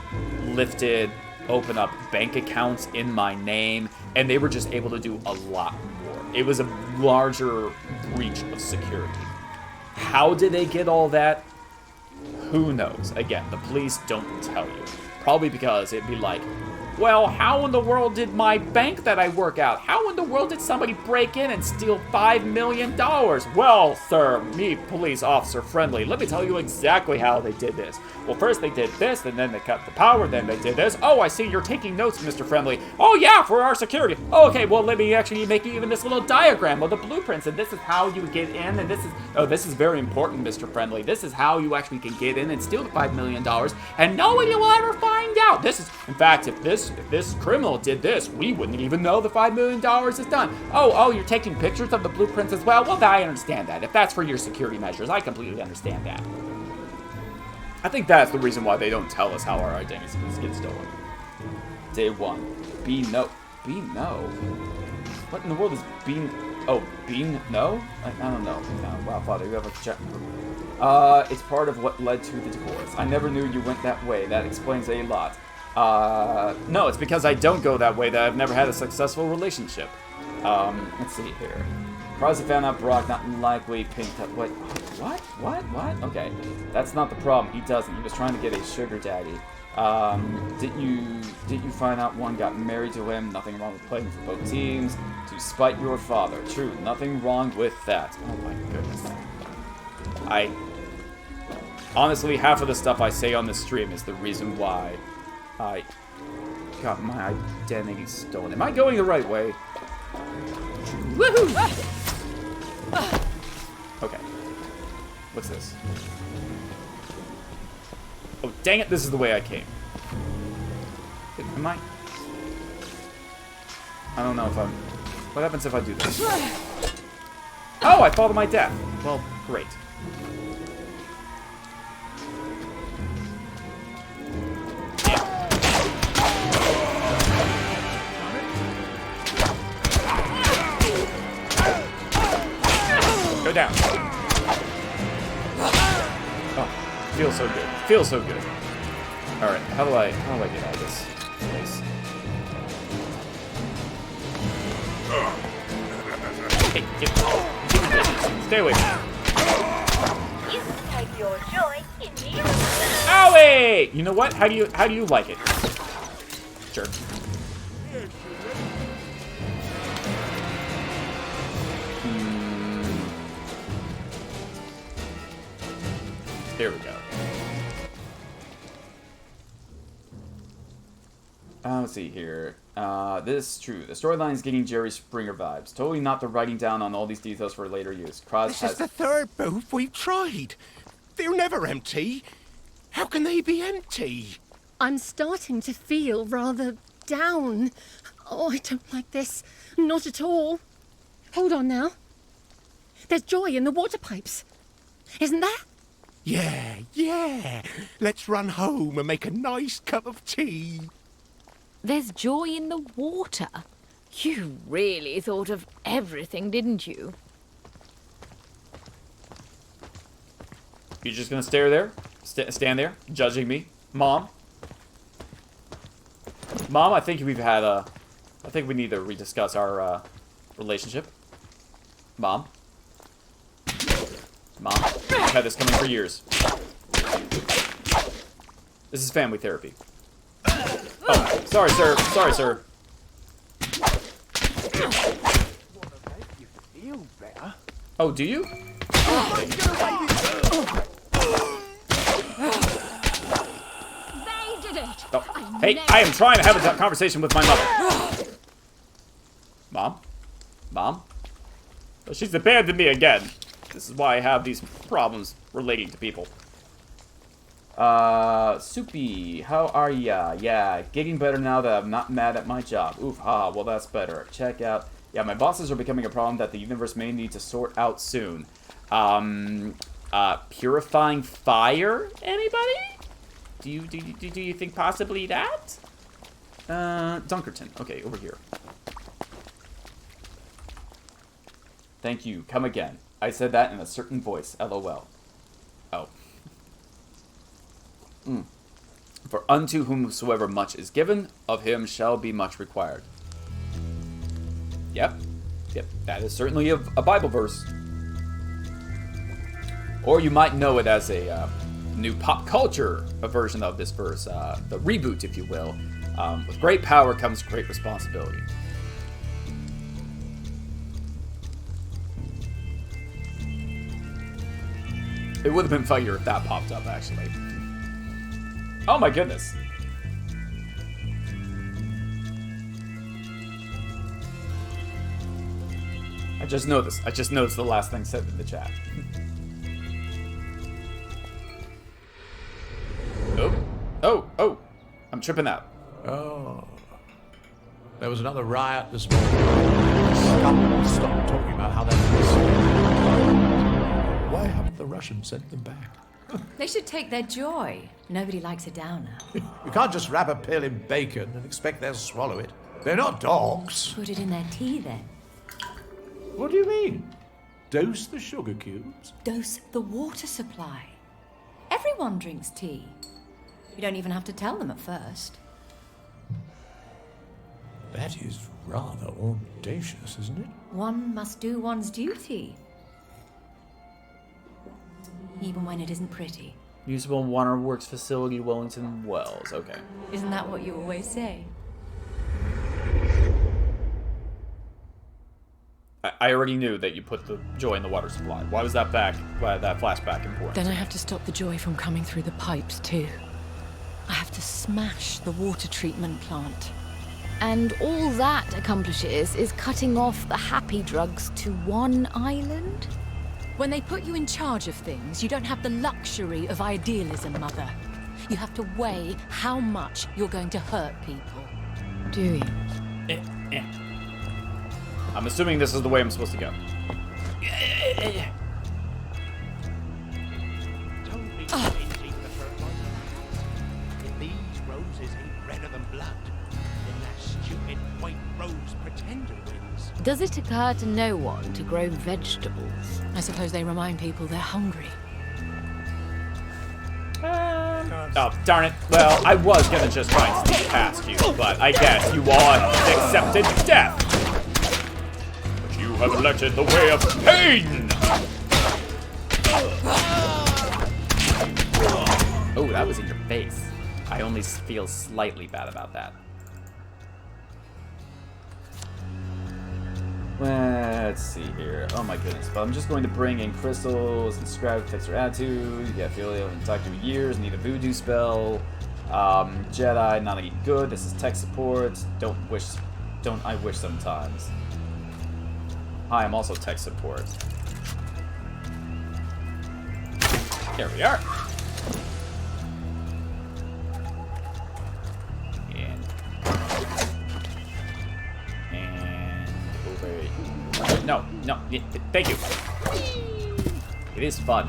lifted, open up bank accounts in my name, and they were just able to do a lot more. It was a larger breach of security. How did they get all that? Who knows? Again, the police don't tell you. Probably because it'd be like, well, how in the world did my bank that I work out, how in the world did somebody break in and steal $5 million? Well, sir, me, police officer friendly, let me tell you exactly how they did this. Well, first they did this, and then they cut the power, then they did this. Oh, I see you're taking notes, Mr. Friendly. Oh, yeah, for our security. Oh, okay, well, let me actually make you even this little diagram of the blueprints, and this is how you get in, and this is, oh, this is very important, Mr. Friendly. This is how you actually can get in and steal the $5 million, and nobody will ever find out. This is, in fact, if this criminal did this, we wouldn't even know the $5 million is done. Oh, you're taking pictures of the blueprints as well? Well, I understand that. If that's for your security measures, I completely understand that. I think that's the reason why they don't tell us how our identities get stolen. Day 1. B-no. What in the world is bean? Oh, bean? No? I don't know. No. Wow, Father, you have a check. It's part of what led to the divorce. I never knew you went that way. That explains a lot. No, it's because I don't go that way that I've never had a successful relationship. Let's see here. Surprised I found out Brock not likely pinked up. Wait, what? Okay, that's not the problem. He doesn't. He was trying to get a sugar daddy. Did you find out one got married to him? Nothing wrong with playing for both teams. To spite your father. True, nothing wrong with that. Oh my goodness. Honestly, half of the stuff I say on this stream is the reason why I got my identity stolen. Am I going the right way? Woohoo! Okay. What's this? Oh, dang it, this is the way I came. Am I? I don't know if I'm... What happens if I do this? Oh, I fall to my death. Well, great. Go down. Oh, feels so good. Feels so good. All right, how do I get out of this place? Hey, stay away from me. You can take your joy in the Owie! You know what? How do you like it? Sure. There we go. Let's see here. This is true. The storyline is getting Jerry Springer vibes. Totally not the writing down on all these details for later use. This is the third booth we've tried. They're never empty. How can they be empty? I'm starting to feel rather down. Oh, I don't like this. Not at all. Hold on now. There's joy in the water pipes. Isn't there? Yeah. Let's run home and make a nice cup of tea. There's joy in the water. You really thought of everything, didn't you? You just gonna stare there? Stand there, judging me? Mom? Mom, I think we've had a... I think we need to rediscuss our relationship. Mom? Mom, I've had this coming for years. This is family therapy. Oh, sorry, sir. Sorry, sir. Feel better. Oh, do you? They did it! Oh. Hey, I am trying to have a conversation with my mother. Mom? Mom? Oh, she's abandoned me again. This is why I have these problems relating to people. Soupy, how are ya? Yeah, getting better now that I'm not mad at my job. Oof, well that's better. Check out. Yeah, my bosses are becoming a problem that the universe may need to sort out soon. Purifying fire? Anybody? Do you think possibly that? Dunkerton. Okay, over here. Thank you. Come again. I said that in a certain voice. LOL. Oh. For unto whomsoever much is given, of him shall be much required. Yep. Yep. That is certainly a Bible verse. Or you might know it as a new pop culture version of this verse. The reboot, if you will. With great power comes great responsibility. It would have been funnier if that popped up, actually. Oh my goodness. I just noticed. I just noticed the last thing said in the chat. Oh. I'm tripping out. Oh. There was another riot this morning. Stop talking about how they're... Why haven't the Russians sent them back? They should take their joy. Nobody likes a downer. You can't just wrap a pill in bacon and expect they'll swallow it. They're not dogs. Put it in their tea, then. What do you mean? Dose the sugar cubes? Dose the water supply. Everyone drinks tea. You don't even have to tell them at first. That is rather audacious, isn't it? One must do one's duty. Even when it isn't pretty. Municipal Waterworks Facility, Wellington Wells. Okay. Isn't that what you always say? I already knew that you put the joy in the water supply. Why was that flashback important? Then I have to stop the joy from coming through the pipes too. I have to smash the water treatment plant. And all that accomplishes is cutting off the happy drugs to one island? When they put you in charge of things, you don't have the luxury of idealism, Mother. You have to weigh how much you're going to hurt people. Do you? I'm assuming this is the way I'm supposed to go. Don't be changing the fertilizer. If these roses ain't redder than blood, then that stupid white rose pretender wins. Does it occur to no one to grow vegetables? I suppose they remind people they're hungry. Oh, darn it. Well, I was gonna just try and sneak past you, but I guess you all accepted death. But you have elected the way of pain! Oh, that was in your face. I only feel slightly bad about that. Let's see here. Oh my goodness. But I'm just going to bring in crystals and scrap to fix her attitude. Yeah, feel it in talk to years. Need a voodoo spell. Jedi, not any good. This is tech support. Don't I wish sometimes. Hi, I'm also tech support. There we are. No, thank you. It is fun.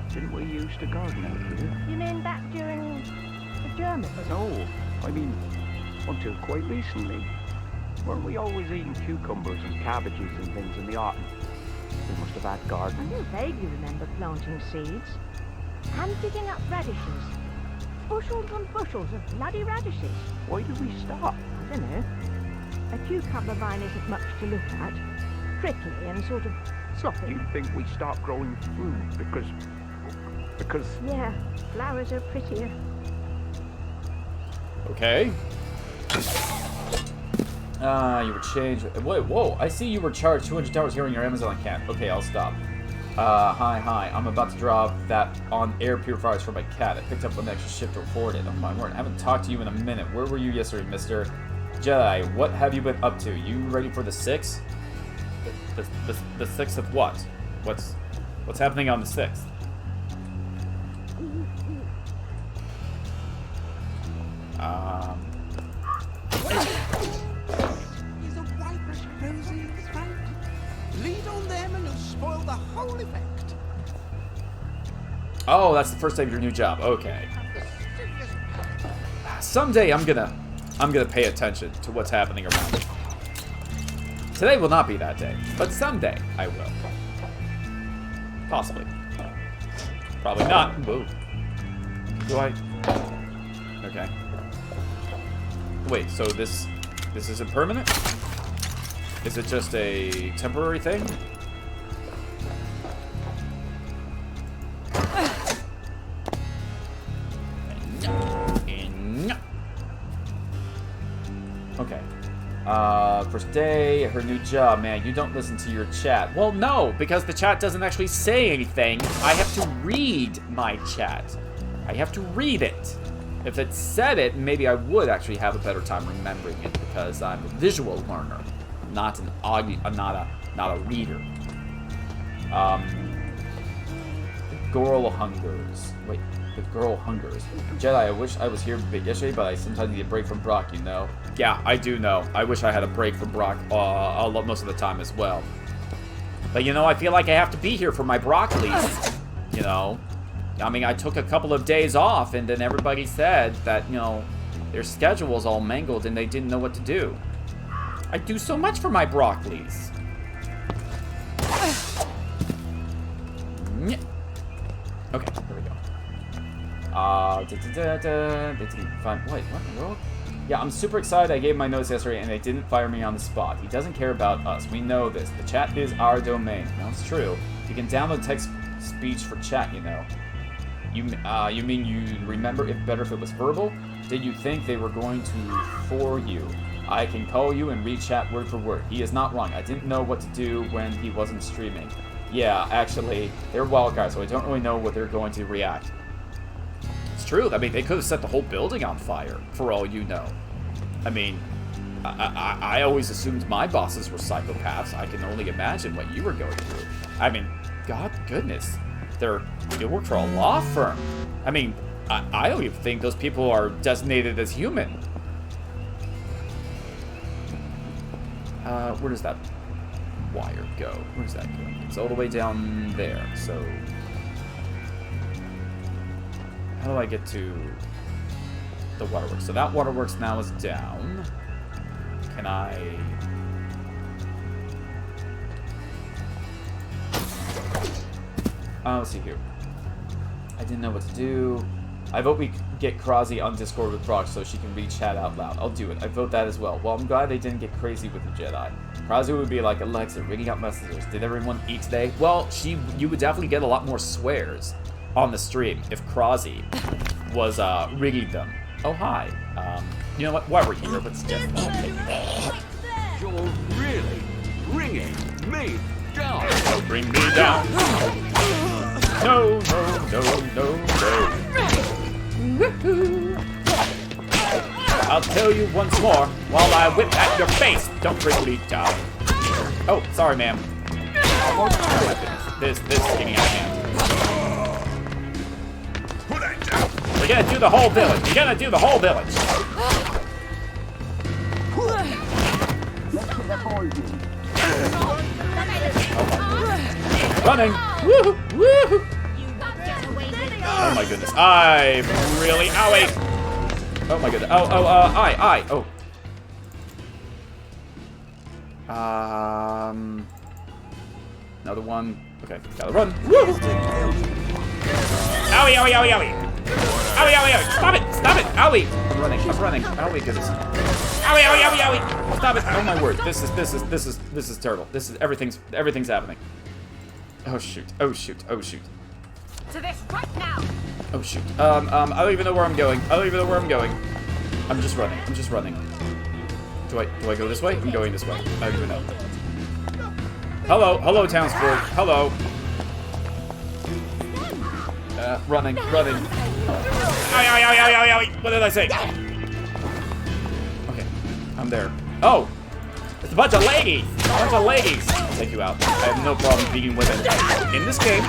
Didn't we used to garden out here? You mean back during the Germans? No, I mean, until quite recently. Weren't we always eating cucumbers and cabbages and things in the autumn? We must have had gardens. I do vaguely remember planting seeds and digging up radishes. Bushels and bushels of bloody radishes. Why did we stop? I don't know. A cucumber vine isn't much to look at. Prickly and sort of sloppy. You think we stopped growing food because... Yeah, flowers are prettier. Okay. You were changed. Wait, whoa! I see you were charged $200 here on your Amazon account. Okay, I'll stop. Hi. I'm about to drop that on air purifiers for my cat. I picked up an extra shift to report it. Oh my word! I haven't talked to you in a minute. Where were you yesterday, Mr. Jedi? What have you been up to? You ready for the 6th? The 6th of what? What's happening on the 6th? He's a wipers rosy in his throat. Lead on them and you'll spoil the whole effect. Oh, that's the first day of your new job. Okay. Someday I'm gonna pay attention to what's happening around me. Today will not be that day, but someday I will. Possibly. Probably not. Whoa. Do I? Okay. Wait, so this isn't permanent? Is it just a temporary thing? Okay. First day, her new job. Man, you don't listen to your chat. Well, no, because the chat doesn't actually say anything. I have to read my chat. I have to read it. If it said it, maybe I would actually have a better time remembering it because I'm a visual learner, not an audio, not a reader. The girl hungers. Wait, the girl hungers. Jedi, I wish I was here yesterday, but I sometimes need a break from Brock, you know. Yeah, I do know. I wish I had a break from Brock most of the time as well. But you know, I feel like I have to be here for my Broccoli's. You know. I mean, I took a couple of days off, and then everybody said that, you know, their schedule's all mangled and they didn't know what to do. I do so much for my Broccoli's. Okay, here we go. Wait, what in the world? Yeah, I'm super excited I gave my notice yesterday and they didn't fire me on the spot. He doesn't care about us. We know this. The chat is our domain. No, it's true. You can download text speech for chat, you know. You mean you remember it better if it was verbal? Did you think they were going to for you? I can call you and read chat word for word. He is not wrong. I didn't know what to do when he wasn't streaming. Yeah, actually, they're wild cards, so I don't really know what they're going to react. It's true. I mean, they could have set the whole building on fire, for all you know. I mean, I always assumed my bosses were psychopaths. I can only imagine what you were going through. I mean, God goodness. You work for a law firm. I mean, I don't even think those people are designated as human. Where does that wire go? Where does that go? It's all the way down there, so... How do I get to the waterworks? So that waterworks now is down. Can I... let's see here. I didn't know what to do. I vote we get Krazi on Discord with Brock so she can read chat out loud. I'll do it. I vote that as well. Well, I'm glad they didn't get crazy with the Jedi. Krazi would be like, Alexa, reading out messages. Did everyone eat today? Well, you would definitely get a lot more swears on the stream if Krazi was rigging them. Oh, hi. You know what? While we're here, let's just... You're really bringing me down. Don't bring me down. No. I'll tell you once more while I whip at your face. Don't bring me down. Oh, sorry, ma'am. This is getting out of hand. We're gonna do the whole village. We're gonna do the whole village. Running! Woo! Woo! Oh my goodness. I'm really... Owie! Oh my goodness. I. Oh. Another one. Okay, gotta run. Woo! Owie! Owie! Stop it! Owie! I'm running. Owie, goodness. Owie! Stop it! Oh my word. This is terrible. This is everything's happening. Oh shoot. To this right now. Oh shoot. I don't even know where I'm going. I'm just running. Do I go this way? I'm going this way. I don't even know. Hello, townsfolk. Hello. Running. Ow. What did I say? Okay, I'm there. Oh, it's a bunch of ladies. I'll take you out. I have no problem beating women in this game.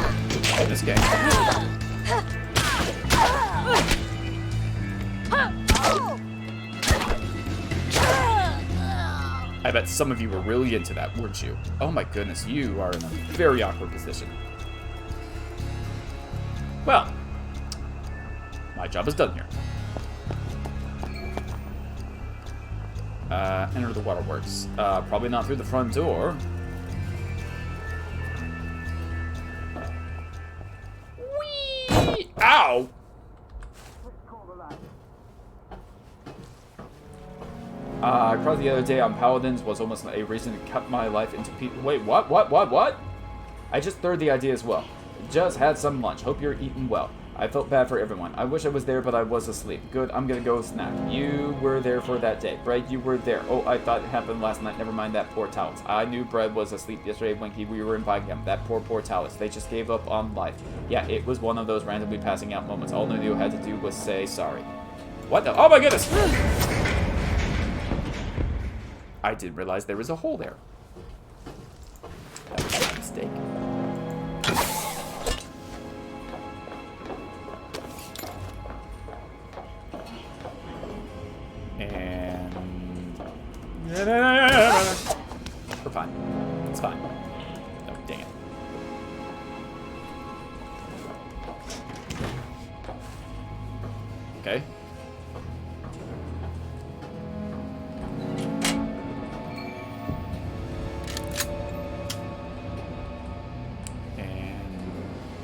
I bet some of you were really into that, weren't you? Oh my goodness, you are in a very awkward position. Well, my job is done here. Enter the waterworks. Probably not through the front door. Whee! Ow! I cried the other day on Paladins was almost a reason to cut my life into pieces. Wait, what? I just third the idea as well. Just had some lunch. Hope you're eating well. I felt bad for everyone. I wish I was there, but I was asleep. Good, I'm gonna go snack. You were there for that day. Brad, you were there. Oh, I thought it happened last night. Never mind that poor Talus. I knew Brad was asleep yesterday when we were inviting him. That poor Talus. They just gave up on life. Yeah, it was one of those randomly passing out moments. All Nudio had to do was say sorry. What the? Oh my goodness! I didn't realize there was a hole there. That was a mistake. And... we're fine. It's fine. Oh, dang it. Okay.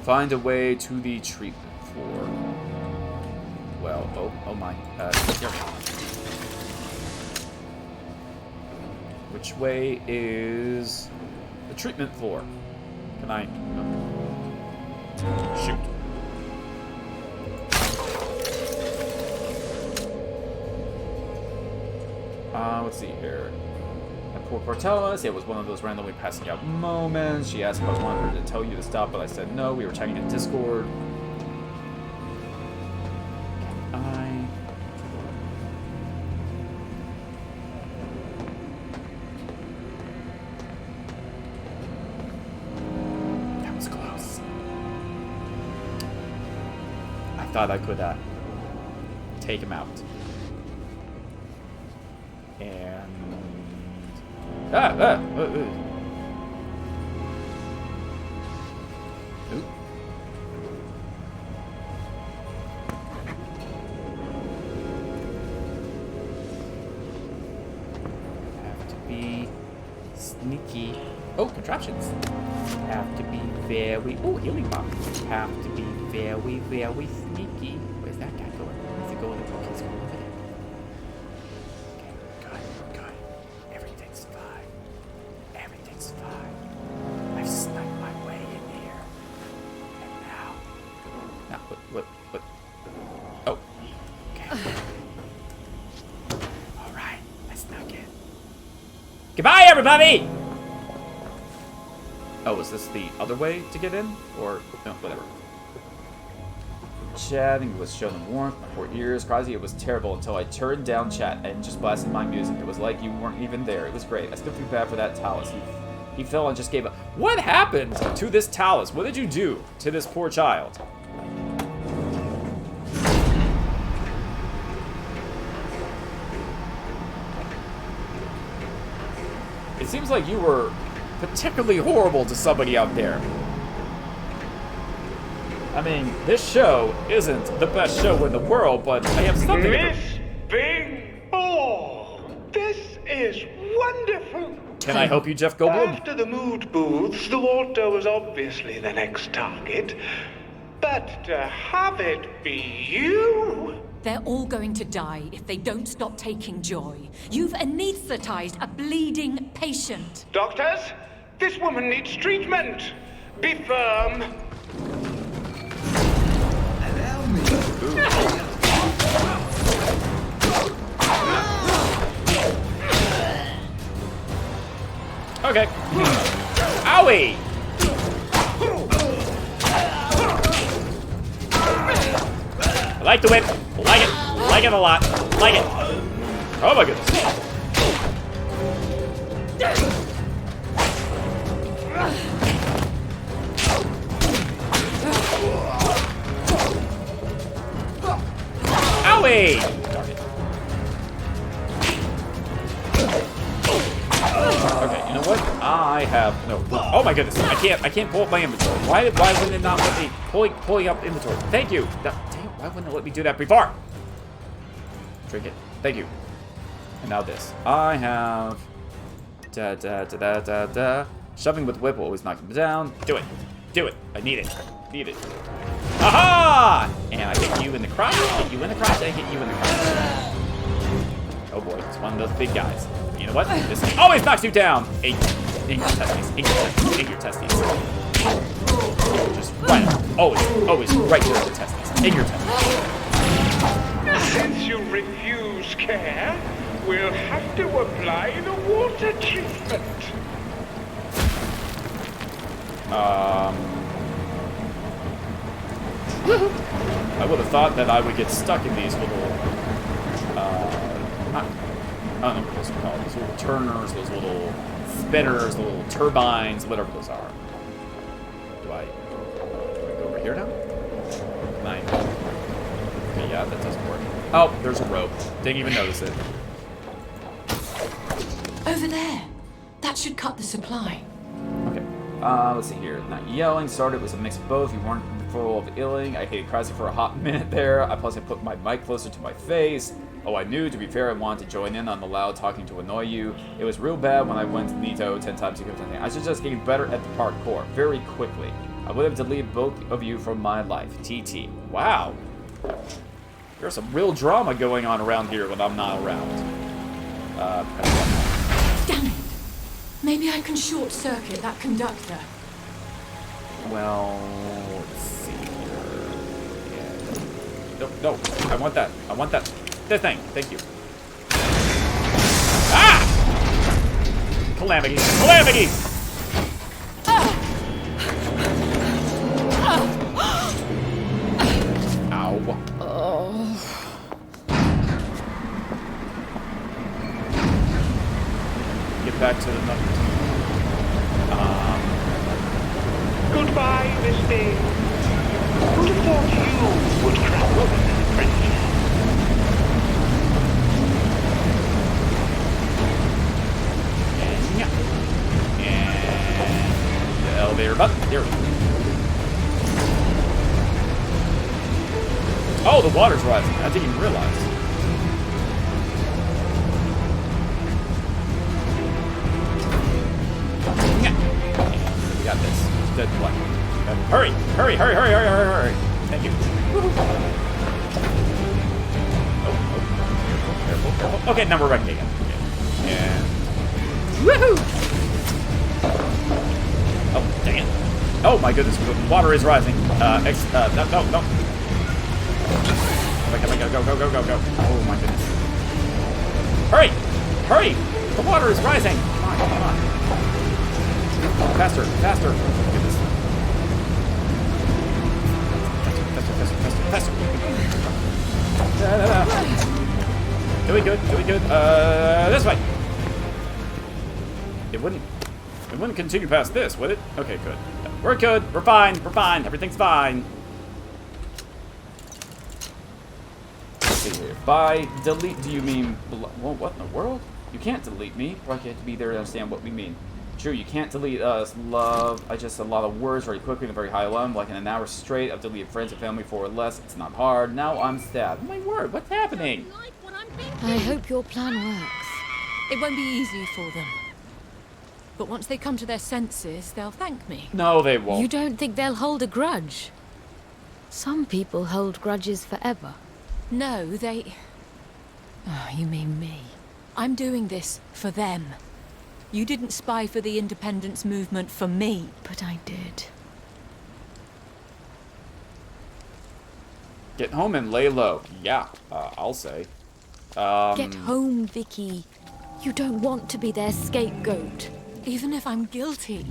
Find a way to the treatment floor. Well, oh my. Here. Which way is the treatment floor? Can I? Shoot. Let's see here. Poor Portellus, it was one of those randomly passing out moments. She asked if I wanted her to tell you to stop, but I said no. We were chatting in Discord. That was close. I thought I could take him out. And... Oop. Have to be sneaky. Oh, contraptions. Have to be very... Oh, healing bomb. Have to be very, very sneaky. Where's that guy going? Where's he going? Oh, he's going over there. Goodbye, everybody! Oh, is this the other way to get in? Or, no, whatever. Chatting was showing warmth, my poor ears. Crazy, it was terrible until I turned down chat and just blasted my music. It was like you weren't even there. It was great. I still feel bad for that Talus. He fell and just gave up. What happened to this Talus? What did you do to this poor child? It seems like you were particularly horrible to somebody out there. I mean, this show isn't the best show in the world, but I have something... Miss Bing! Oh, this is wonderful! Can I help you, Jeff Goldblum? After the mood booths, the Walter was obviously the next target. But to have it be you... They're all going to die if they don't stop taking joy. You've anesthetized a bleeding patient. Doctors, this woman needs treatment. Be firm. Allow me. Okay. Owie! I like the whip. Like it. Like it a lot. Like it. Oh my goodness. Owie! Darn it. Okay, you know what? I have no. Oh my goodness! I can't pull up my inventory. Why wouldn't it not let me pulling up inventory? Thank you. Damn, why wouldn't it let me do that before? Drink it. Thank you. And now this. I have Shoving with whip will always knock him down. Do it. Do it. I need it. Need it. Aha! And I hit you in the crotch. I hit you in the crotch. I hit you in the crotch. Oh boy, it's one of those big guys. You know what? This always knocks you down. In your testes. In your testes. In your testes. Just right up. Always right there in the testes. In your testes. Since you refuse care, we'll have to apply the water treatment. I would have thought that I would get stuck in these little, I don't know what those are called. Those little turners, those little spinners, the little turbines, whatever those are. Do I go over here now? Can I? Okay, yeah, that doesn't work. Oh, there's a rope. Didn't even notice it. Over there. That should cut the supply. Okay. Let's see here. Not yelling. Started was a mix of both. You weren't full of illing. I hated crying for a hot minute there. I put my mic closer to my face. Oh, I knew. To be fair, I wanted to join in on the loud talking to annoy you. It was real bad when I went to Nito 10 times. I should just get better at the parkour very quickly. I would have deleted both of you from my life. TT. Wow. There's some real drama going on around here when I'm not around. Damn it. Maybe I can short circuit that conductor. Well, let's see here. Yeah. No, I want that. I want that. This thing. Thank you. Ah! Calamity. Calamity! Ow. Oh. Get back to the numbers. Goodbye, Miss Bing. Who'd have thought you would crack open a friendship? And the elevator button. Here we go. Oh, the water's rising. I didn't even realize. We got this. Dead what? Hurry! Hurry! Hurry! Hurry! Hurry! Hurry! Hurry! Thank you. Oh, careful, careful. Okay, now we're wrecking again. Okay. And woohoo! Oh, dang it! Oh my goodness, the water is rising. No. Come on, go, go, go, go, go, go. Oh my goodness. Hurry! Hurry! The water is rising! Come on, come on. Faster, faster. Oh my goodness. Faster. Doing good, doing good. This way. It wouldn't continue past this, would it? Okay, good. We're good. We're fine. We're fine. Everything's fine. Let's see here. By delete, do you mean? Well, what in the world? You can't delete me. Probably have to be there to understand what we mean. True, you can't delete us, love. I just a lot of words very quickly in a very high level, like in an hour straight. I've deleted friends and family for or less. It's not hard. Now I'm stabbed. My word, what's happening? I hope your plan works. It won't be easy for them. But once they come to their senses, they'll thank me. No, they won't. You don't think they'll hold a grudge? Some people hold grudges forever. No, they... Oh, you mean me. I'm doing this for them. You didn't spy for the independence movement for me. But I did. Get home and lay low. Yeah, I'll say. Get home, Vicky. You don't want to be their scapegoat. Even if I'm guilty.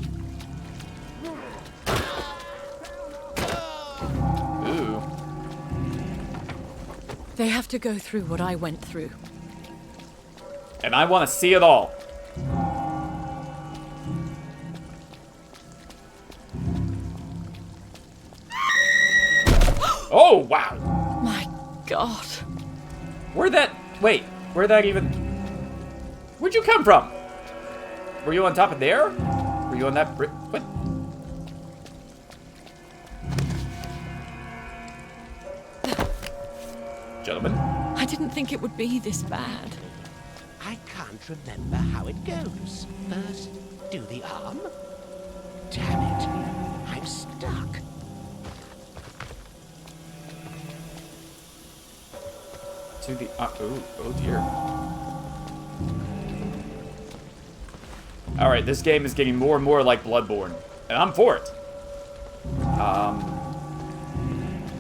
Ooh. They have to go through what I went through. And I want to see it all. Oh, wow. My God. Where'd that... Wait, where'd that even... Where'd you come from? Were you on top of there? Were you on that brick? What? Gentlemen? I didn't think it would be this bad. I can't remember how it goes. First, do the arm. Damn it, I'm stuck. To the... oh dear. Alright, this game is getting more and more like Bloodborne. And I'm for it.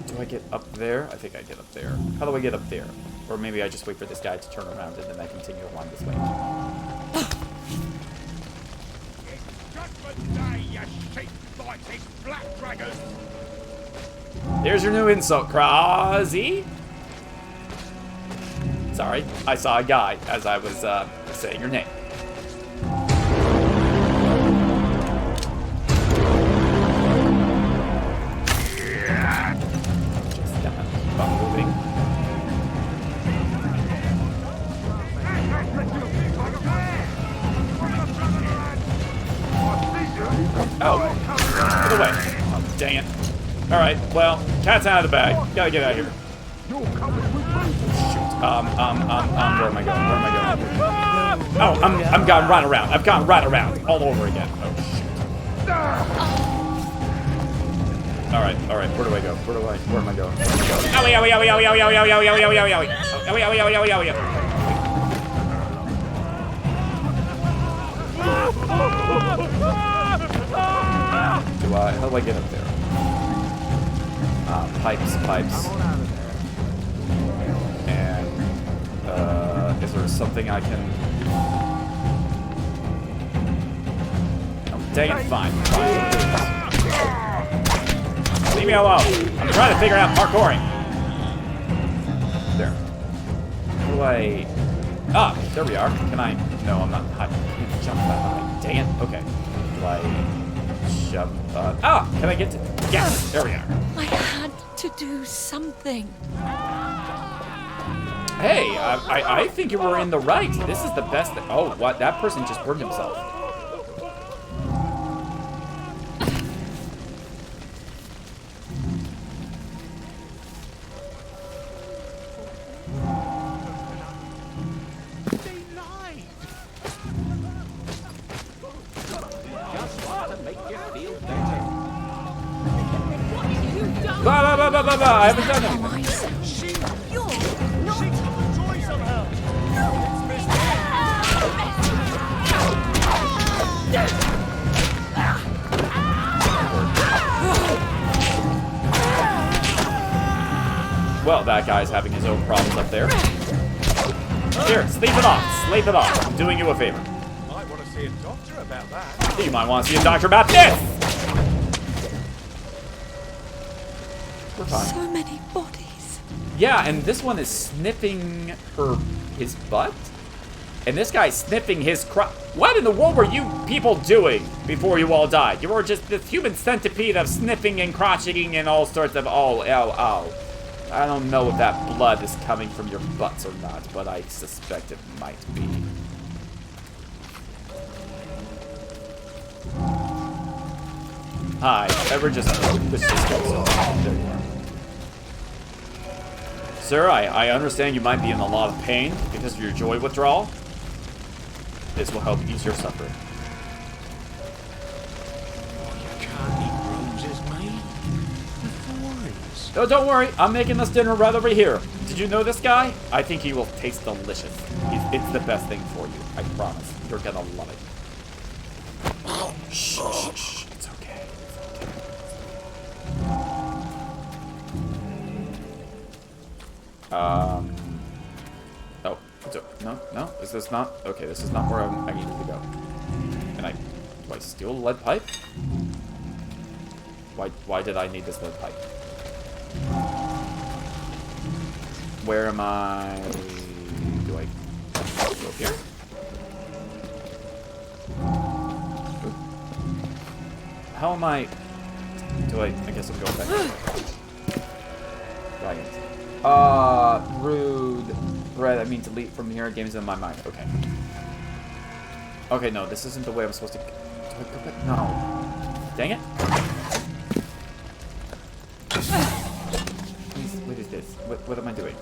Do I get up there? I think I get up there. How do I get up there? Or maybe I just wait for this guy to turn around and then I continue along this way. There's your new insult, Krasy. Sorry, I saw a guy as I was saying your name. Moving. Oh, get away. Oh, dang it. Alright, well, cat's out of the bag. Gotta get out of here. Shoot. Where am I going? Where am I going? Oh, I'm gone right around. I've gone right around. All over again. Oh, shoot. Alright, where do I go? Where am I going? Owie, owie, owie, owie, owie, owie, owie, owie, owie, owie, owie. Owie, owie, owie, owie, owie. How do I get up there? Pipes. And, is there something I can... Oh, dang it, fine. Leave me alone. I'm trying to figure out parkouring. There. How do I... Ah, there we are. Can I... No, I'm not high. Jump that high. Dang it. Okay. Do I... Jump... can I get to... Yes! There we are. I had to do something. Hey, I think you were in the right. This is the best thing. Oh, what? That person just burned himself. I haven't done anything. Well, that guy's having his own problems up there. Here, sleep it off. Sleep it off. I'm doing you a favor. Might want to see a doctor about that. You might want to see a doctor about this. We're fine. So many bodies. Yeah, and this one is sniffing his butt? And this guy's sniffing his crotch. What in the world were you people doing before you all died? You were just this human centipede of sniffing and crotching and all sorts of ow. I don't know if that blood is coming from your butts or not, but I suspect it might be. Hi, ever just push this go. There you are. Sir, I understand you might be in a lot of pain because of your joy withdrawal. This will help ease your suffering. You can't eat roses, mate. The thorns. Oh, don't worry. I'm making this dinner right over here. Did you know this guy? I think he will taste delicious. It's the best thing for you. I promise. You're gonna love it. Shh. It's okay. Oh. No. Is this not? Okay, this is not where I needed to go. And do I steal a lead pipe? Why did I need this lead pipe? Where am I? Do I go here? Ooh. How am I? I guess I'm going back. Right. Rude. Bread, I mean to leap from here. Game's in my mind. Okay. Okay, no, this isn't the way I'm supposed to. Do I go back? No. Dang it. What is this? What am I doing?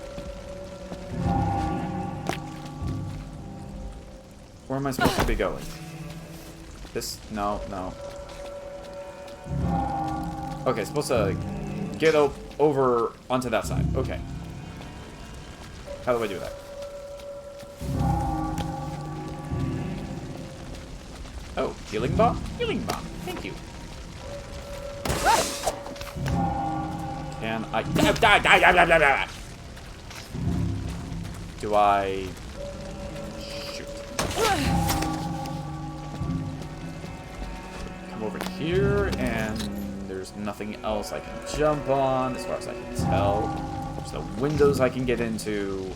Where am I supposed to be going? This? No. Okay, supposed to get over onto that side. Okay. How do I do that? Oh, healing bomb? Healing bomb. Thank you. Can I... Do I... Shoot. Come over here, and there's nothing else I can jump on, as far as I can tell. There's no windows I can get into.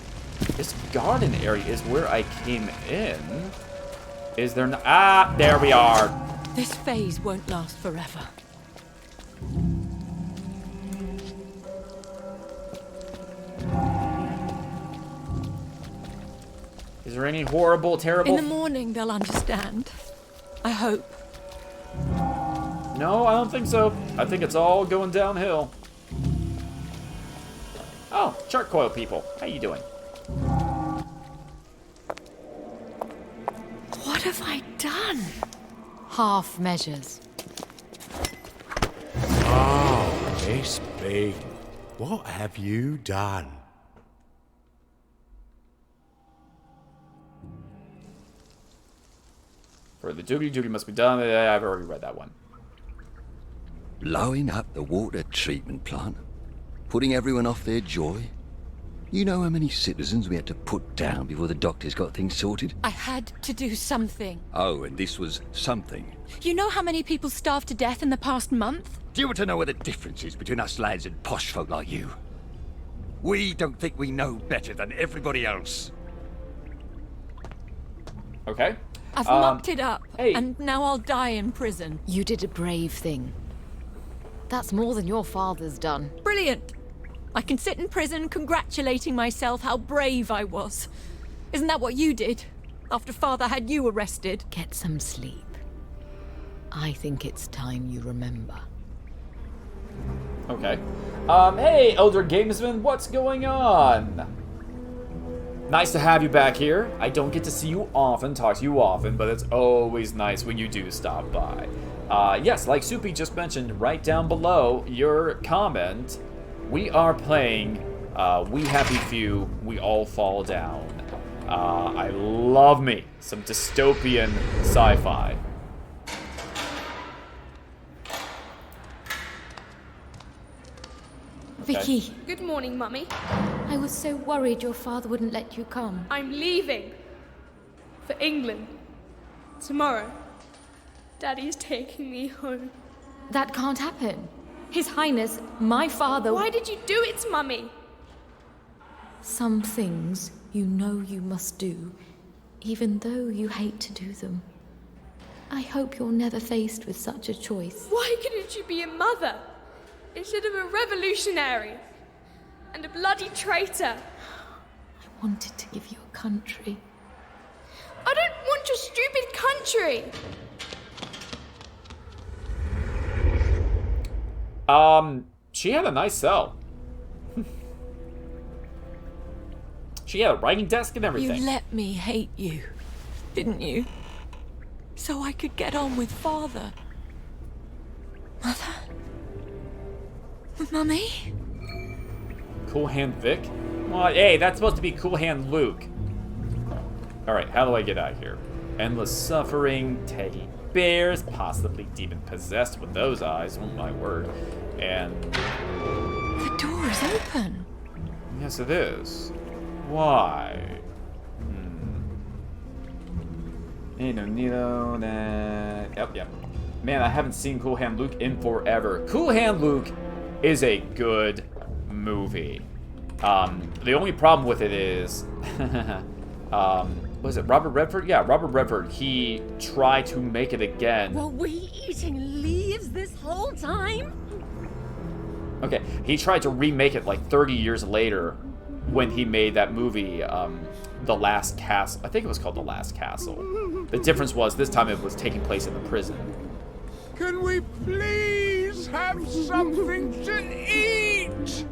This garden area is where I came in. Is there no... Ah, there we are. This phase won't last forever. Is there any horrible, terrible... In the morning, they'll understand. I hope. No, I don't think so. I think it's all going downhill. Oh, charcoal people. How you doing? What have I done? Half measures. Oh, Miss Bing, what have you done? For the duty must be done. I've already read that one. Blowing up the water treatment plant? Putting everyone off their joy? You know how many citizens we had to put down before the doctors got things sorted? I had to do something. Oh, and this was something. You know how many people starved to death in the past month? Do you want to know what the difference is between us lads and posh folk like you? We don't think we know better than everybody else. Okay. I've mucked it up, hey. and now I'll die in prison. You did a brave thing. That's more than your father's done. Brilliant! I can sit in prison congratulating myself how brave I was. Isn't that what you did? After Father had you arrested? Get some sleep. I think it's time you remember. Okay. Hey, Elder Gamesman, what's going on? Nice to have you back here. I don't get to see you often, talk to you often, but it's always nice when you do stop by. Yes, like Soupy just mentioned right down below your comment, we are playing We Happy Few, We All Fall Down. I love me some dystopian sci-fi. Vicky. Good morning, Mummy. I was so worried your father wouldn't let you come. I'm leaving. For England. Tomorrow. Daddy's taking me home. That can't happen. His Highness, my father... Why did you do it, Mummy? Some things you know you must do, even though you hate to do them. I hope you're never faced with such a choice. Why couldn't you be a mother? Instead of a revolutionary and a bloody traitor. I wanted to give you a country. I don't want your stupid country. She had a nice cell. She had a writing desk and everything. You let me hate you, didn't you? So I could get on with Father. Mother? Mummy? Cool Hand Vic? Well, hey, that's supposed to be Cool Hand Luke. Alright, how do I get out of here? Endless suffering, teddy bears, possibly demon-possessed with those eyes, oh my word. And... The door is open. Yes, it is. Why? Nino, yep. Man, I haven't seen Cool Hand Luke in forever. Cool Hand Luke is a good movie. The only problem with it is, was it Robert Redford? Yeah, Robert Redford. He tried to make it again. Were we eating leaves this whole time? Okay, he tried to remake it like 30 years later when he made that movie, The Last Castle. I think it was called The Last Castle. The difference was this time it was taking place in the prison. Can we please have something to eat?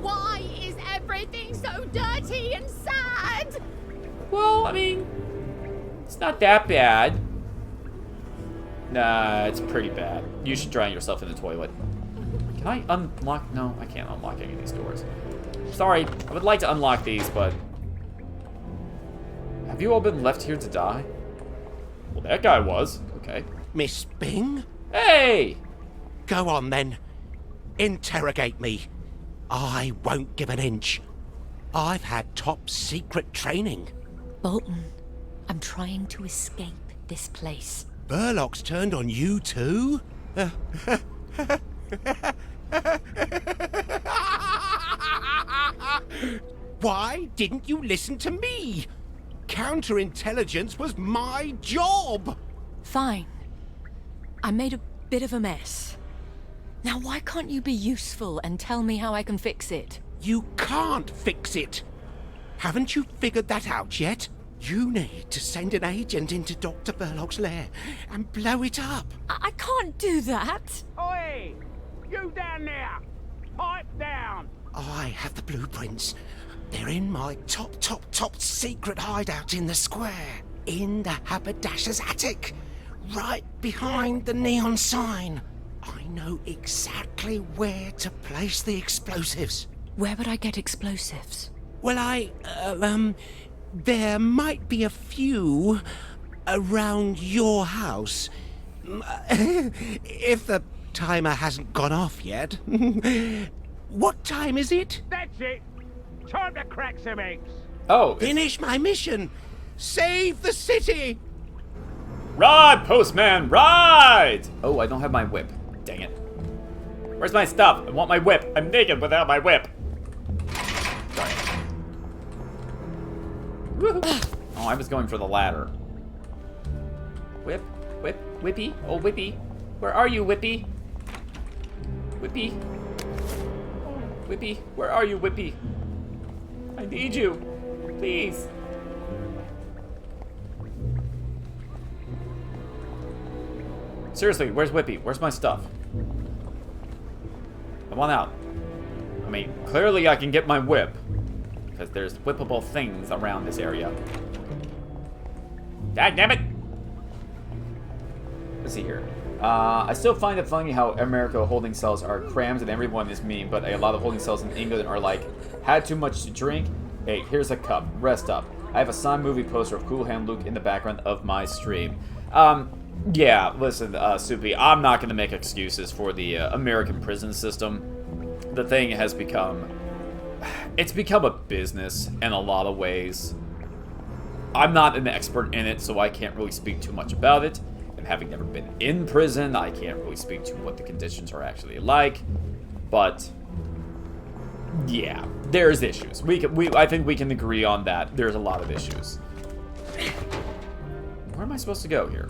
Why is everything so dirty and sad? Well, I mean, it's not that bad. Nah, it's pretty bad. You should drown yourself in the toilet. Can I unlock? No, I can't unlock any of these doors. Sorry, I would like to unlock these, but... Have you all been left here to die? Well, that guy was. Okay. Miss Bing? Hey! Go on, then. Interrogate me. I won't give an inch. I've had top secret training. Bolton, I'm trying to escape this place. Burlock's turned on you too? Why didn't you listen to me? Counterintelligence was my job. Fine. I made a bit of a mess. Now why can't you be useful and tell me how I can fix it? You can't fix it. Haven't you figured that out yet? You need to send an agent into Dr. Burlock's lair and blow it up. I can't do that. Oi! You down there! Pipe down! I have the blueprints. They're in my top secret hideout in the square. In the haberdasher's attic. Right behind the neon sign. I know exactly where to place the explosives. Where would I get explosives? Well, there might be a few around your house. If the timer hasn't gone off yet. What time is it? That's it! Time to crack some eggs! Oh, finish my mission! Save the city! Ride, postman, ride! Oh, I don't have my whip. Dang it. Where's my stuff? I want my whip. I'm naked without my whip. Sorry. Woohoo. Oh, I was going for the ladder. Whippy. Oh, Whippy. Where are you, Whippy? Whippy. Whippy, where are you, Whippy? I need you. Please. Seriously, where's Whippy? Where's my stuff? Come on out. I mean, clearly I can get my whip. Because there's whippable things around this area. God damn it! Let's see here. I still find it funny how America holding cells are crammed and everyone is mean, but a lot of holding cells in England are like, had too much to drink? Hey, here's a cup. Rest up. I have a signed movie poster of Cool Hand Luke in the background of my stream. Yeah, listen, Soupy, I'm not going to make excuses for the American prison system. The thing has become... It's become a business in a lot of ways. I'm not an expert in it, so I can't really speak too much about it. And having never been in prison, I can't really speak to what the conditions are actually like. But... yeah, there's issues. I think we can agree on that. There's a lot of issues. Where am I supposed to go here?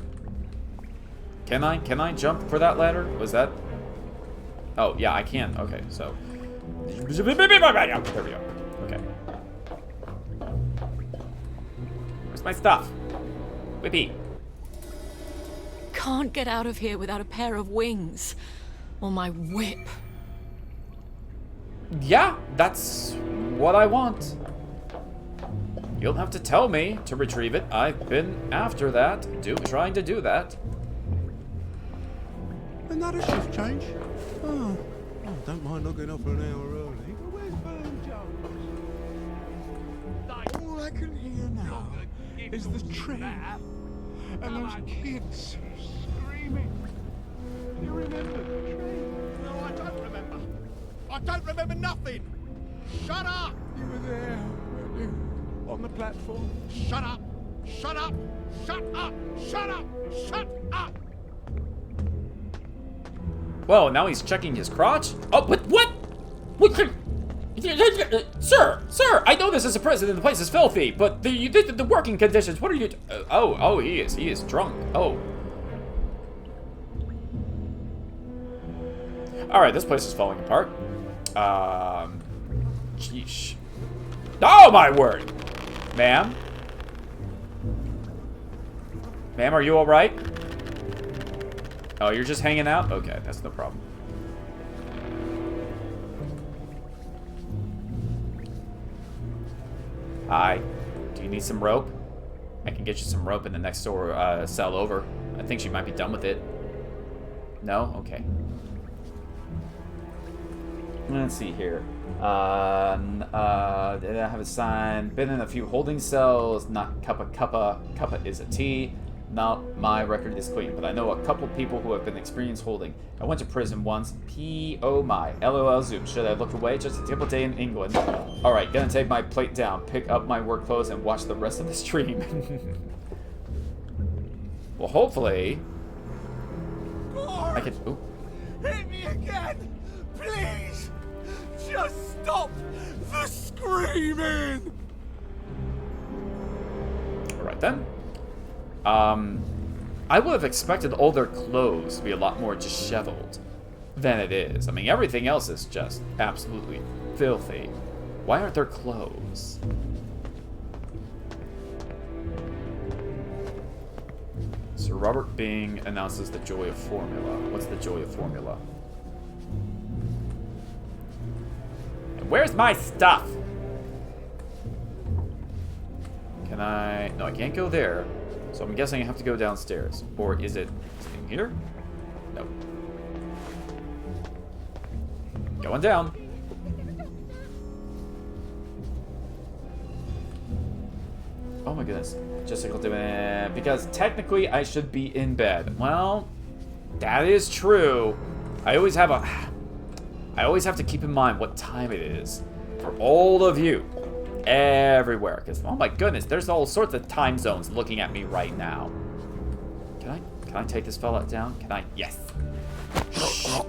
Can I jump for that ladder? Was that... oh, yeah, I can. Okay, so... there we go. Okay. Where's my stuff? Whippy. Can't get out of here without a pair of wings. Or my whip. Yeah, that's what I want. You'll have to tell me to retrieve it. I've been after that, trying to do that. Another shift change? Oh, don't mind not getting off an hour early. Where's Burn Jones? All I can hear now is the train and those kids screaming. Do you remember the train? No, I don't remember. I don't remember nothing. Shut up! You were there, weren't you? on the platform. Shut up! Shut up! Shut up! Shut up! Shut up! Whoa, now he's checking his crotch? Oh, what? Sir, I know this is a prison and the place is filthy, but the working conditions, what are you... oh, he is drunk. Oh. Alright, this place is falling apart. Sheesh. Oh, my word! Ma'am? Ma'am, are you alright? Oh, you're just hanging out? Okay, that's no problem. Hi. Do you need some rope? I can get you some rope in the next door cell over. I think she might be done with it. No? Okay. Let's see here. Did I have a sign? Been in a few holding cells. Not cuppa. Cuppa is a T. Now my record is clean, but I know a couple people who have been experienced holding. I went to prison once. Oh my. LOL Zoom. Should I look away? Just a typical day in England. Alright, gonna take my plate down, pick up my work clothes, and watch the rest of the stream. Well, hopefully... I can... Ooh. Hit me again! Please! Just stop the screaming! Alright then. I would have expected all their clothes to be a lot more disheveled than it is. I mean, everything else is just absolutely filthy. Why aren't there clothes? Sir Robert Bing announces the joy of formula. What's the joy of formula? And where's my stuff? Can I... No, I can't go there. So I'm guessing I have to go downstairs. Or is it in here? No. Going down. Oh my goodness. Jessica doing because technically I should be in bed. Well, that is true. I always have to keep in mind what time it is for all of you everywhere, because oh my goodness, there's all sorts of time zones looking at me right now. Can I take this fella down? Can I? Yes.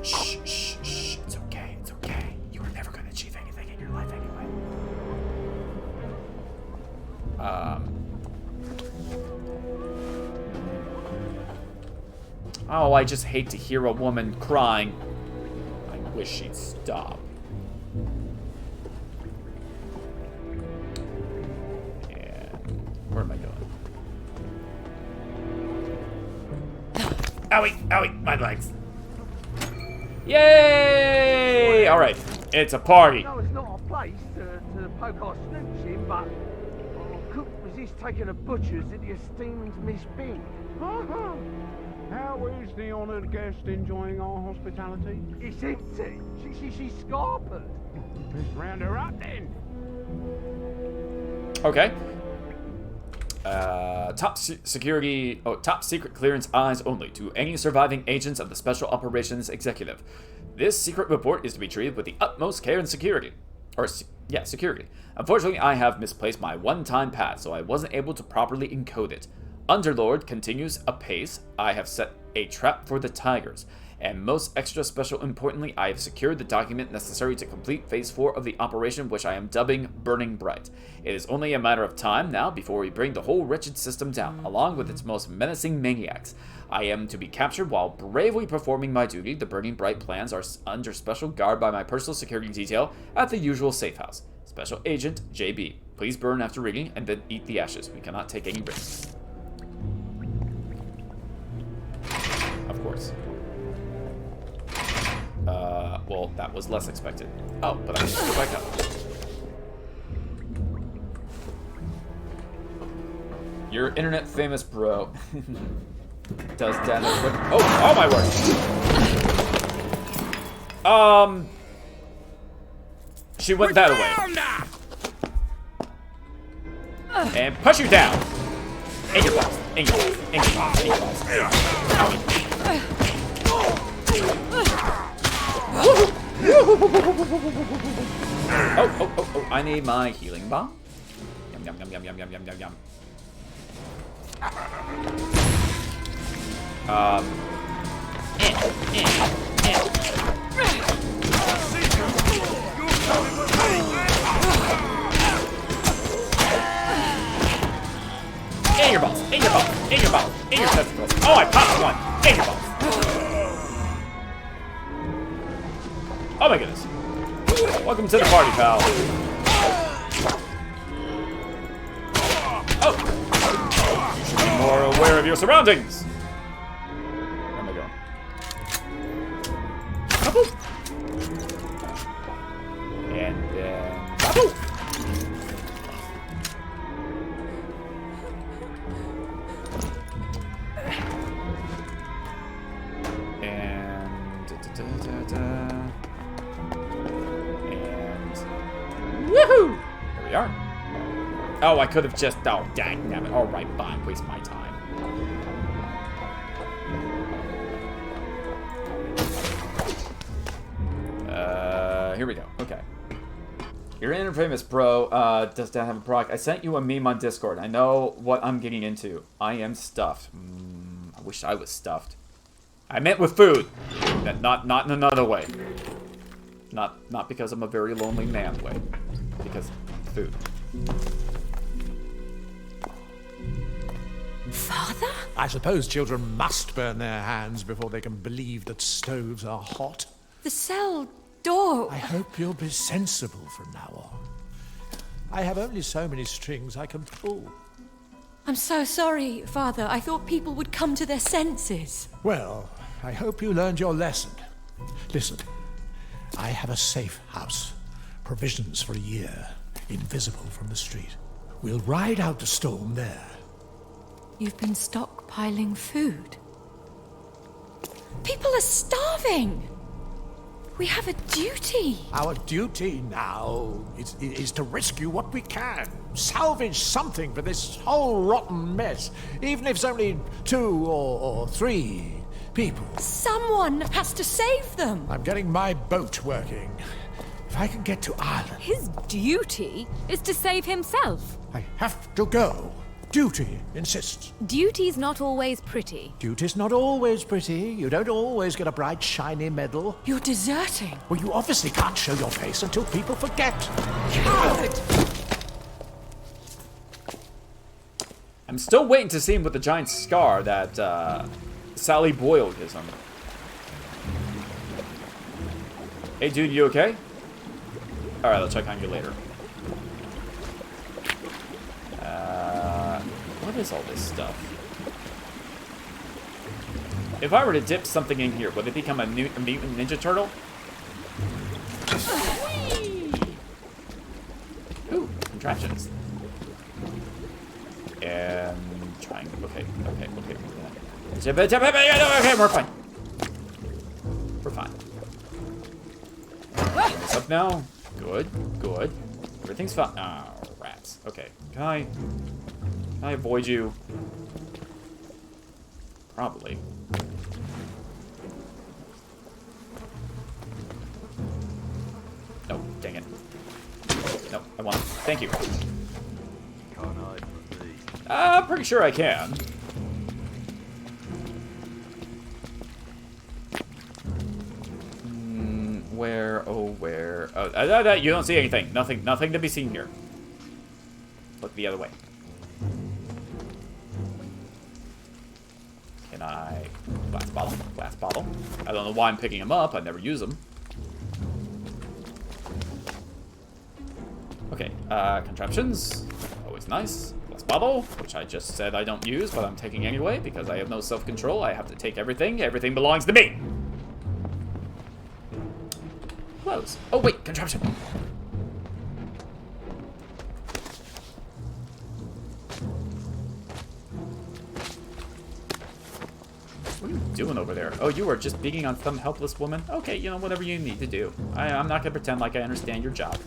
Shh. It's okay. It's okay. You are never going to achieve anything in your life anyway. Oh, I just hate to hear a woman crying. I wish she'd stop. Where am I going? Owie, my legs. Yay! Alright, it's a party. No, it's not our place to poke our snoots in, but cook resist taking a butcher's at the esteemed Miss Bing. How is the honoured guest enjoying our hospitality? It's empty. She's scarpered. Let's round her up then. Okay. Top secret clearance eyes only to any surviving agents of the Special Operations Executive. This secret report is to be treated with the utmost care and security. Security. Unfortunately, I have misplaced my one-time pad, so I wasn't able to properly encode it. Underlord continues apace. I have set a trap for the tigers. And most extra special importantly, I have secured the document necessary to complete Phase 4 of the operation, which I am dubbing Burning Bright. It is only a matter of time now before we bring the whole wretched system down, along with its most menacing maniacs. I am to be captured while bravely performing my duty. The Burning Bright plans are under special guard by my personal security detail at the usual safe house. Special Agent JB. Please burn after rigging and then eat the ashes. We cannot take any risks. Of course. Well, that was less expected. Oh, but I can go back up. You're internet famous, bro. Does Daniel quick? Oh my word. She went that way. And push you down. In your balls. In your balls. In your balls. In your balls. Oh, I need my healing bomb. Yum. Yum, yum, yum, yum, yum, yum, yum, yum. In your balls, in your balls, in your balls, in your testicles. Oh, I popped one. In your balls. Oh my goodness. Welcome to the party, pal. Oh! You should be more aware of your surroundings. Where am I going? Couple. And then couple. And and woohoo! Here we are. Oh, I could have just. Oh, dang it. All right, fine. Waste my time. Here we go. Okay. You're infamous, bro. Does Dan have a proc? I sent you a meme on Discord. I know what I'm getting into. I am stuffed. I wish I was stuffed. I meant with food. Not in another way. Not because I'm a very lonely man way. Because food. Father? I suppose children must burn their hands before they can believe that stoves are hot. The cell door. I hope you'll be sensible from now on. I have only so many strings I can pull. I'm so sorry, Father. I thought people would come to their senses. Well, I hope you learned your lesson. Listen, I have a safe house. Provisions for a year. Invisible from the street. We'll ride out the storm there. You've been stockpiling food. People are starving. We have a duty. Our duty now is to rescue what we can. Salvage something for this whole rotten mess. Even if it's only 2 or 3 people. Someone has to save them. I'm getting my boat working. If I can get to Ireland... His duty is to save himself. I have to go. Duty insists. Duty's not always pretty. Duty's not always pretty. You don't always get a bright, shiny medal. You're deserting. Well, you obviously can't show your face until people forget. Coward! I'm still waiting to see him with the giant scar that Sally Boyle gives him. Hey, dude, you okay? Alright, I'll check on you later. What is all this stuff? If I were to dip something in here, would it become a mutant ninja turtle? Ooh, contraptions. And trying. Okay. Okay, we're fine. We're fine. This up now. Good. Everything's fine. Oh, rats. Okay. Can I avoid you? Probably. No, dang it. No, I want it. Thank you. Can't hide from me. Pretty sure I can. Where? Oh, where? Oh, you don't see anything. Nothing to be seen here. Look the other way. Can I... Glass bottle. I don't know why I'm picking them up. I never use them. Okay, contraptions. Always nice. Glass bottle, which I just said I don't use, but I'm taking anyway because I have no self-control. I have to take everything. Everything belongs to me. Close. Oh, wait, contraption. What are you doing over there? Oh, you are just beating on some helpless woman? Okay, you know, whatever you need to do. I'm not gonna pretend like I understand your job.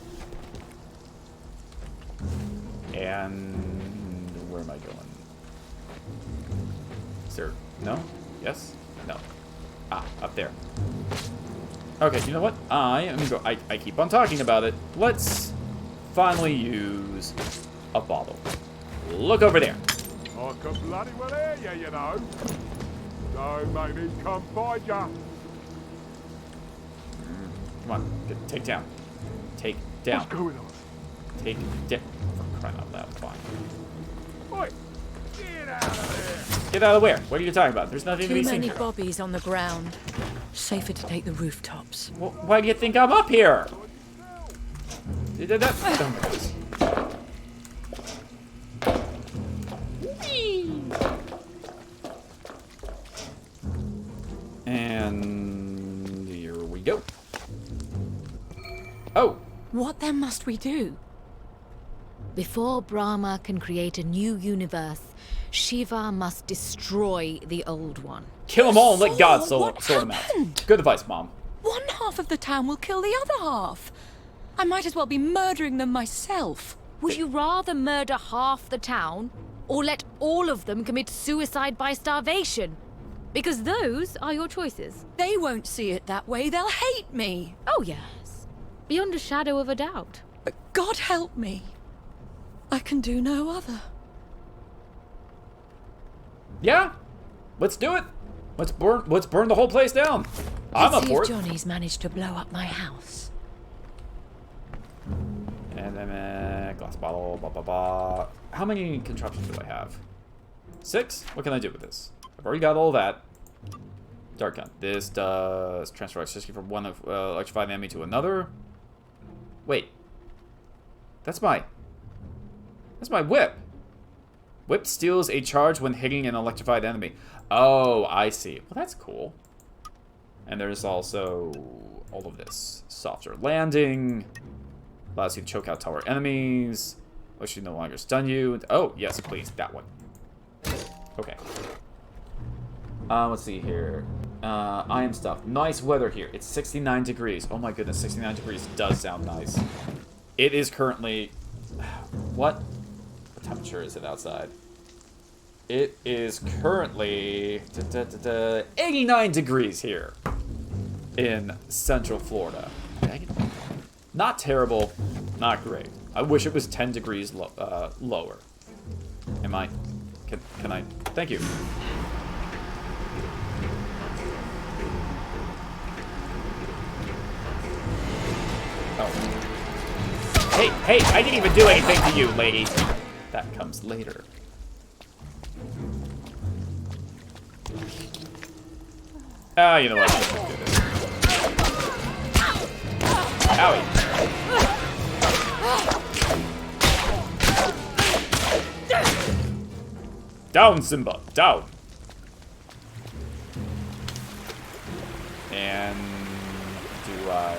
And where am I going? Is there... No? Yes? No. Ah, up there. Okay, you know what? I am gonna go... I keep on talking about it. Let's finally use a bottle. Look over there. I can bloody well hear you, you know. Don't make me come find ya. Come on, take down. Take down. What's going on? Take down. For crying out loud, fine. Oi, get out of there. Get out of where? What are you talking about? There's nothing to be Too seen many here. bobbies on the ground. Safer to take the rooftops. Well, why do you think I'm up here? Oh my goodness. And here we go. Oh. What then must we do? Before Brahma can create a new universe, Shiva must destroy the old one. Kill them all and let God What sort them out. happened? Good advice, Mom. One half of the town will kill the other half. I might as well be murdering them myself. Would you rather murder half the town, or let all of them commit suicide by starvation? Because those are your choices. They won't see it that way. They'll hate me. Oh, yes. Beyond a shadow of a doubt. But God help me. I can do no other. Yeah, let's do it. Let's burn the whole place down. I'm up Let's see for if it. Johnny's managed to blow up my house. And then glass bottle. Blah blah blah. How many contraptions do I have? 6. What can I do with this? I've already got all that. Dark gun. This does transfer electricity from one of electrified enemy to another. Wait. That's my whip. Whip steals a charge when hitting an electrified enemy. Oh, I see. Well, that's cool. And there's also all of this. Softer landing. Allows you to choke out taller enemies. Lets you no longer stun you. Oh, yes, please. That one. Okay. Let's see here. I am stuffed. Nice weather here. It's 69 degrees. Oh my goodness, 69 degrees does sound nice. It is currently... What temperature is it outside? It is currently 89 degrees here in Central Florida. Not terrible, not great. I wish it was 10 degrees lower. Am I? Can I? Thank you. Oh. Hey, I didn't even do anything to you, lady. That comes later. Ah, you know what? Let's do this. Owie. Down, Simba. Down. And do I...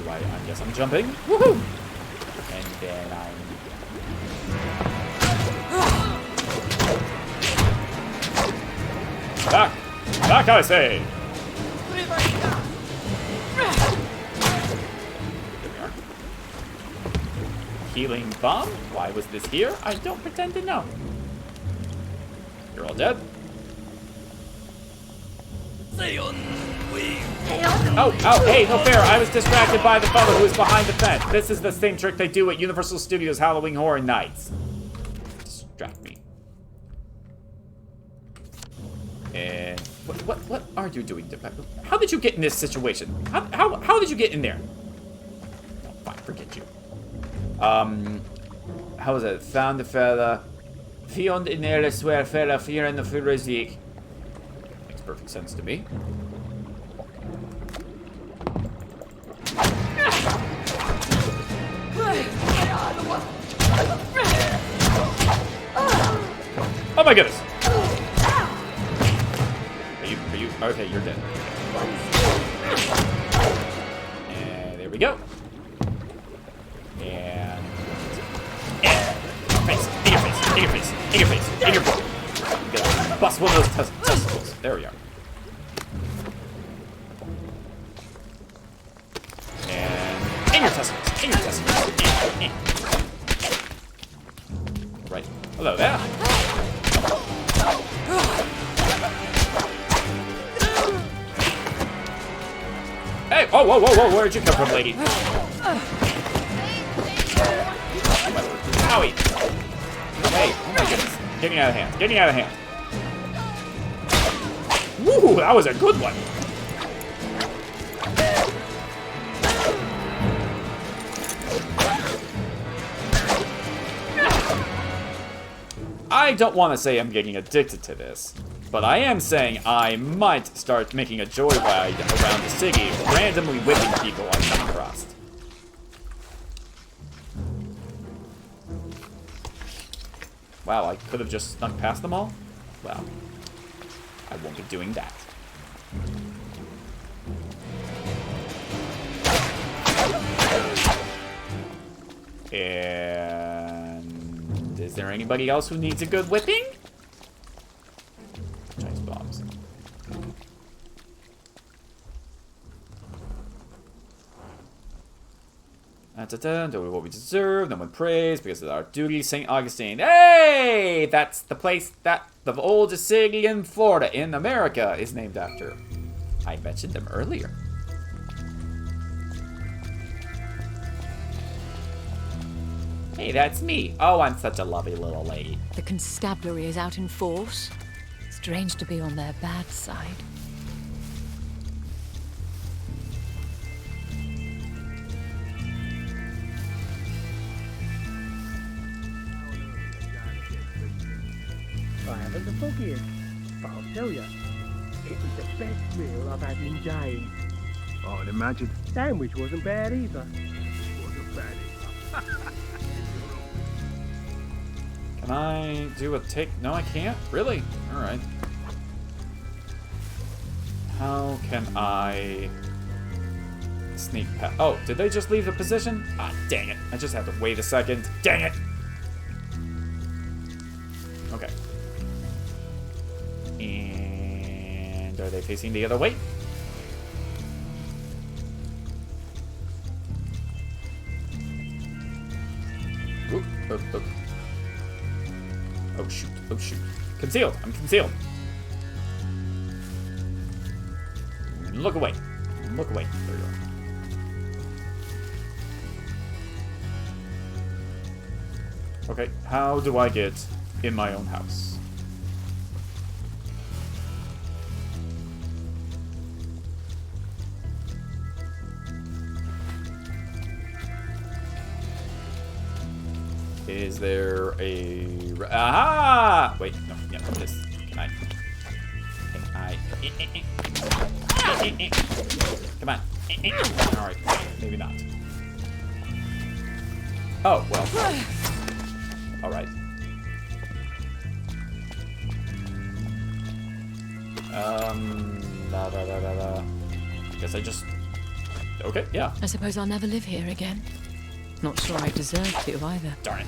I guess I'm jumping. Woohoo! And then I'm... Back! Back, I say! Healing bomb? Why was this here? I don't pretend to know. You're all dead. Oh, hey, no fair. I was distracted by the fellow who was behind the fence. This is the same trick they do at Universal Studios Halloween Horror Nights. Distract me. And what are you doing? How did you get in this situation? How did you get in there? Oh, fine, forget you. How was it? Found the fella. Fiond in there swear fella fear in the Furesik. Makes perfect sense to me. Oh my goodness! Are you? Okay, you're dead. And there we go. And face, in your face, in your face, in your face, in your face. I'm gonna bust one of those testicles. There we are. And in your testicles, in your testicles. Right. Hello there. Hey! Oh, whoa, whoa, whoa! Where'd you come from, lady? Owie! Hey! Oh my goodness! Getting out of hand! Getting out of hand! Woo! That was a good one. I don't want to say I'm getting addicted to this, but I am saying I might start making a joyride around the city, randomly whipping people I come across. Wow, I could have just snuck past them all? Well, I won't be doing that. And is there anybody else who needs a good whipping? Chinese bombs. Do what we deserve, no one prays because of our duty, St. Augustine. Hey! That's the place that the oldest city in Florida, in America, is named after. I mentioned them earlier. Hey, that's me. Oh, I'm such a lovely little lady. The constabulary is out in force. Strange to be on their bad side. I haven't the foggiest, but I'll tell you, it was the best meal I've had in days. I'd imagine. Sandwich wasn't bad either. It wasn't bad either. Can I do a take? No, I can't? Really? Alright. How can I sneak past? Oh, did they just leave the position? Ah, dang it. I just have to wait a second. Dang it! Okay. And are they facing the other way? Oop, oop, oop. Oh shoot, oh shoot. Concealed, I'm concealed. Look away. Look away. There you go. Okay, how do I get in my own house? Is there a... Aha! Wait, no, yeah, this. Can I... Come on. Alright, maybe not. Oh, well. Alright. Guess I just... Okay, yeah. I suppose I'll never live here again. Not sure I deserve to either. Darn it.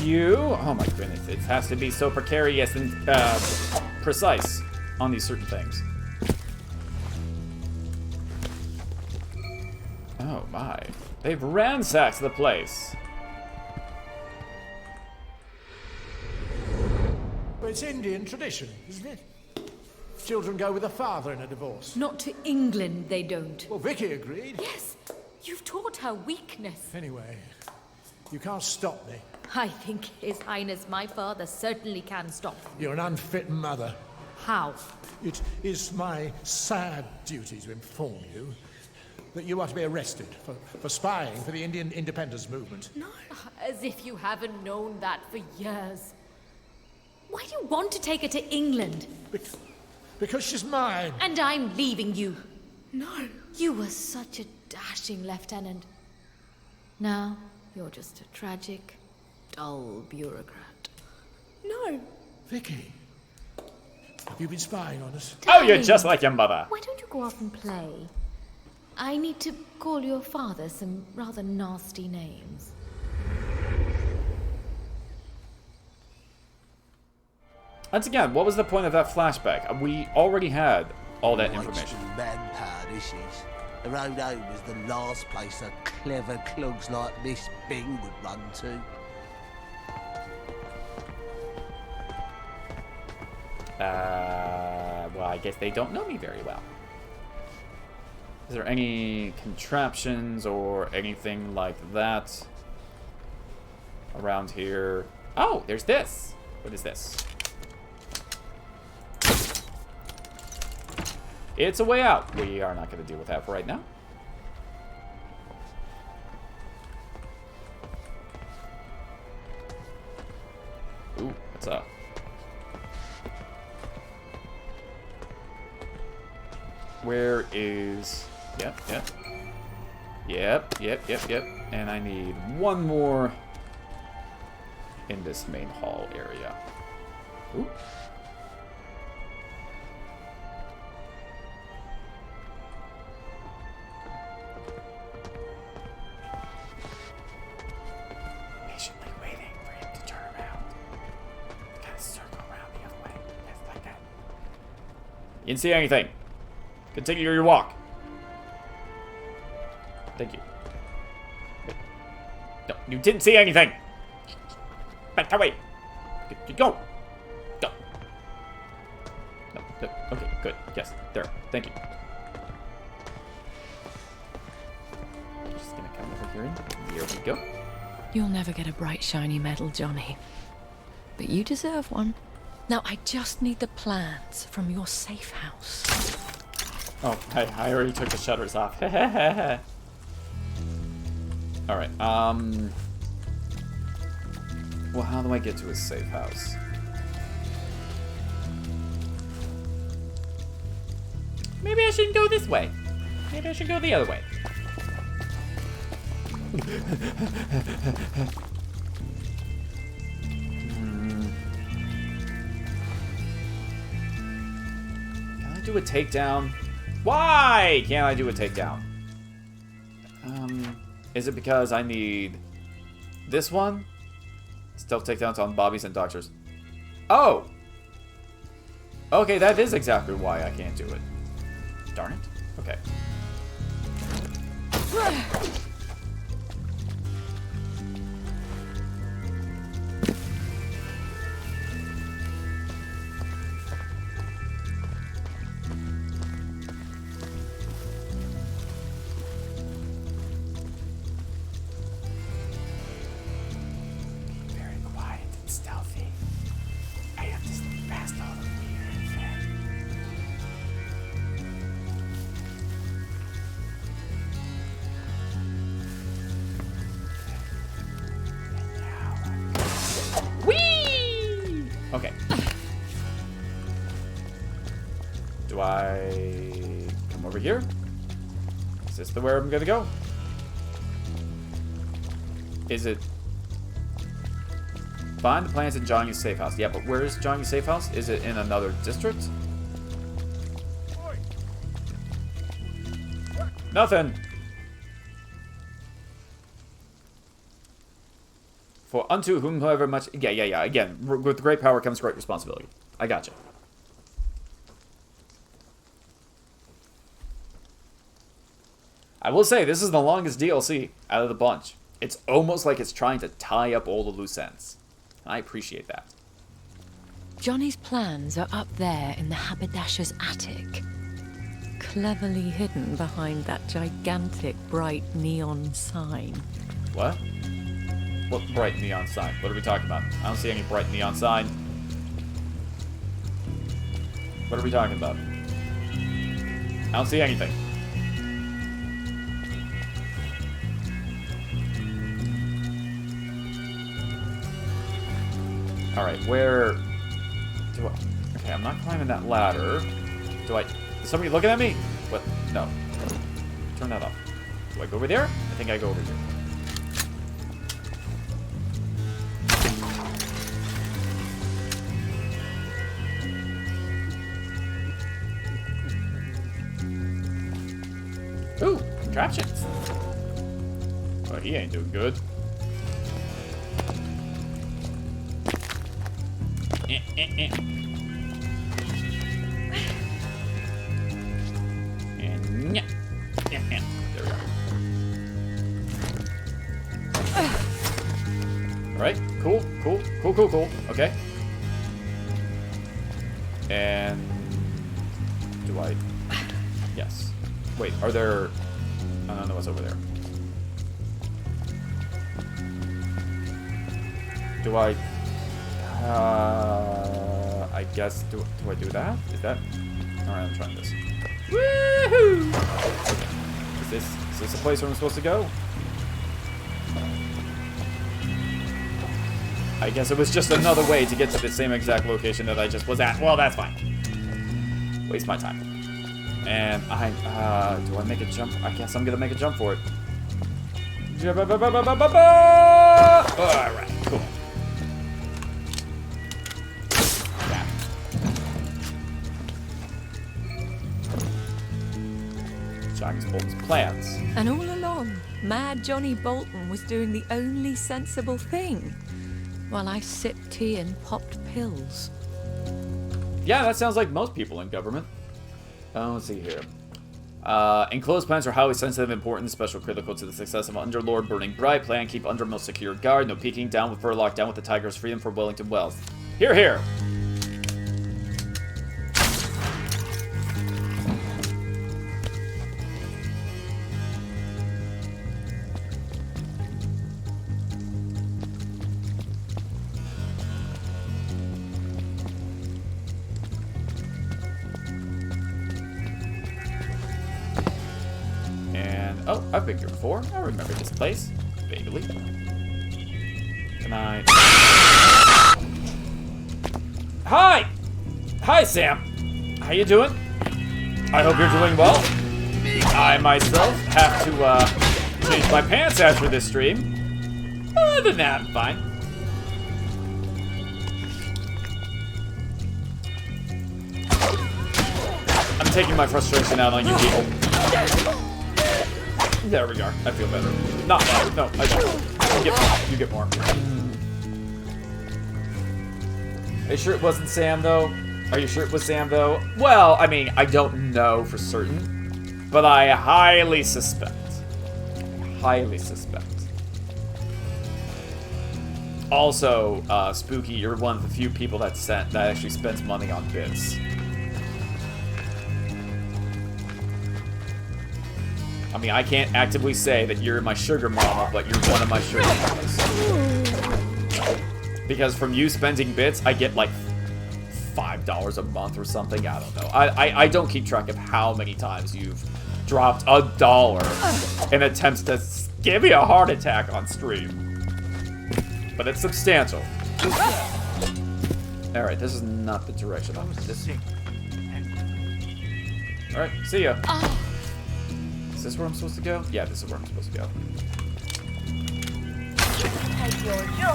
You? Oh my goodness, it has to be so precarious and precise on these certain things. Oh my. They've ransacked the place. Well, it's Indian tradition, isn't it? Children go with a father in a divorce. Not to England, they don't. Well, Vicky agreed. Yes, you've taught her weakness. Anyway, you can't stop me. I think His Highness my father certainly can stop. You're an unfit mother. How? It is my sad duty to inform you that you are to be arrested for spying for the Indian independence movement. No, as if you haven't known that for years. Why do you want to take her to England? Because she's mine. And I'm leaving you. No. You were such a dashing lieutenant. Now, you're just a tragic, dull bureaucrat. No. Vicky, have you been spying on us? Oh, you're just like your mother. Why don't you go off and play? I need to call your father some rather nasty names. Once again, what was the point of that flashback? We already had all that information. Manpower, this is. The road home is the last place a clever clogs like Miss Bing would run to. Well, I guess they don't know me very well. Is there any contraptions or anything like that around here? Oh, there's this. What is this? It's a way out. We are not going to deal with that for right now. Ooh, what's up? Where is... Yep. And I need one more in this main hall area. Ooh. Patiently waiting for him to turn around. Gotta circle around the other way. Yes, like that. You didn't see anything. Continue your walk. Thank you. No, you didn't see anything. Back away. Go. Go. No, okay, good. Yes, there. Thank you. Just gonna come over here. Here we go. You'll never get a bright, shiny medal, Johnny. But you deserve one. Now, I just need the plans from your safe house. Oh, I already took the shutters off. Alright, well, how do I get to his safe house? Maybe I shouldn't go this way. Maybe I should go the other way. Can I do a takedown? Why can't I do a takedown? Is it because I need this one? Stealth takedowns on bobbies and doctors. Oh! Okay, that is exactly why I can't do it. Darn it. Okay. Okay. Do I come over here? Is this the where I'm gonna go? Is it... Find the plans in Johnny's safe house. Yeah, but where is Johnny's safe house? Is it in another district? Nothing. For unto whomsoever much... Yeah. Again, with great power comes great responsibility. I gotcha. I will say, this is the longest DLC out of the bunch. It's almost like it's trying to tie up all the loose ends. I appreciate that. Johnny's plans are up there in the haberdasher's attic. Cleverly hidden behind that gigantic bright neon sign. What? What bright neon sign? What are we talking about? I don't see any bright neon sign. What are we talking about? I don't see anything. Alright, where... do I... Okay, I'm not climbing that ladder. Do I... Is somebody looking at me? What? No. Turn that off. Do I go over there? I think I go over here. Ooh, contraptions. Well, he ain't doing good. And yeah. There we go. Alright, cool. Okay. And do I? Yes. Wait, are there? I don't know what's over there. Do I? I guess do I do that? Is that? All right, I'm trying this. Woohoo! Is this a place where I'm supposed to go? I guess it was just another way to get to the same exact location that I just was at. Well, that's fine. Waste my time. And do I make a jump? I guess I'm gonna make a jump for it. Alright, cool. Yeah. Johnny Bolton's plans. And all along, Mad Johnny Bolton was doing the only sensible thing, while I sipped tea and popped pills. Yeah, that sounds like most people in government. Let's see here. Enclosed plans are highly sensitive, important, special, critical to the success of Underlord Burning Bright. Plan, keep Undermost secure guard. No peeking, down with Furlock, down with the Tigers, freedom for Wellington Wells. Here, here! Oh, I've been here before. I remember this place. Vaguely. Can I... Hi! Hi, Sam. How you doing? I hope you're doing well. I myself have to, change my pants after this stream. Other than that, I'm fine. I'm taking my frustration out on you people. There we are. I feel better. Not bad. No, I don't. You get more. Are you sure it wasn't Sam, though? Are you sure it was Sam, though? Well, I mean, I don't know for certain, but I highly suspect. Highly suspect. Also, Spooky, you're one of the few people that actually spends money on bits. I mean, I can't actively say that you're my sugar mama, but you're one of my sugar mamas. Because from you spending bits, I get like $5 a month or something. I don't know. I don't keep track of how many times you've dropped $1 in attempts to give me a heart attack on stream. But it's substantial. Alright, this is not the direction I'm in. Alright, see ya. Is this where I'm supposed to go? Yeah, this is where I'm supposed to go.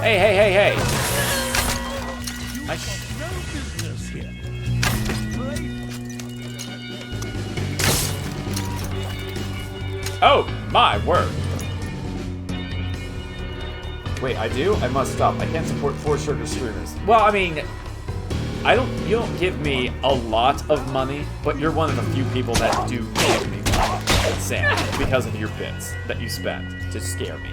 Hey, hey, hey, hey! Oh, my word! Wait, I do? I must stop. I can't support 4 sugar streamers. Well, I mean, you don't give me a lot of money, but you're one of the few people that do give me money, Sam, because of your bits that you spend to scare me.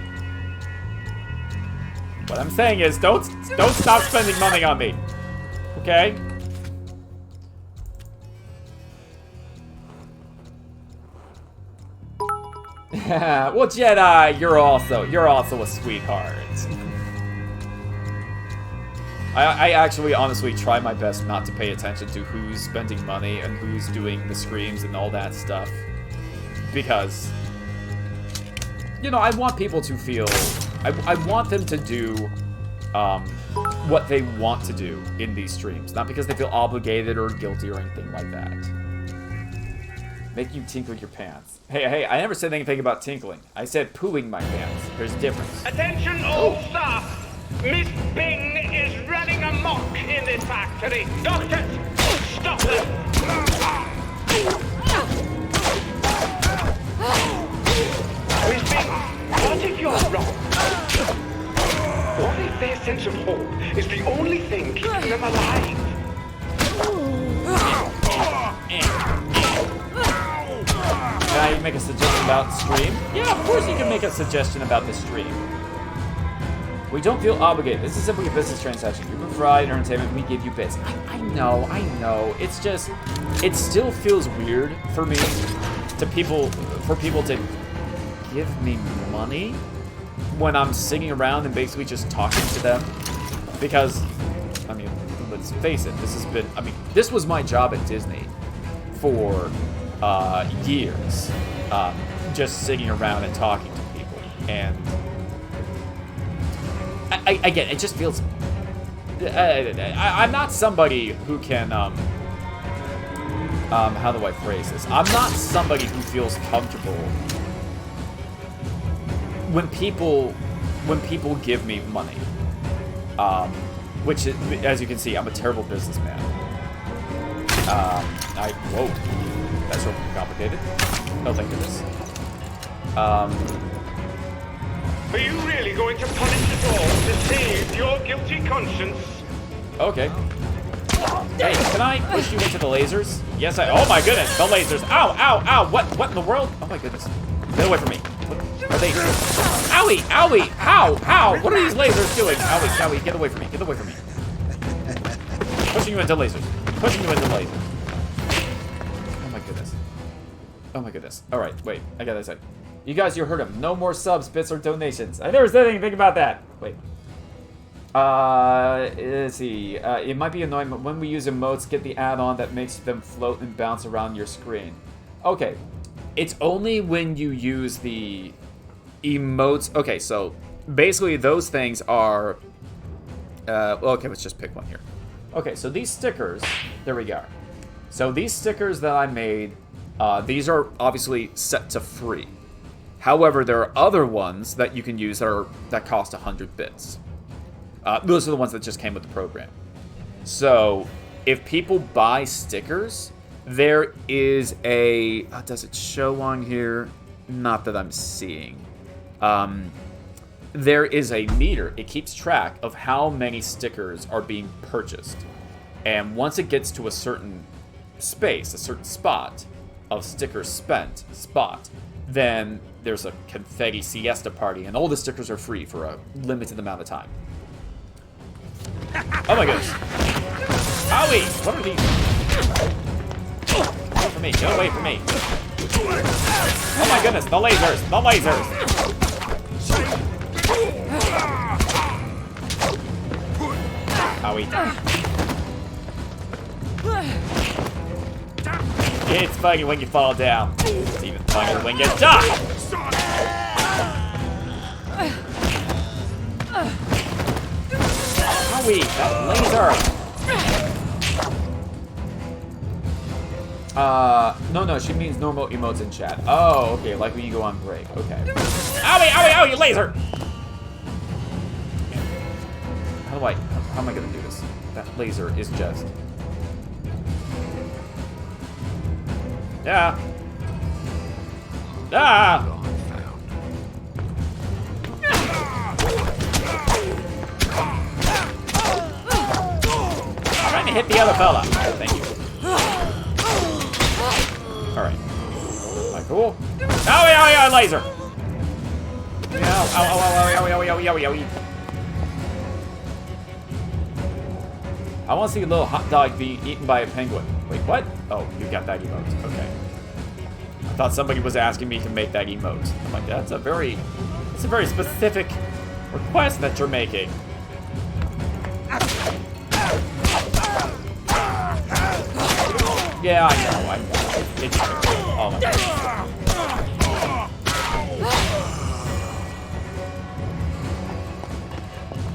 What I'm saying is, don't stop spending money on me, okay? Well, Jedi, you're also a sweetheart. I actually honestly try my best not to pay attention to who's spending money and who's doing the streams and all that stuff. Because, you know, I want people to feel... I want them to do what they want to do in these streams. Not because they feel obligated or guilty or anything like that. Make you tinkle your pants. Hey, I never said anything about tinkling. I said pooing my pants. There's a difference. Attention all staff! Miss Bing is running amok in this factory. Doctors, stop them! Miss Bing, what if you're wrong? What if their sense of hope is the only thing keeping them alive? Can I make a suggestion about the stream? Yeah, of course you can make a suggestion about the stream. We don't feel obligated. This is simply a business transaction. You provide entertainment, we give you bits. I know. It's just, it still feels weird for me for people to give me money when I'm sitting around and basically just talking to them. Because, I mean, let's face it, this was my job at Disney for years. Just sitting around and talking to people. And again, it just feels... I'm not somebody who can, how do I phrase this? I'm not somebody who feels comfortable when people give me money. Which, as you can see, I'm a terrible businessman. Whoa. That's so complicated. Oh, thank goodness. Are you really going to punish us all to save your guilty conscience? Okay. Hey, can I push you into the lasers? Yes, oh my goodness, the lasers. Ow. What in the world? Oh my goodness. Get away from me. What are they? Owie. How? What are these lasers doing? Owie, get away from me. Pushing you into lasers. Oh my goodness. All right, wait. I got this. You guys, you heard him. No more subs, bits, or donations. I never said anything about that. Wait. Let's see. It might be annoying, but when we use emotes, get the add-on that makes them float and bounce around your screen. Okay. It's only when you use the emotes. Okay, so basically those things are... okay, let's just pick one here. Okay, so these stickers... There we go. So these stickers that I made, these are obviously set to free. However, there are other ones that you can use that cost 100 bits. Those are the ones that just came with the program. So, if people buy stickers, there is a... does it show on here? Not that I'm seeing. There is a meter. It keeps track of how many stickers are being purchased. And once it gets to a certain space, a certain spot of stickers spent, then there's a confetti siesta party, and all the stickers are free for a limited amount of time. Oh my goodness. Owie! What are these? Get away from me. Oh my goodness, the lasers! Owie. It's funny when you fall down. It's even funnier when you die! Owie, that laser! No, she means normal emotes in chat. Oh, okay, like when you go on break. Okay. Owie, you laser! How am I gonna do this? That laser is just... Yeah. I'm trying to hit the other fella. Thank you. Alright. Am I cool? Owie, laser! Owie. I want to see a little hot dog being eaten by a penguin. Wait, what? Oh, you got that emote. Okay. I thought somebody was asking me to make that emote. I'm like, that's a very specific request that you're making. Yeah, I know. It's oh my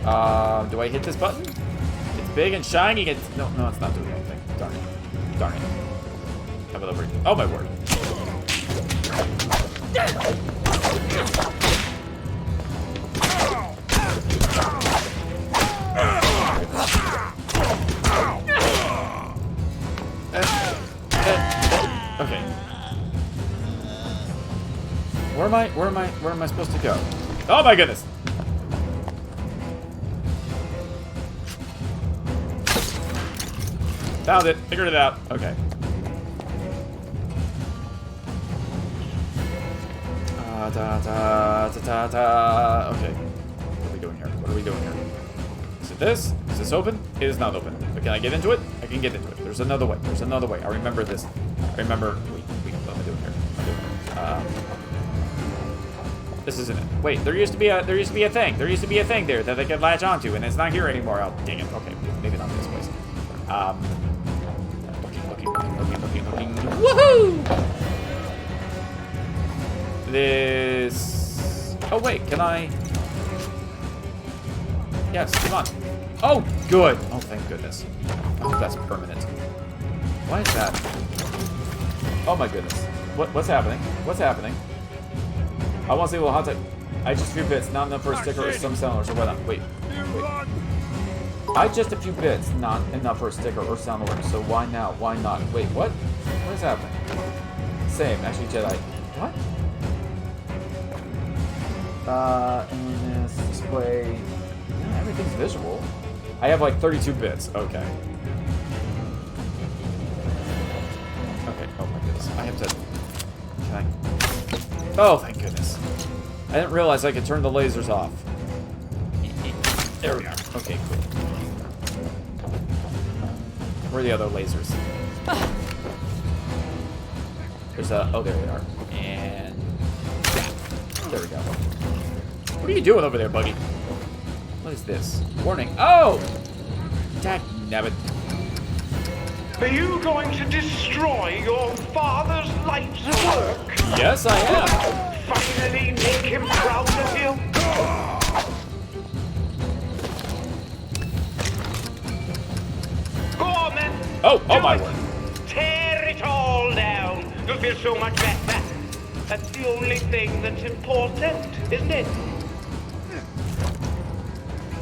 God. Do I hit this button? It's big and shiny. No, it's not doing anything. Darn it. Have it over here. Oh my word. Okay. Where am I supposed to go? Oh my goodness! Found it. Figured it out. Okay. Okay. What are we doing here? are we doing here? Is it this? Is this open? It is not open. But can I get into it? I can get into it. There's another way. There's another way. I remember this. I remember... Wait, what am I doing here? What am I doing here? This isn't it. Wait, there used to be a thing. There used to be a thing there that I could latch onto, and it's not here anymore. Oh, dang it. Okay, maybe not this place. Looking. Woohoo! This... Oh, wait, can I... Yes, come on. Oh, good. Oh, thank goodness. I hope that's permanent. Why is that? Oh, my goodness. What's happening? What's happening? I want to see a little hot tag. I just a few bits, not enough for a sticker or some sellers or whatnot. Wait. I just a few bits, not enough for a sticker or sound alert. So why now? Why not? Wait, what? What is happening? Same, actually, Jedi. What? And this display. Yeah, everything's visual. I have like 32 bits. Okay. Okay. Oh my goodness. I have to. Can I? Oh, thank goodness. I didn't realize I could turn the lasers off. There we are. Okay, cool. Where are the other lasers? There's a... Oh, there they are. And... There we go. What are you doing over there, Buggy? What is this? Warning. Oh! Dagnabbit. Are you going to destroy your father's life's work? Yes, I am. Finally make him proud of you? Go on, then. Oh, my word. Tear it all down. You'll feel so much better. That's the only thing that's important, isn't it?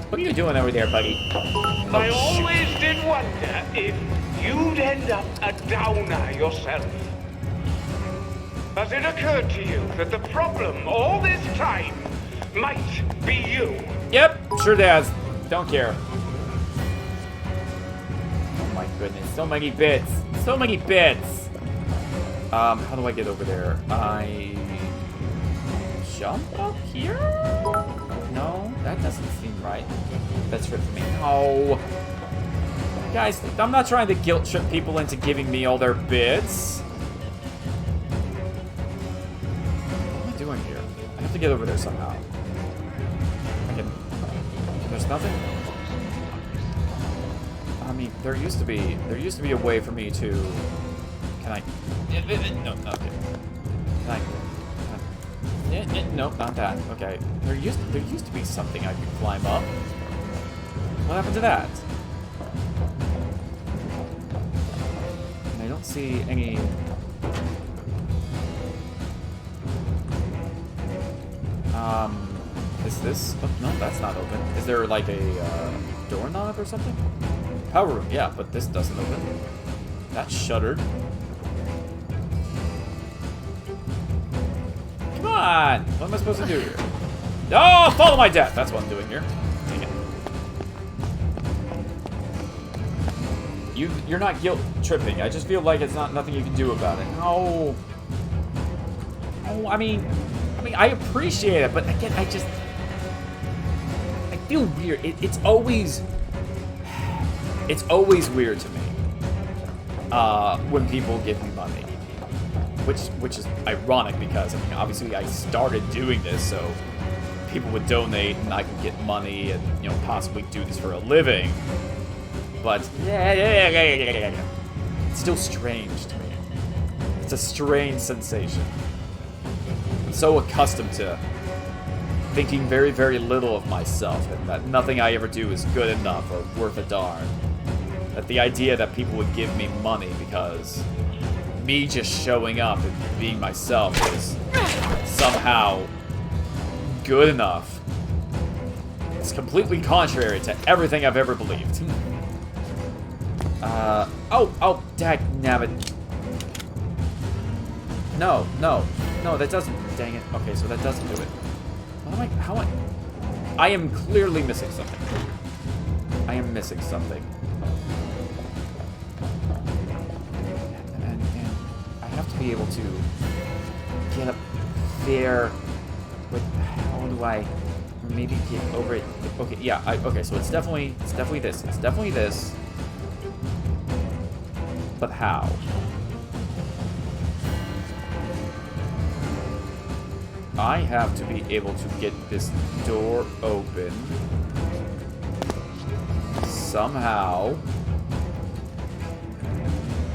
What are you doing over there, Buggy? I always did wonder if you'd end up a downer yourself. Has it occurred to you that the problem all this time might be you? Yep, sure does. Don't care. Oh my goodness, so many bits. So many bits. How do I get over there? I jump up here? No, that doesn't seem right. That's right for me. No. Guys, I'm not trying to guilt trip people into giving me all their bits. What am I doing here? I have to get over there somehow. There's nothing? I mean, there used to be a way for me to... Can I... No, not okay. Can I... Nope, not that. Okay. There used to be something I could climb up. What happened to that? And I don't see any... Is this... Oh, no, that's not open. Is there like a doorknob or something? Power room, yeah, but this doesn't open. That's shuttered. Come on! What am I supposed to do here? Oh, follow my death! That's what I'm doing here. Dang it. You're not guilt tripping. I just feel like it's nothing you can do about it. No. Oh, I mean, I appreciate it, but again, I feel weird. It's always weird to me when people give me money, which is ironic because I mean, obviously I started doing this so people would donate and I could get money and possibly do this for a living. But it's still strange to me. It's a strange sensation. I'm so accustomed to thinking very, very little of myself and that nothing I ever do is good enough or worth a darn. That the idea that people would give me money because me just showing up and being myself is somehow good enough. It's completely contrary to everything I've ever believed. Oh, dagnabbit. No, that doesn't, dang it. Okay, so that doesn't do it. I am clearly missing something. I am missing something. And I have to be able to get up there with, how do I, maybe get over it. Okay, yeah, okay, so it's definitely this. It's definitely this. But how? I have to be able to get this door open somehow.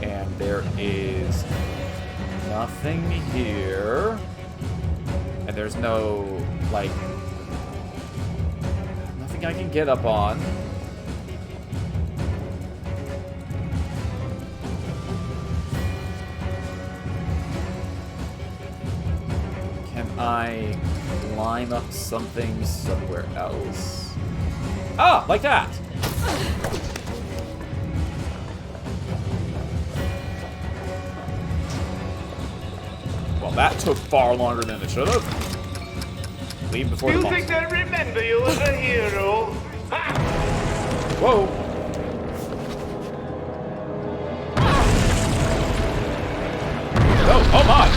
And there is nothing here. And there's no, like, nothing I can get up on. Can I climb up something somewhere else? Ah, like that! Well, that took far longer than it should have. Leave before the You monster. think they remember you as a hero? Ha! Whoa! Oh my!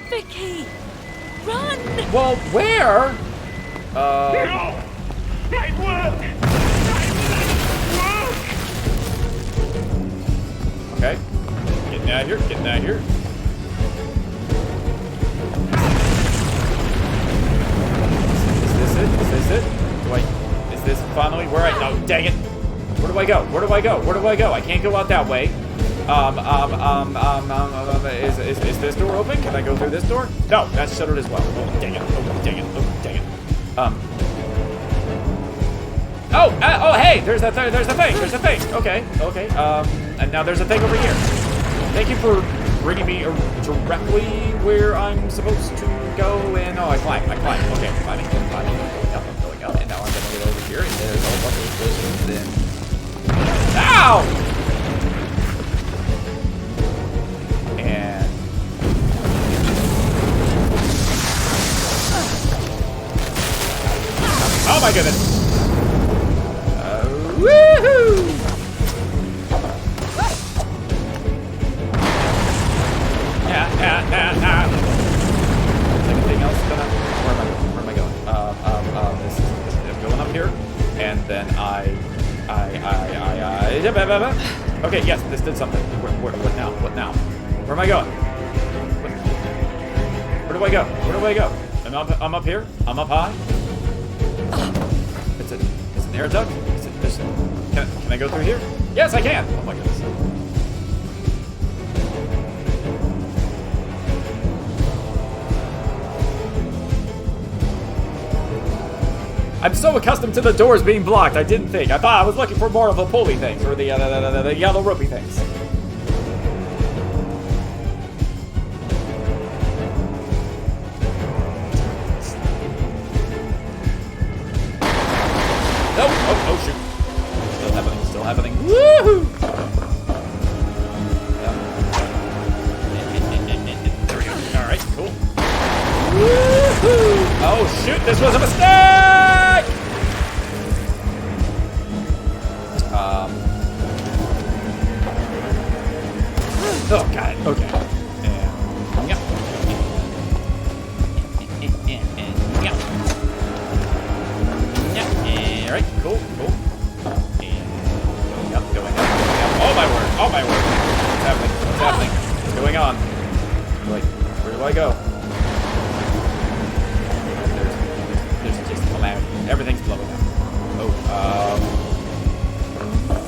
Vicky! Run! Well, where? No! My work! Okay. Getting out of here, getting out of here. Is this it? Is this it? Is this finally where I, no, dang it. Where do I go? Where do I go? Where do I go? I can't go out that way. Is this door open? Can I go through this door? No, that's shuttered as well. Oh, dang it. Oh, dang it. Oh, dang it. Oh, hey, there's a thing. There's a thing. Okay. And now there's a thing over here. Thank you for bringing me directly where I'm supposed to go. And oh, I climb. Okay, I'm climbing. I'm going up, and now I'm gonna get over here. And there's a whole bunch of explosions. Then, ow! And oh my goodness! Woohoo! Is anything else gonna? Where am I going? I'm going up here, and then okay, yes, this did something. What now? What now? Where am I going? Where do I go? Where do I go? I'm up here. I'm up high. It's an air duct. Can I go through here? Yes, I can. Oh my goodness. I'm so accustomed to the doors being blocked, I didn't think. I thought I was looking for more of the pulley things, or the yellow ropey things. Oh shoot. Still happening. Woohoo! There we go. Alright, cool. Woohoo! Oh shoot, this was a mistake! Oh god, okay. Alright, cool. Oh my word. What's happening? What's going on? Like, where do I go? There's just calamity. Everything's blowing up. Oh,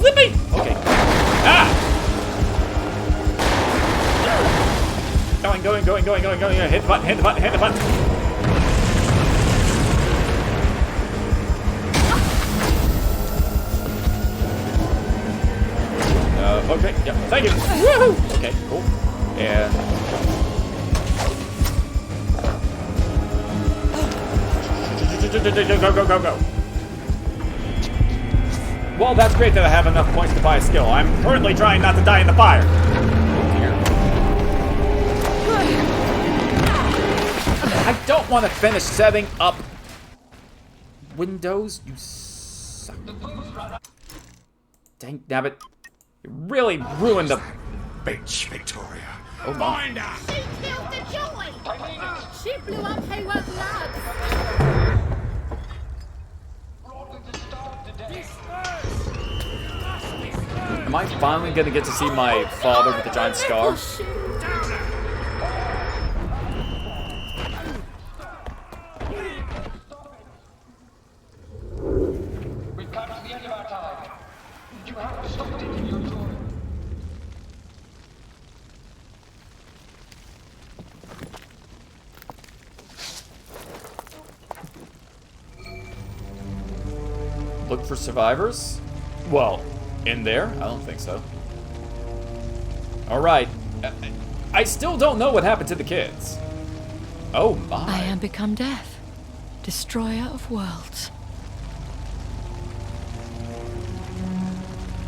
Zippy! Okay. Ah! Going. Hit the button. Okay, yeah, thank you. Woohoo! Okay, cool. And go. Well, that's great that I have enough points to buy a skill. I'm currently trying not to die in the fire. I don't want to finish setting up Windows, you suck. Dang nabbit. You really ruined the... Bitch, Victoria. Oh my. Find her! She killed the joy! She blew up Hayworth Labs! Am I finally gonna get to see my father with the giant scar? We've come to the end of our time. You haven't stopped it in your joy. Look for survivors? Well, in there? I don't think so. Alright. I still don't know what happened to the kids. Oh my. I am become death, destroyer of worlds.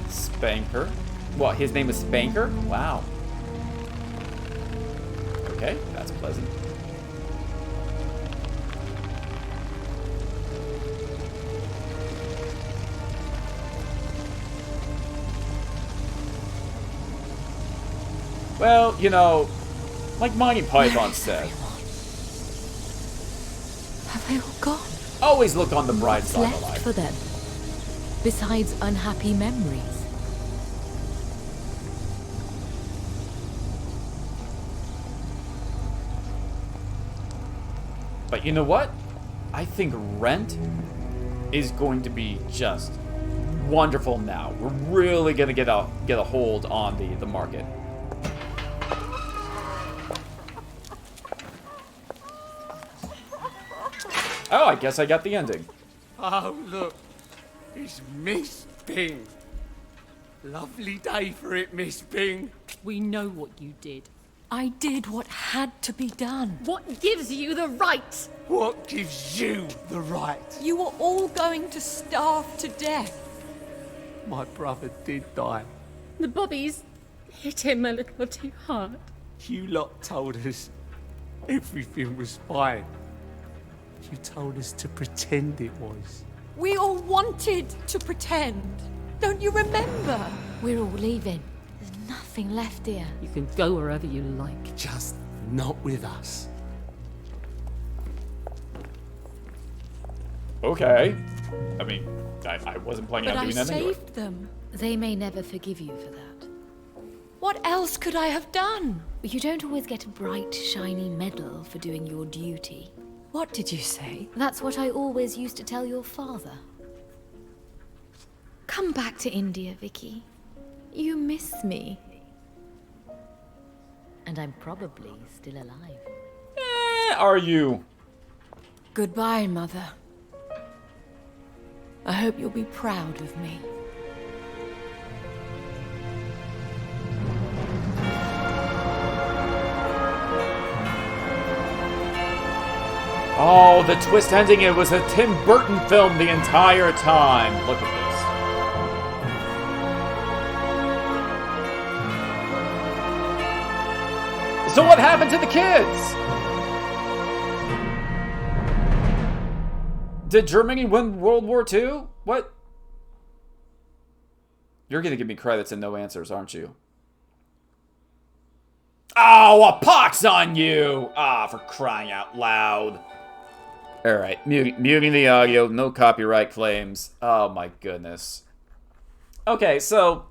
Spanker? What, his name is Spanker? Wow. Okay, that's pleasant. Well, you know, like Monty Python said, Have they all gone? always look on the bright What's side of left life. for them, besides unhappy memories? But you know what? I think rent is going to be just wonderful now. We're really gonna get a hold on the market. Oh, I guess I got the ending. Oh, look. It's Miss Bing. Lovely day for it, Miss Bing. We know what you did. I did what had to be done. What gives you the right? What gives you the right? You were all going to starve to death. My brother did die. The bobbies hit him a little too hard. You lot told us everything was fine. You told us to pretend it was. We all wanted to pretend. Don't you remember? We're all leaving. There's nothing left here. You can go wherever you like. Just not with us. Okay. I mean, I wasn't planning But on I doing that anyway. saved them. They may never forgive you for that. What else could I have done? You don't always get a bright, shiny medal for doing your duty. What did you say? That's what I always used to tell your father. Come back to India, Vicky. You miss me. And I'm probably still alive. Are you? Goodbye, Mother. I hope you'll be proud of me. Oh, the twist ending, it was a Tim Burton film the entire time. Look at this. So what happened to the kids? Did Germany win World War II? What? You're gonna give me credits and no answers, aren't you? Oh, a pox on you! Ah, for crying out loud. Alright, muting the audio, no copyright claims. Oh my goodness. Okay, so...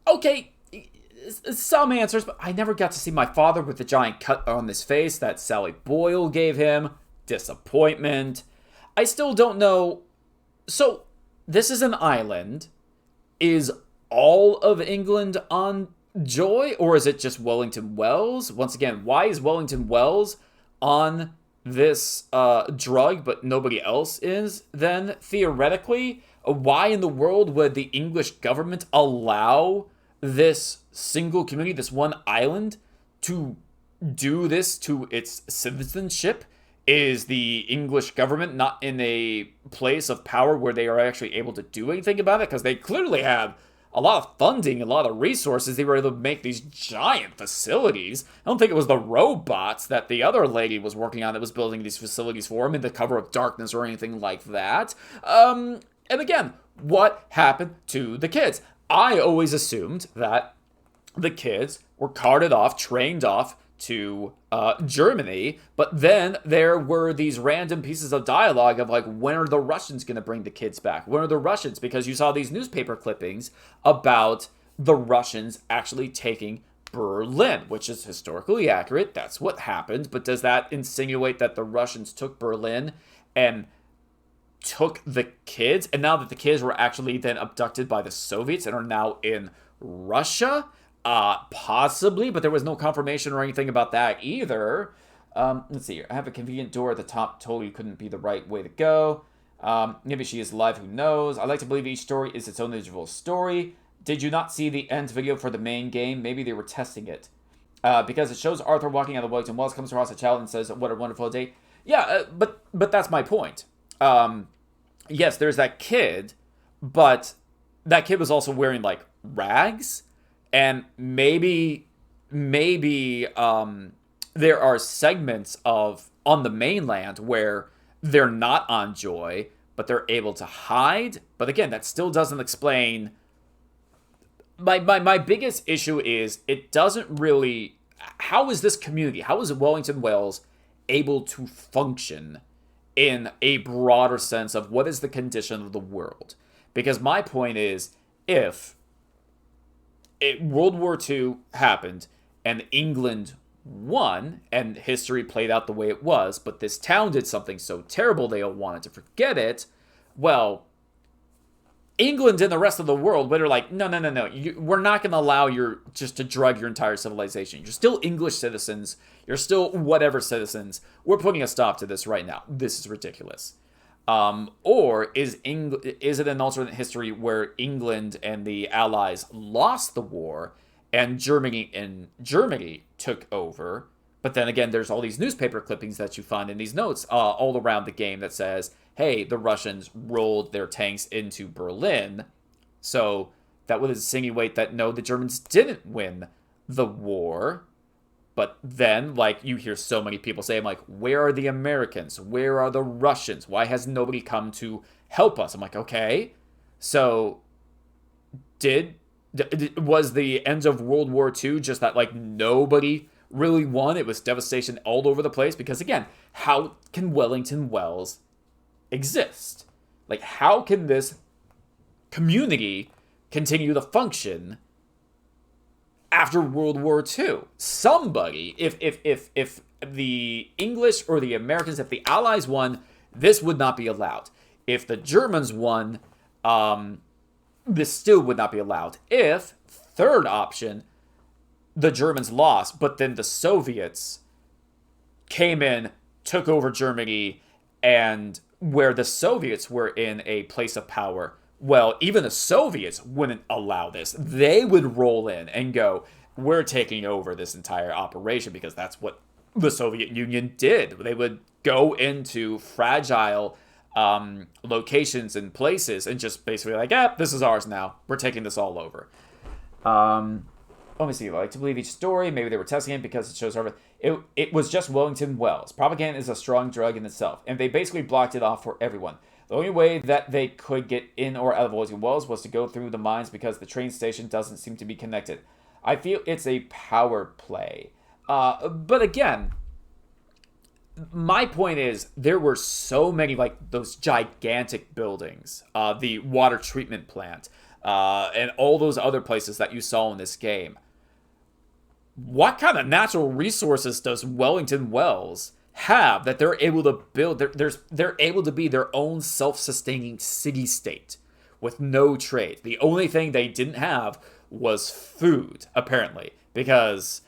Okay, some answers, but I never got to see my father with the giant cut on his face that Sally Boyle gave him. Disappointment. I still don't know... So, this is an island. Is all of England on Joy, or is it just Wellington Wells? Once again, why is Wellington Wells on this drug, but nobody else is? Then, theoretically, why in the world would the English government allow this single community, this one island, to do this to its citizenship? Is the English government not in a place of power where they are actually able to do anything about it? Because they clearly have a lot of funding, a lot of resources. They were able to make these giant facilities. I don't think it was the robots that the other lady was working on that was building these facilities for them in the cover of darkness or anything like that. And again, What happened to the kids? I always assumed that the kids were carted off, trained off to Germany, but then there were these random pieces of dialogue of like, when are the Russians going to bring the kids back? When are the Russians? Because you saw these newspaper clippings about the Russians actually taking Berlin, which is historically accurate. That's what happened. But does that insinuate that the Russians took Berlin and took the kids, and now that the kids were actually then abducted by the Soviets and are now in Russia? Possibly, but there was no confirmation or anything about that either. Let's see here. I have a convenient door at the top. Told you couldn't be the right way to go. Maybe she is alive, who knows? I like to believe each story is its own individual story. Did you not see the end video for the main game? Maybe they were testing it. Because it shows Arthur walking out of Wellington Wells, comes across a child and says, what a wonderful day. Yeah, but that's my point. Yes, there's that kid, but that kid was also wearing, like, rags. And maybe there are segments of on the mainland where they're not on Joy, but they're able to hide. But again, that still doesn't explain. My biggest issue is it doesn't really. How is this community? How is Wellington Wells able to function in a broader sense of what is the condition of the world? Because my point is, if World War II happened and England won and history played out the way it was, but this town did something so terrible they all wanted to forget it, well, England and the rest of the world would are like, no, we're not going to allow you just to drug your entire civilization. You're still English citizens. You're still whatever citizens. We're putting a stop to this right now. This is ridiculous. Or is it an alternate history where England and the Allies lost the war and Germany took over? But then again, there's all these newspaper clippings that you find in these notes all around the game that says, hey, the Russians rolled their tanks into Berlin. So that would insinuate that no, the Germans didn't win the war. But then, like, you hear so many people say, I'm like, where are the Americans? Where are the Russians? Why has nobody come to help us? I'm like, okay. So, was the end of World War II just that, like, nobody really won? It was devastation all over the place? Because, again, how can Wellington Wells exist? Like, how can this community continue to function after World War II? Somebody, if the English or the Americans, if the Allies won, this would not be allowed. If the Germans won, this still would not be allowed. If, third option, the Germans lost, but then the Soviets came in, took over Germany, and where the Soviets were in a place of power, well, even the Soviets wouldn't allow this. They would roll in and go, we're taking over this entire operation, because that's what the Soviet Union did. They would go into fragile locations and places and just basically like, this is ours now. We're taking this all over. Let me see. I like to believe each story. Maybe they were testing it because it shows it was just Wellington Wells. Propaganda is a strong drug in itself, and they basically blocked it off for everyone. The only way that they could get in or out of Wellington Wells was to go through the mines because the train station doesn't seem to be connected. I feel it's a power play. But again, my point is there were so many, like, those gigantic buildings, the water treatment plant, and all those other places that you saw in this game. What kind of natural resources does Wellington Wells have that they're able to build? They're able to be their own self-sustaining city-state with no trade. The only thing they didn't have was food, apparently, because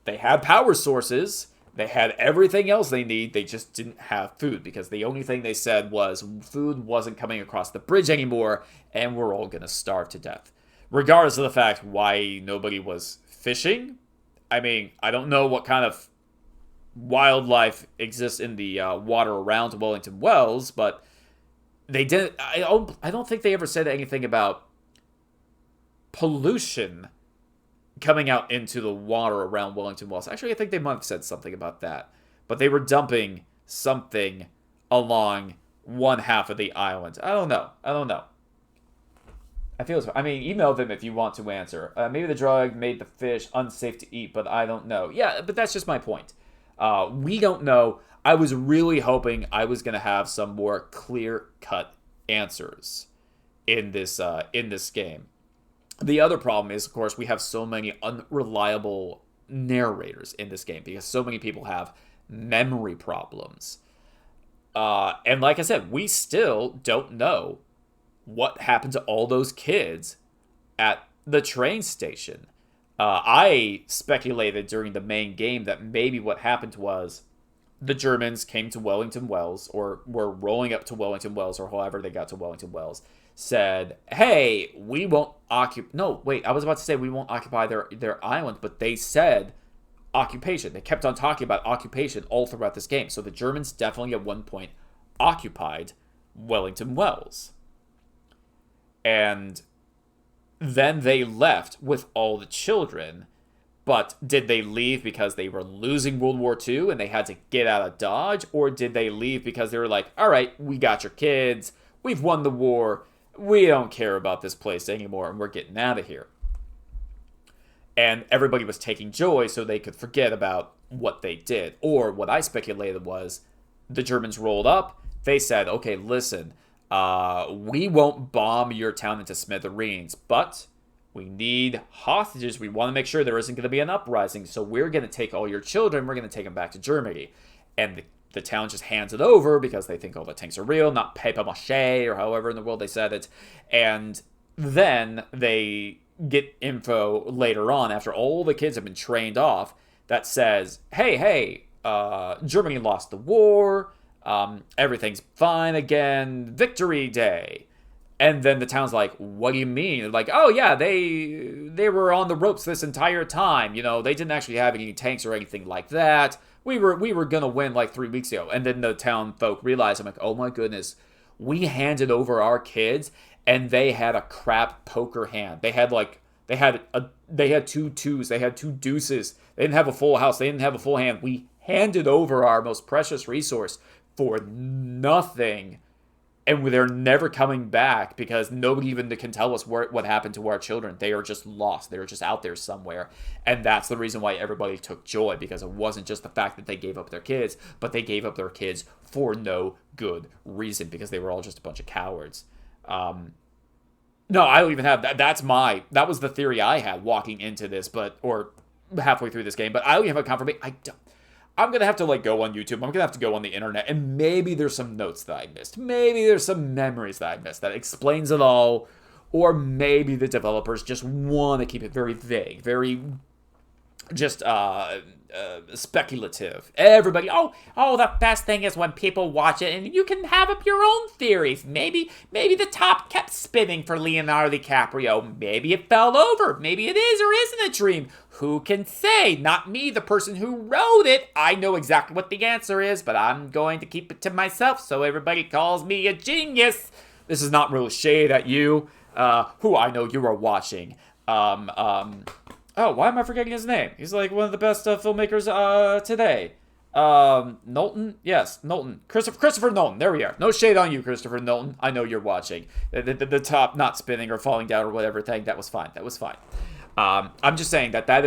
they had power sources, they had everything else they need, they just didn't have food, because the only thing they said was food wasn't coming across the bridge anymore, and we're all gonna starve to death. Regardless of the fact why nobody was fishing, I mean, I don't know what kind of wildlife exists in the water around Wellington Wells, but they didn't. I don't think they ever said anything about pollution coming out into the water around Wellington Wells. Actually, I think they might have said something about that, but they were dumping something along one half of the island. I don't know. I feel I mean, email them if you want to answer. Maybe the drug made the fish unsafe to eat, but I don't know. Yeah, but that's just my point. We don't know. I was really hoping I was going to have some more clear-cut answers in this game. The other problem is, of course, we have so many unreliable narrators in this game because so many people have memory problems. And like I said, we still don't know what happened to all those kids at the train station. I speculated during the main game that maybe what happened was the Germans came to Wellington Wells, or were rolling up to Wellington Wells, or however they got to Wellington Wells, said, hey, we won't occupy... No, wait, I was about to say we won't occupy their island, but they said occupation. They kept on talking about occupation all throughout this game. So the Germans definitely at one point occupied Wellington Wells. And then they left with all the children. But did they leave because they were losing World War II and they had to get out of Dodge? Or did they leave because they were like, all right, we got your kids. We've won the war. We don't care about this place anymore and we're getting out of here. And everybody was taking joy so they could forget about what they did. Or what I speculated was the Germans rolled up. They said, okay, listen, we won't bomb your town into smithereens, but we need hostages. We want to make sure there isn't going to be an uprising. So we're going to take all your children. We're going to take them back to Germany. And the town just hands it over because they think all the tanks are real, not papier-mâché or however in the world they said it. And then they get info later on after all the kids have been trained off that says, hey, Germany lost the war. Everything's fine again. Victory Day. And then the town's like, what do you mean? They're like, oh yeah, they were on the ropes this entire time. You know, they didn't actually have any tanks or anything like that. We were gonna win like 3 weeks ago. And then the town folk realized, I'm like, oh my goodness, we handed over our kids and they had a crap poker hand. They had two twos, they had two deuces. They didn't have a full house, they didn't have a full hand. We handed over our most precious resource for nothing. And they're never coming back because nobody even can tell us what happened to our children. They are just lost. They're just out there somewhere. And that's the reason why everybody took joy, because it wasn't just the fact that they gave up their kids, but they gave up their kids for no good reason because they were all just a bunch of cowards. No, I don't even have that. That was the theory I had walking into this, or halfway through this game, but I don't even have a confirmation. I'm going to have to go on YouTube. I'm going to have to go on the internet, and maybe there's some notes that I missed. Maybe there's some memories that I missed that explains it all, or maybe the developers just want to keep it very vague, very just speculative. Everybody, oh, the best thing is when people watch it and you can have up your own theories. Maybe the top kept spinning for Leonardo DiCaprio. Maybe it fell over. Maybe it is or isn't a dream. Who can say? Not me, the person who wrote it. I know exactly what the answer is, but I'm going to keep it to myself so everybody calls me a genius. This is not real shade at you, who I know you are watching. Oh, why am I forgetting his name? He's like one of the best filmmakers today. Knowlton? Yes, Knowlton. Christopher Knowlton. There we are. No shade on you, Christopher Knowlton. I know you're watching. The top not spinning or falling down or whatever thing. That was fine. I'm just saying that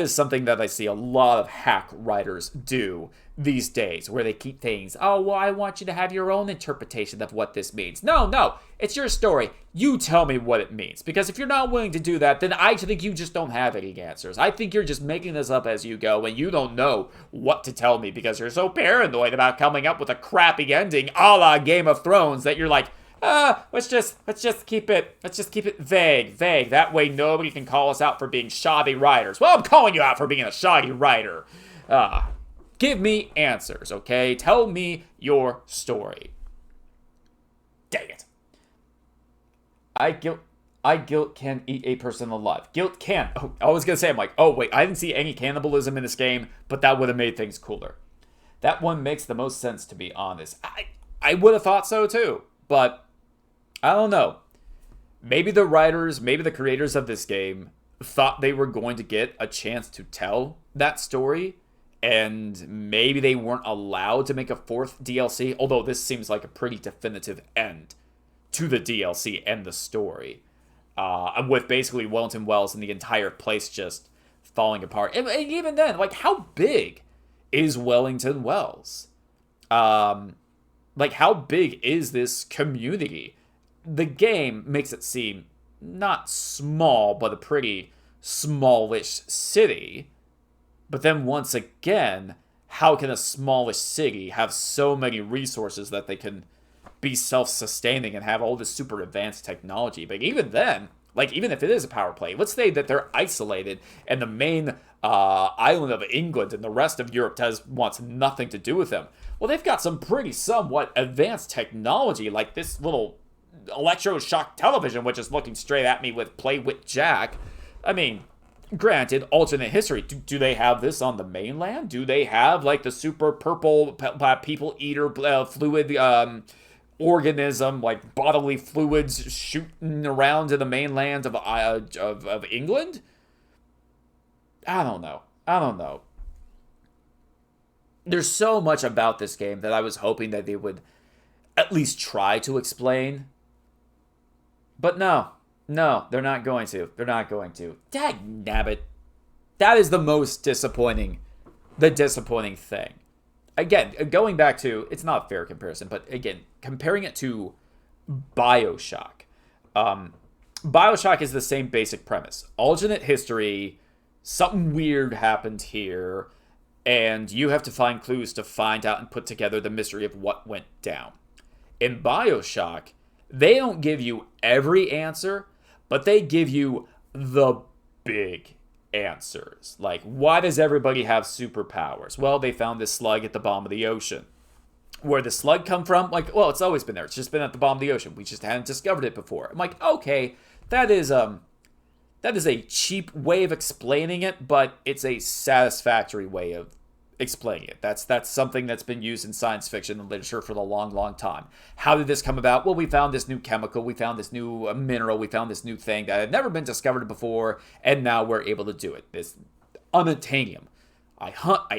is something that I see a lot of hack writers do these days, where they keep things, oh, well, I want you to have your own interpretation of what this means. No, it's your story. You tell me what it means. Because if you're not willing to do that, then I think you just don't have any answers. I think you're just making this up as you go, and you don't know what to tell me because you're so paranoid about coming up with a crappy ending a la Game of Thrones that you're like, let's just keep it vague. That way nobody can call us out for being shoddy writers. Well, I'm calling you out for being a shoddy writer. Give me answers, okay? Tell me your story. Dang it. I guilt can eat a person alive. Guilt can. Oh, I was gonna say, I'm like, oh wait, I didn't see any cannibalism in this game, but that would have made things cooler. That one makes the most sense, to be honest. I would have thought so too, but I don't know. Maybe the writers, maybe the creators of this game thought they were going to get a chance to tell that story, and maybe they weren't allowed to make a fourth DLC, although this seems like a pretty definitive end to the DLC and the story. With basically Wellington Wells and the entire place just falling apart. And even then, like, how big is Wellington Wells? Like, how big is this community? The game makes it seem not small, but a pretty smallish city. But then once again, how can a smallish city have so many resources that they can be self-sustaining and have all this super advanced technology? But even then, like, even if it is a power play, let's say that they're isolated and the main island of England and the rest of Europe wants nothing to do with them. Well, they've got some pretty somewhat advanced technology, like this little electroshock television, which is looking straight at me with Play with Jack. I mean, granted, alternate history. Do they have this on the mainland? Do they have, like, the super purple people eater fluid organism, like bodily fluids shooting around in the mainland of England? I don't know. There's so much about this game that I was hoping that they would at least try to explain. But no, they're not going to. Dagnabbit. That is the most disappointing thing. Again, going back to, it's not a fair comparison, but again, comparing it to BioShock. BioShock is the same basic premise. Alternate history, something weird happened here, and you have to find clues to find out and put together the mystery of what went down. In BioShock, they don't give you every answer, but they give you the big answers. Like, why does everybody have superpowers? Well, they found this slug at the bottom of the ocean. Where the slug come from? Like, well, it's always been there. It's just been at the bottom of the ocean. We just hadn't discovered it before. I'm like, okay, that is a cheap way of explaining it, but it's a satisfactory way of explaining it. That's something that's been used in science fiction and literature for a long time. How did this come about? Well, we found this new chemical, we found this new mineral, we found this new thing that had never been discovered before, and now we're able to do it. This unobtainium. I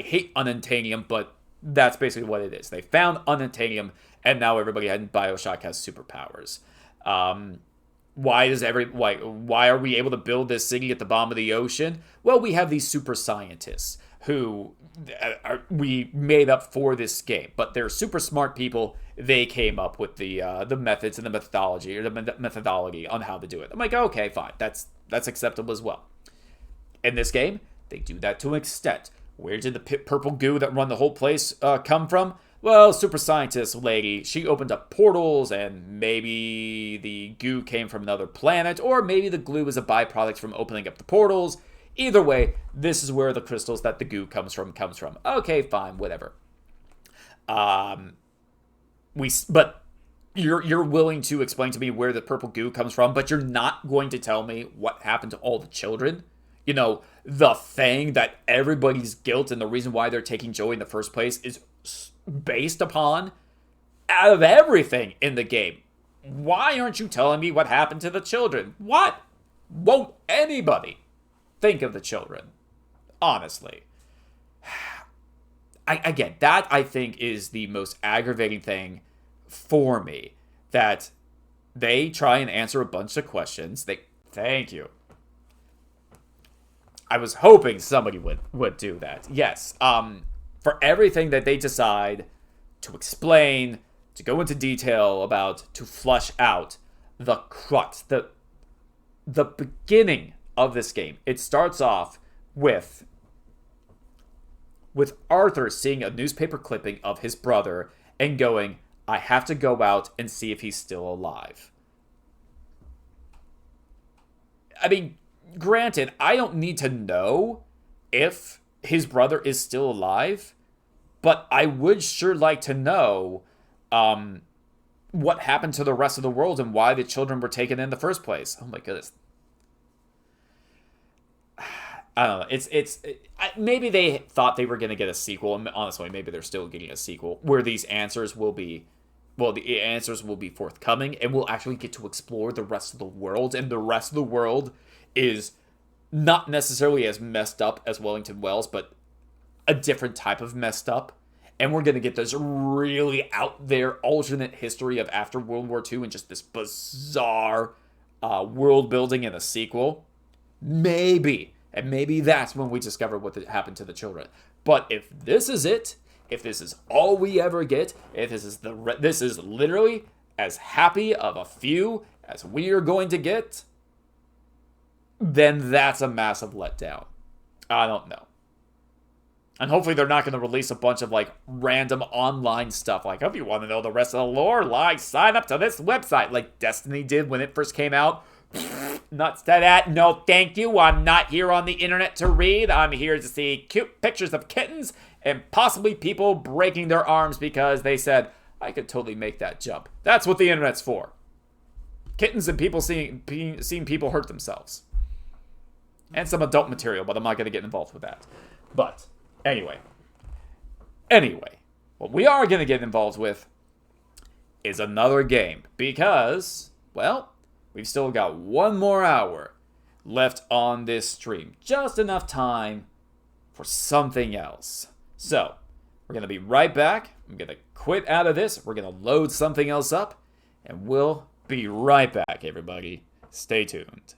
hate unobtainium, but that's basically what it is. They found unobtainium, and now everybody in BioShock has superpowers. Why are we able to build this city at the bottom of the ocean? Well, we have these super scientists who we made up for this game, but they're super smart people. They came up with the methods and the methodology on how to do it. I'm like, okay, fine, that's acceptable as well. In this game, they do that to an extent. Where did the purple goo that run the whole place come from? Well, super scientist lady, she opened up portals, and maybe the goo came from another planet, or maybe the glue is a byproduct from opening up the portals. Either way, this is where the crystals that the goo comes from. Okay, fine, whatever. But you're willing to explain to me where the purple goo comes from, but you're not going to tell me what happened to all the children. You know, the thing that everybody's guilt and the reason why they're taking joy in the first place is based upon, out of everything in the game. Why aren't you telling me what happened to the children? What? Won't anybody think of the children? Honestly. Again, that I think is the most aggravating thing for me. That they try and answer a bunch of questions. Thank you. I was hoping somebody would do that. Yes. For everything that they decide to explain, to go into detail about, to flush out the crux, the beginning of this game. It starts off with Arthur seeing a newspaper clipping of his brother and going, I have to go out and see if he's still alive. I mean, granted, I don't need to know if his brother is still alive, but I would sure like to know what happened to the rest of the world and why the children were taken in the first place. Oh my goodness. I don't know. Maybe they thought they were going to get a sequel, and honestly, maybe they're still getting a sequel where these answers will be, the answers will be forthcoming, and we'll actually get to explore the rest of the world, and the rest of the world is not necessarily as messed up as Wellington Wells, but a different type of messed up. And we're going to get this really out there alternate history of after World War II and just this bizarre world building in a sequel. Maybe. And maybe that's when we discover what happened to the children. But if this is it, if this is all we ever get, if this is literally as happy of a few as we are going to get, then that's a massive letdown. I don't know. And hopefully they're not going to release a bunch of, like, random online stuff. Like, if you want to know the rest of the lore, like, sign up to this website. Like Destiny did when it first came out. Nuts to that. No, thank you. I'm not here on the internet to read. I'm here to see cute pictures of kittens and possibly people breaking their arms because they said, I could totally make that jump. That's what the internet's for. Kittens and people seeing people hurt themselves. And some adult material, but I'm not going to get involved with that. But Anyway, what we are going to get involved with is another game because, well, we've still got 1 more hour left on this stream. Just enough time for something else. So, we're going to be right back. I'm going to quit out of this. We're going to load something else up, and we'll be right back, everybody. Stay tuned.